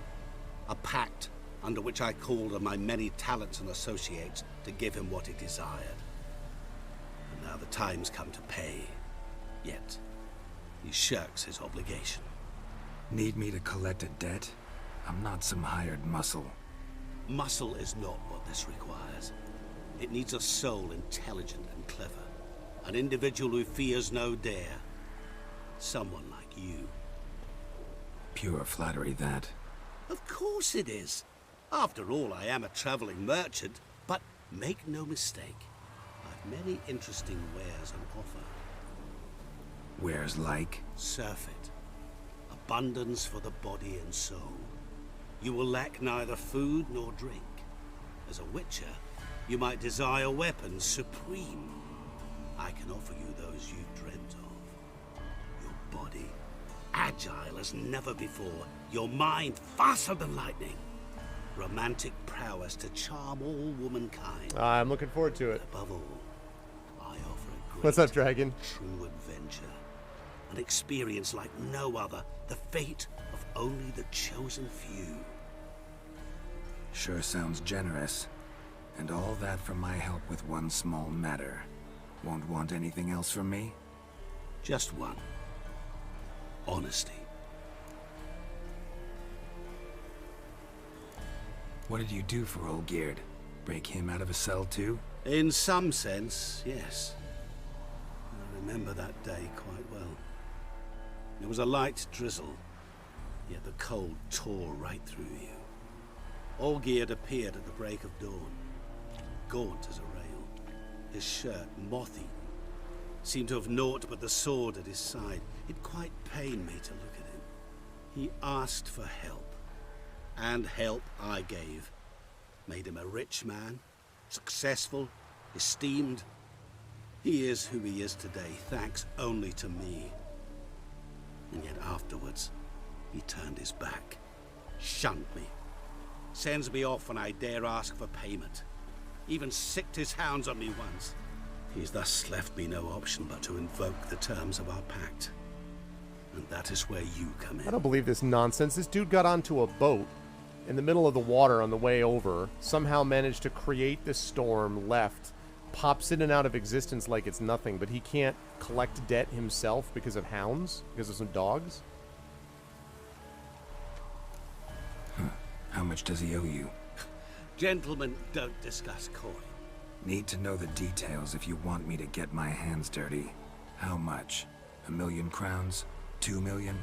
A pact under which I called on my many talents and associates to give him what he desired. And now the time's come to pay. Yet, he shirks his obligation. Need me to collect a debt? I'm not some hired muscle. Muscle is not what this requires. It needs a soul intelligent and clever. An individual who fears no dare. Someone like you. Pure flattery, that. Of course it is. After all, I am a traveling merchant, but make no mistake. I've many interesting wares on offer. Wares like? Surfeit. Abundance for the body and soul. You will lack neither food nor drink. As a witcher, you might desire weapons supreme. I can offer you those you've dreamt of. Your body, agile as never before. Your mind, faster than lightning. Romantic prowess to charm all womankind. I'm looking forward to it. Above all, I offer a great, What's up, Dragon? true adventure. An experience like no other. The fate of only the chosen few. Sure sounds generous. And all that for my help with one small matter. Won't want anything else from me? Just one. Honesty. What did you do for Olgierd? Break him out of a cell too? In some sense, yes. I remember that day quite well. It was a light drizzle, yet the cold tore right through you. Olgierd appeared at the break of dawn, gaunt as a rail, his shirt moth-eaten. Seemed to have naught but the sword at his side. It quite pained me to look at him. He asked for help, and help I gave. Made him a rich man, successful, esteemed. He is who he is today, thanks only to me. And yet afterwards, he turned his back, shunned me, sends me off when I dare ask for payment. Even sicked his hounds on me once. He's thus left me no option but to invoke the terms of our pact. And that is where you come in. I don't believe this nonsense. This dude got onto a boat in the middle of the water on the way over, somehow managed to create this storm, left, pops in and out of existence like it's nothing, but he can't collect debt himself because of hounds? Because of some dogs? How much does he owe you? Gentlemen don't discuss coin. Need to know the details if you want me to get my hands dirty. How much? 1 million crowns? 2 million?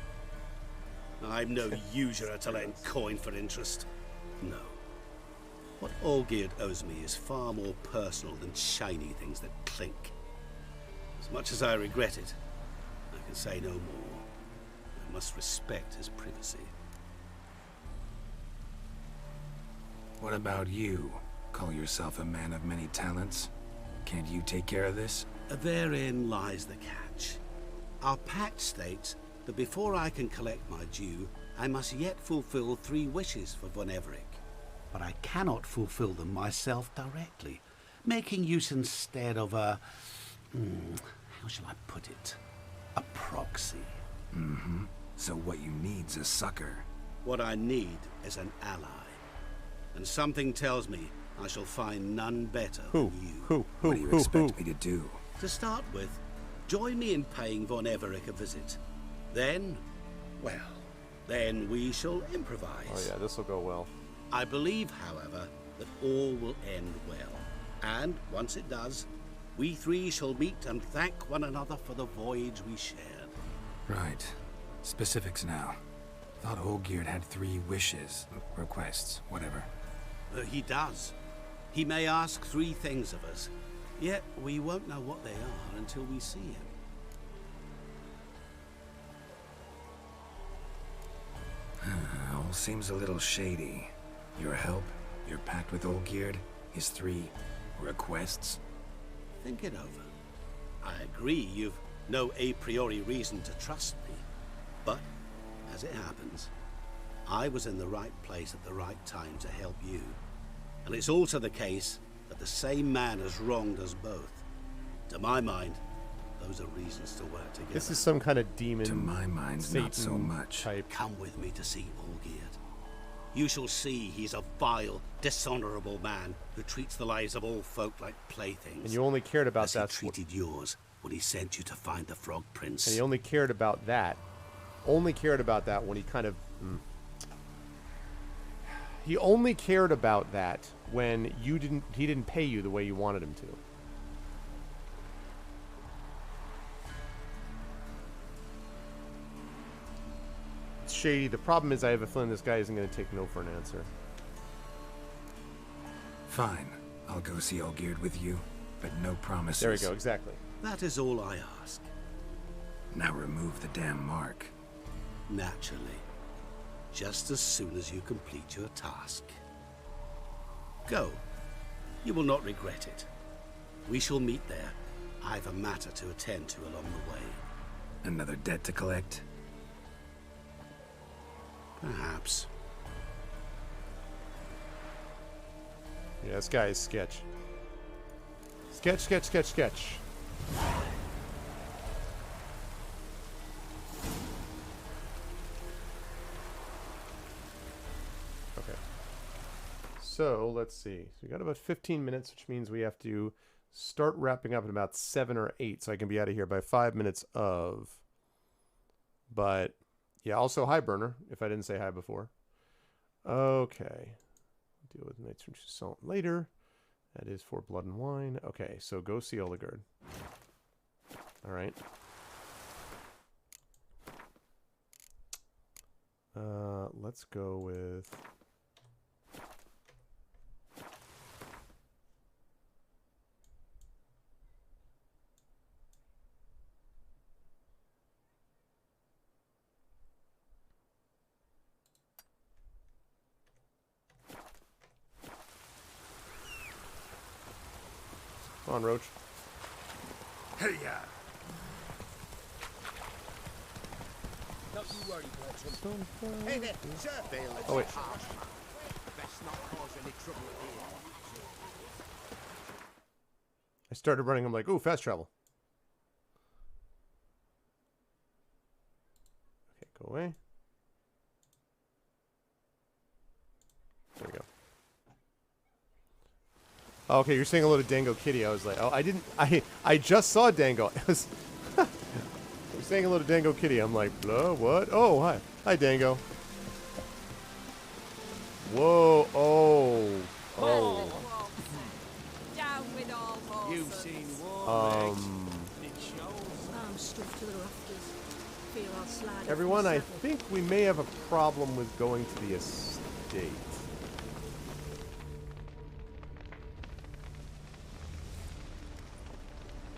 I'm no usurer to lend coin for interest. No. What Olgierd owes me is far more personal than shiny things that clink. As much as I regret it, I can say no more. I must respect his privacy. What about you? Call yourself a man of many talents? Can't you take care of this? Therein lies the catch. Our pact states that before I can collect my due, I must yet fulfill 3 wishes for Von Everec. But I cannot fulfill them myself directly, making use instead of a... how shall I put it? A proxy. Mm-hmm. So what you need's a sucker. What I need is an ally. And something tells me I shall find none better than you. What do you expect me to do? To start with, join me in paying Von Everec a visit. Then, well, then we shall improvise. Oh yeah, this will go well. I believe, however, that all will end well. And once it does, we three shall meet and thank one another for the voyage we shared. Right. Specifics now. Thought Olgierd had 3 wishes, requests, whatever. He does. He may ask 3 things of us, yet we won't know what they are until we see him. All seems a little shady. Your help, your pact with Olgierd, his 3 requests. Think it over. I agree you've no a priori reason to trust me, but as it happens, I was in the right place at the right time to help you. And it's also the case that the same man has wronged us both. To my mind, those are reasons to work together. This is some kind of demon. To my mind, Satan not so much. Type. Come with me to see Olgierd. You shall see he's a vile, dishonorable man who treats the lives of all folk like playthings. And you only cared about as that. He treated yours when he sent you to find the Frog Prince. And he only cared about that. Only cared about that when he kind of. He only cared about that when you didn't. He didn't pay you the way you wanted him to. It's shady. The problem is, I have a feeling this guy isn't going to take no for an answer. Fine. I'll go see Olgierd with you, but no promises. There we go. Exactly. That is all I ask. Now remove the damn mark. Naturally. Just as soon as you complete your task. Go. You will not regret it. We shall meet there. I have a matter to attend to along the way. Another debt to collect? Perhaps. Yeah, this guy is sketch. Sketch, sketch, sketch, sketch. Okay. So, let's see. So we got about 15 minutes, which means we have to start wrapping up in about 7 or 8, so I can be out of here by 5 minutes of. But, yeah, also hi, Burner, if I didn't say hi before. Okay. Deal with Knights from Toussaint later. That is for Blood and Wine. Okay, so go see Olgierd. Alright. Let's go with... Come on, Roach. Hey, yeah. Don't you worry, Bertram. Hey there, sir. Oh, wait. Best not cause any trouble here. I started running. I'm like, ooh, fast travel. Okay, go away. There we go. Oh, okay, you're saying hello to Dango Kitty. I was like, oh, I just saw Dango. I was saying hello to Dango Kitty. I'm like, blah, what? Oh, hi. Hi, Dango. Whoa, oh. Down with all horses. You've seen war, it shows. I'm stuffed to the rafters. Feel I'll slide Everyone, I think we may have a problem with going to the estate.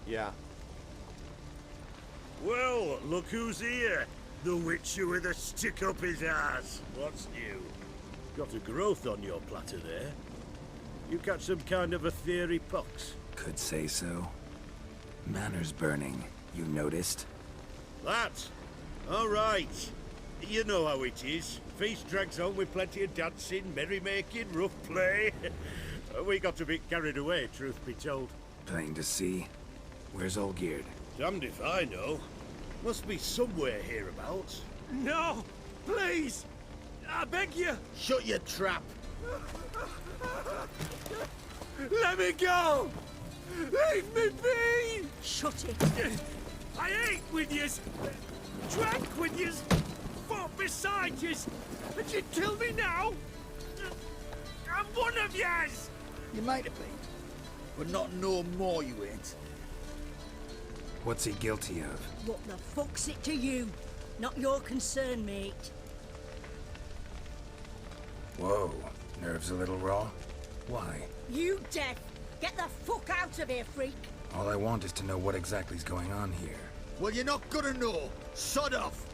Yeah. Well, look who's here. The Witcher with a stick up his ass. What's new? Got a growth on your platter there. You catch some kind of a theory pox? Could say so. Manor's burning. You noticed? That? All right. You know how it is. Feast drags on with plenty of dancing, merrymaking, rough play. We got a bit carried away, truth be told. Plain to see. Where's Olgierd? Damned if I know. Must be somewhere hereabouts. No! Please! I beg you! Shut your trap! Let me go! Leave me be! Shut it! I ate with yous! Drank with yous! Fought beside yous! And you kill me now? I'm one of yous! You might have been, but not no more you ain't. What's he guilty of? What the fuck's it to you? Not your concern, mate. Whoa, nerves a little raw? Why? You deaf! Get the fuck out of here, freak! All I want is to know what exactly's going on here. Well, you're not gonna know. Sod off.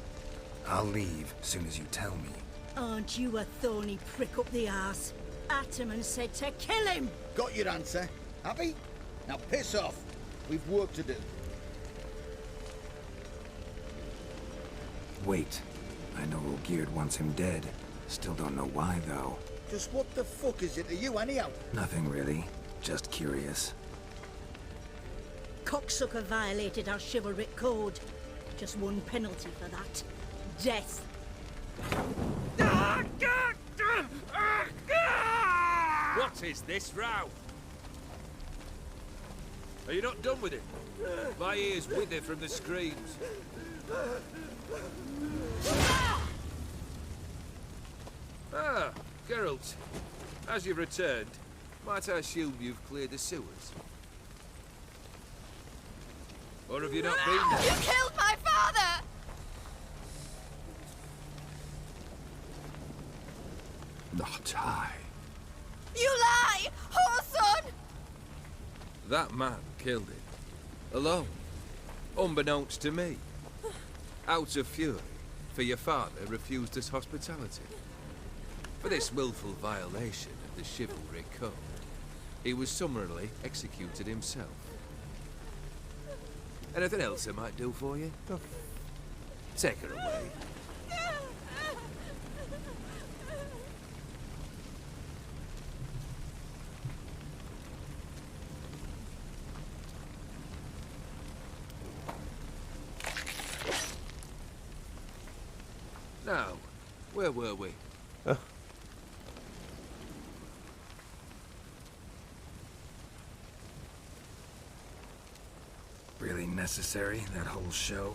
I'll leave soon as you tell me. Aren't you a thorny prick up the arse? Ataman said to kill him! Got your answer. Happy? Now piss off. We've work to do. Wait. I know Olgierd wants him dead. Still don't know why, though. Just what the fuck is it to you, anyhow? Nothing really. Just curious. Cocksucker violated our chivalric code. Just one penalty for that. Death. What is this row? Are you not done with it? My ears wither from the screams. Ah, Geralt. As you've returned, might I assume you've cleared the sewers? Or have you not been there? You killed my father! Not I. You lie! Whoreson! That man killed him. Alone. Unbeknownst to me. Out of fury, for your father refused us hospitality. For this willful violation of the chivalry code, he was summarily executed himself. Anything else I might do for you? Take her away. Now, where were we? Really necessary, that whole show?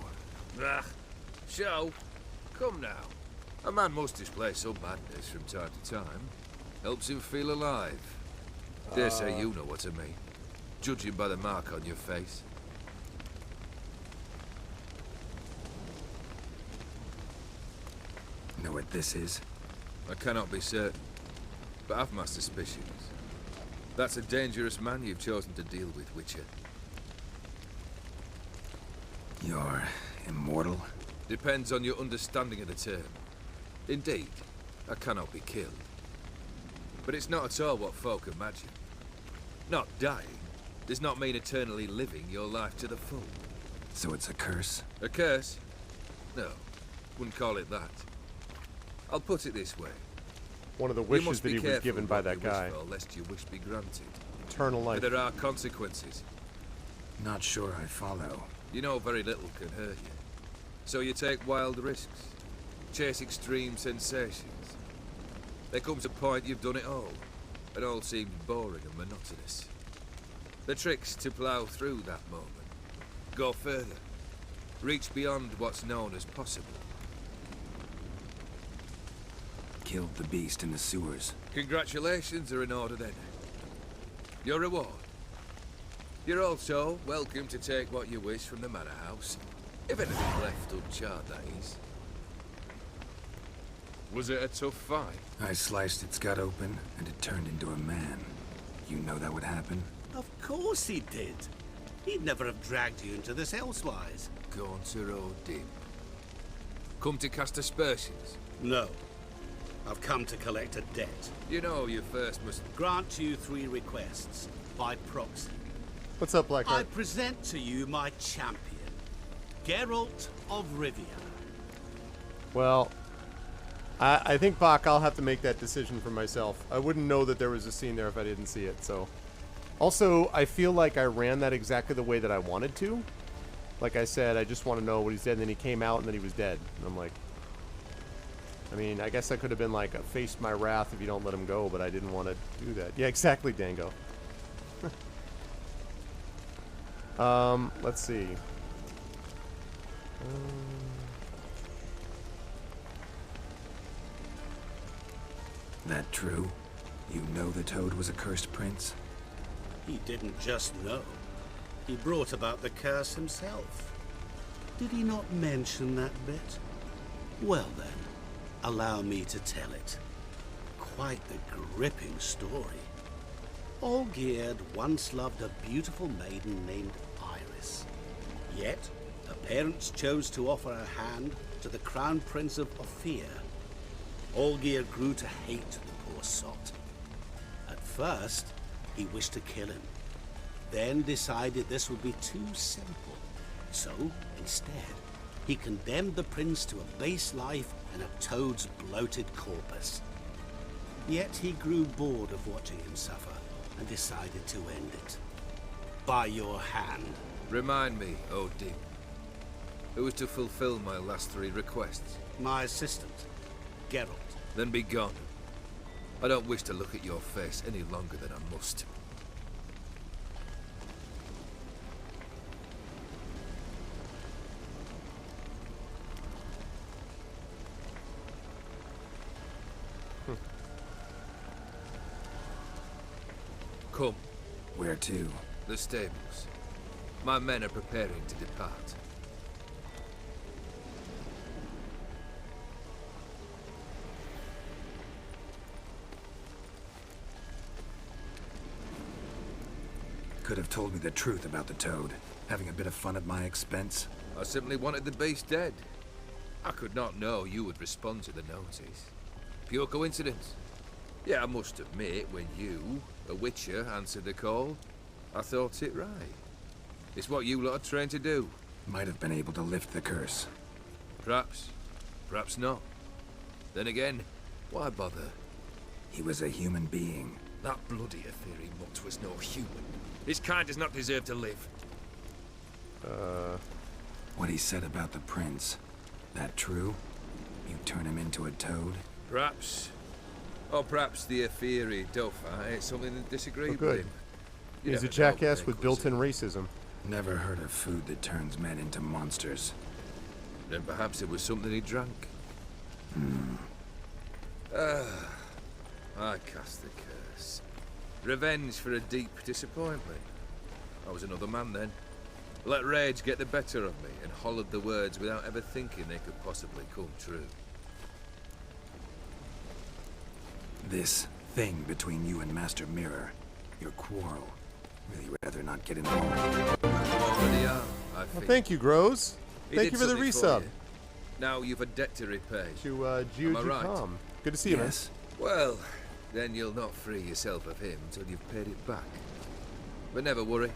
Ah, show? Come now. A man must display some madness from time to time. Helps him feel alive. Dare say you know what I mean. Judging by the mark on your face. Know what this is? I cannot be certain, but I've my suspicions. That's a dangerous man you've chosen to deal with, Witcher. You're immortal? Depends on your understanding of the term. Indeed, I cannot be killed. But it's not at all what folk imagine. Not dying does not mean eternally living your life to the full. So it's a curse? A curse? No, wouldn't call it that. I'll put it this way. One of the wishes that he was given by that guy. For, lest your wish be granted. Eternal life. But there are consequences. Not sure I follow. You know very little can hurt you. So you take wild risks. Chase extreme sensations. There comes a point you've done it all. It all seems boring and monotonous. The trick's to plough through that moment. Go further. Reach beyond what's known as possible. Killed the beast in the sewers. Congratulations are in order then. Your reward. You're also welcome to take what you wish from the manor house. If anything's left uncharred, that is. Was it a tough fight? I sliced its gut open, and it turned into a man. You know that would happen? Of course he did. He'd never have dragged you into this elsewise. Gaunter O'Dim. Come to cast aspersions? No. I've come to collect a debt. You know you first must grant you 3 requests by proxy. What's up, Blackheart? I present to you my champion, Geralt of Rivia. Well, I think, Bach, I'll have to make that decision for myself. I wouldn't know that there was a scene there if I didn't see it, so... Also, I feel like I ran that exactly the way that I wanted to. Like I said, I just want to know what he's dead, and then he came out, and then he was dead. And I'm like... I mean, I guess I could have been like, face my wrath if you don't let him go, but I didn't want to do that. Yeah, exactly, Dango. Let's see. That true? You know the Toad was a cursed prince? He didn't just know. He brought about the curse himself. Did he not mention that bit? Well then, allow me to tell it. Quite the gripping story. Olgierd once loved a beautiful maiden named Iris. Yet, her parents chose to offer her hand to the Crown Prince of Ophir. Olgierd grew to hate the poor sot. At first, he wished to kill him, then decided this would be too simple. So, instead, he condemned the prince to a base life in a toad's bloated corpus. Yet he grew bored of watching him suffer and decided to end it. By your hand. Remind me, Odin. Who was to fulfill my last 3 requests? My assistant, Geralt. Then be gone. I don't wish to look at your face any longer than I must. Come. Where to? The stables. My men are preparing to depart. Could have told me the truth about the Toad, having a bit of fun at my expense. I simply wanted the beast dead. I could not know you would respond to the notice. Pure coincidence. Yeah, I must admit, when you, a witcher, answered the call, I thought it right. It's what you lot are trained to do. Might have been able to lift the curse. Perhaps. Perhaps not. Then again, why bother? He was a human being. That bloody Aetheri mutt was no human. His kind does not deserve to live. What he said about the prince, that true? You turn him into a toad? Perhaps. Or perhaps the Aetheri Dauphin ate something that disagreed good. with him. You He's a never know with jackass their with built-in racism. Never heard of food that turns men into monsters. Then perhaps it was something he drank. I cast the curse. Revenge for a deep disappointment. I was another man then. Let rage get the better of me and hollered the words without ever thinking they could possibly come true. This thing between you and Master Mirror, your quarrel, really rather not get involved. Already are, I think. Well, thank you, Groves. He Thank did you for the something resub. you. Now you've a debt to repay. To Am I Juju right? Com. Good to see you, man. Yes. Well, then you'll not free yourself of him till you've paid it back. But never worry.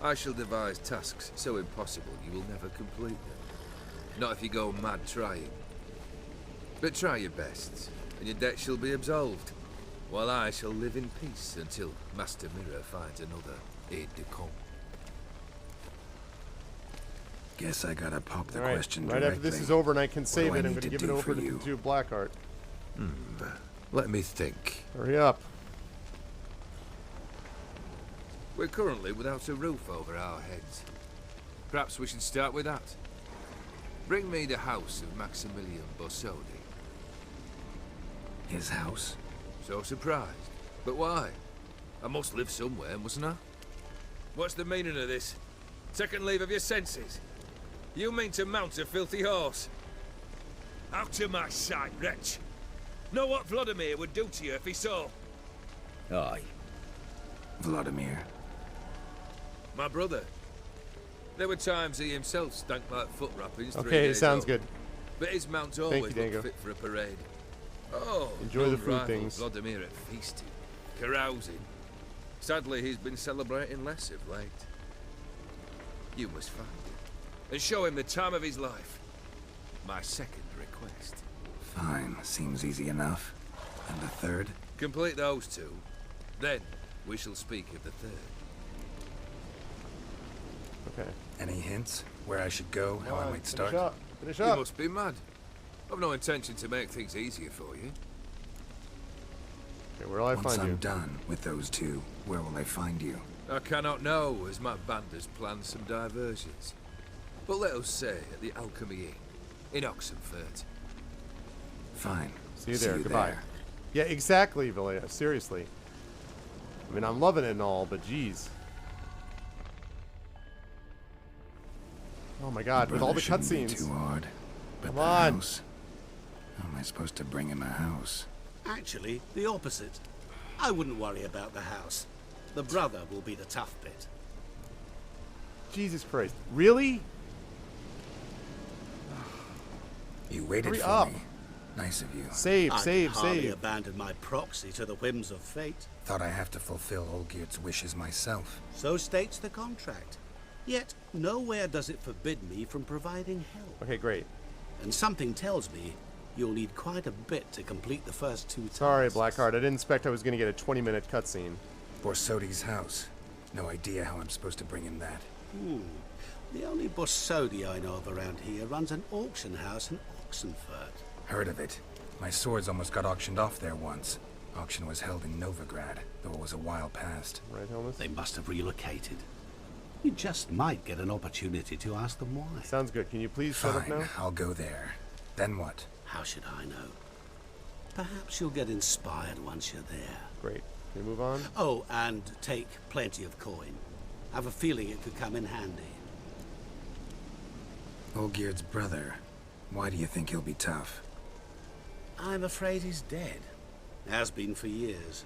I shall devise tasks so impossible you will never complete them. Not if you go mad trying. But try your best, and your debt shall be absolved, while I shall live in peace until Master Mirror finds another aide-de-camp. Guess I gotta pop the All right, question right directly. after this is over and I can What save do I it, I'm need going to to give it do over for you? to Blackheart. Let me think. Hurry up. We're currently without a roof over our heads. Perhaps we should start with that. Bring me the house of Maximilian Borsodi. His house? So surprised. But why? I must live somewhere, mustn't I? What's the meaning of this? Second leave of your senses? You mean to mount a filthy horse? Out of my sight, wretch! Know what Vladimir would do to you if he saw? Aye. Vladimir. My brother. There were times he himself stank like foot wrappings 3 Okay, days sounds old. good. But his mount Thank always you, Dango. looked fit for a parade. Oh, Enjoy the none food rivaled things. Vladimir at feasting, carousing. Sadly, he's been celebrating less of late. You must find him and show him the time of his life. My second request. Fine, seems easy enough. And the third? Complete those 2. Then we shall speak of the third. Okay. Any hints? Where I should go? How I might start? Finish up. Finish You up. must be mad. I've no intention to make things easier for you. Okay, where will I Once find I'm you? done with those 2, where will I find you? I cannot know, as my band has planned some diversions. But let us say at the Alchemy Inn, in Oxenfurt. Fine. See you there. Goodbye. Yeah, exactly, Valia. Seriously. I mean, I'm loving it and all, but geez. Oh my god, with all the Brother shouldn't be cutscenes. too hard. But Come the on. house? How am I supposed to bring him a house? Actually, the opposite. I wouldn't worry about the house. The brother will be the tough bit. Jesus Christ. Really? You waited Hurry for up. me. Nice of you. Save, I save, can hardly save. abandon my proxy to the whims of fate. Thought I have to fulfill Olgierd's wishes myself. So states the contract. Yet, nowhere does it forbid me from providing help. Okay, great. And something tells me you'll need quite a bit to complete the first 2 tasks. Sorry, Blackheart. I didn't expect I was going to get a 20-minute cutscene. Borsodi's house. No idea how I'm supposed to bring him that. The only Borsodi I know of around here runs an auction house in Oxenfurt. Heard of it. My swords almost got auctioned off there once. Auction was held in Novigrad, though it was a while past. Right, Helmus? They must have relocated. You just might get an opportunity to ask them why. Sounds good. Can you please shut up Fine, now? I'll go there. Then what? How should I know? Perhaps you'll get inspired once you're there. Great. Can we move on? Oh, and take plenty of coin. Have a feeling it could come in handy. Olgierd's brother. Why do you think he'll be tough? I'm afraid he's dead. Has been for years.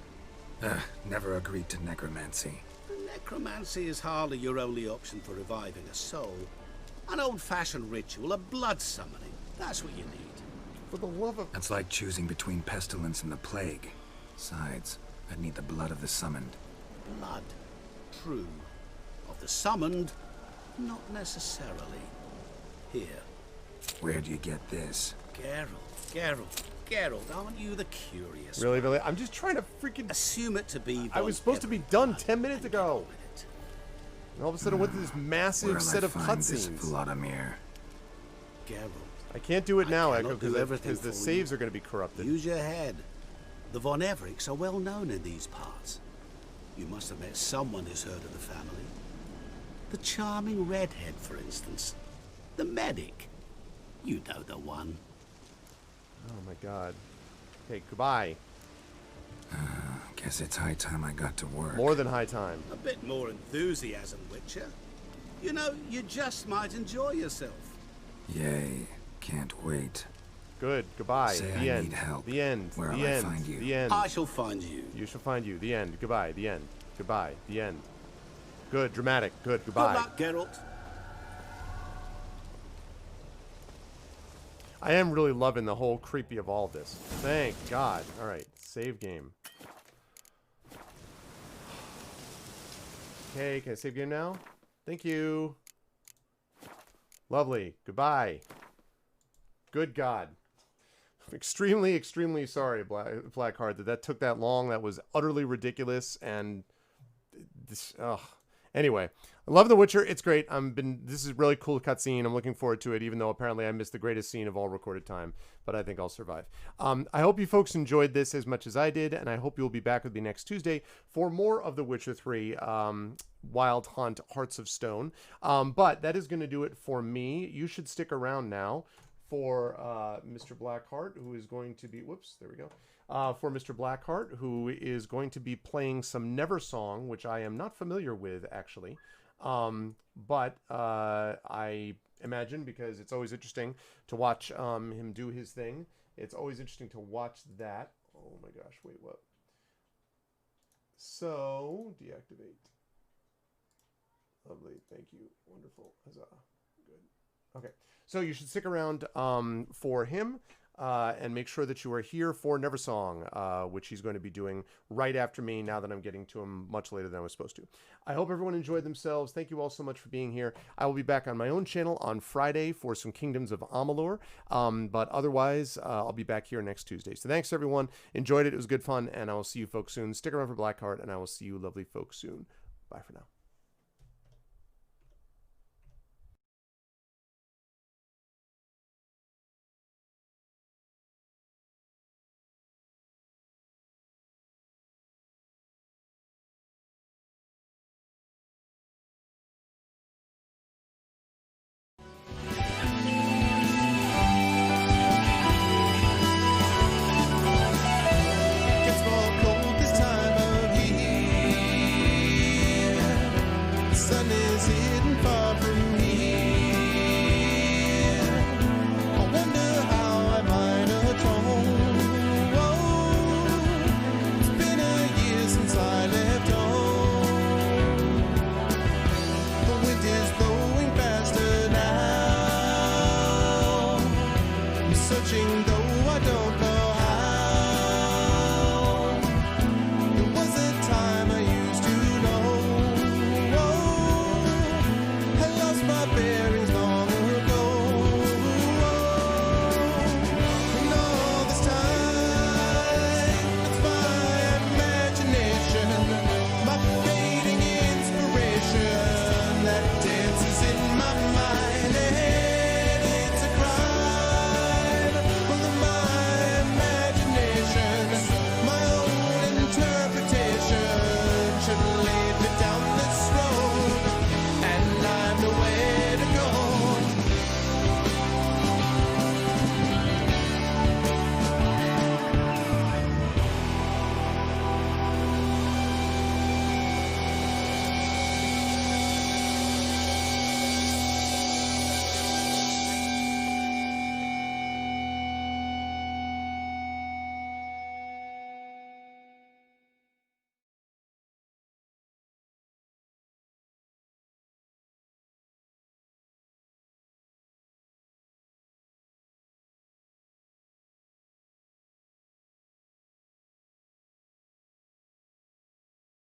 Never agreed to necromancy. Necromancy is hardly your only option for reviving a soul. An old-fashioned ritual, a blood summoning. That's what you need. For the love of... That's like choosing between pestilence and the plague. Besides, I'd need the blood of the summoned. Blood. True. Of the summoned, not necessarily. Here. Where'd you get this? Geralt, aren't you the curious Really, one? really? I'm just trying to freaking... Assume it to be... I was supposed to be done 10 minutes ago. And all of a sudden, I went through this massive set of cutscenes. Vladimir. Geralt. I can't do it now, cannot Echo, do everything because the for saves you. are going to be corrupted. Use your head. The Von Evericks are well known in these parts. You must have met someone who's heard of the family. The charming redhead, for instance. The medic. You know the one. Oh my god. Okay, goodbye. Guess it's high time I got to work. More than high time. A bit more enthusiasm, Witcher. You know, you just might enjoy yourself. Yay. Can't wait. Good. Goodbye. Say The I end. need help. The end. Where'll The I end. find you? The end. I shall find you. You shall find you. The end. Goodbye. The end. Goodbye. The end. Good. Dramatic. Good. Good Goodbye. luck, Geralt. I am really loving the whole creepy of all this. Thank God. All right. Save game. Okay. Can I save game now? Thank you. Lovely. Goodbye. Good God. Extremely, extremely sorry, Blackheart, that took that long. That was utterly ridiculous. And this, anyway, I love The Witcher. It's great. This is a really cool cutscene. I'm looking forward to it, even though apparently I missed the greatest scene of all recorded time. But I think I'll survive. I hope you folks enjoyed this as much as I did, and I hope you'll be back with me next Tuesday for more of The Witcher 3 Wild Hunt Hearts of Stone. But that is going to do it for me. You should stick around now for Mr. Blackheart, who is going to be... Whoops, there we go. For Mr. Blackheart, who is going to be playing some Neversong, which I am not familiar with, actually. But I imagine, because it's always interesting to watch him do his thing, it's always interesting to watch that. Oh my gosh, wait, what? So, deactivate. Lovely, thank you. Wonderful. Huzzah. Good. Okay, so you should stick around for him. And make sure that you are here for Neversong, which he's going to be doing right after me now that I'm getting to him much later than I was supposed to. I hope everyone enjoyed themselves. Thank you all so much for being here. I will be back on my own channel on Friday for some Kingdoms of Amalur. But otherwise, I'll be back here next Tuesday. So thanks, everyone. Enjoyed it. It was good fun. And I will see you folks soon. Stick around for Blackheart, and I will see you lovely folks soon. Bye for now. searching though I don't know.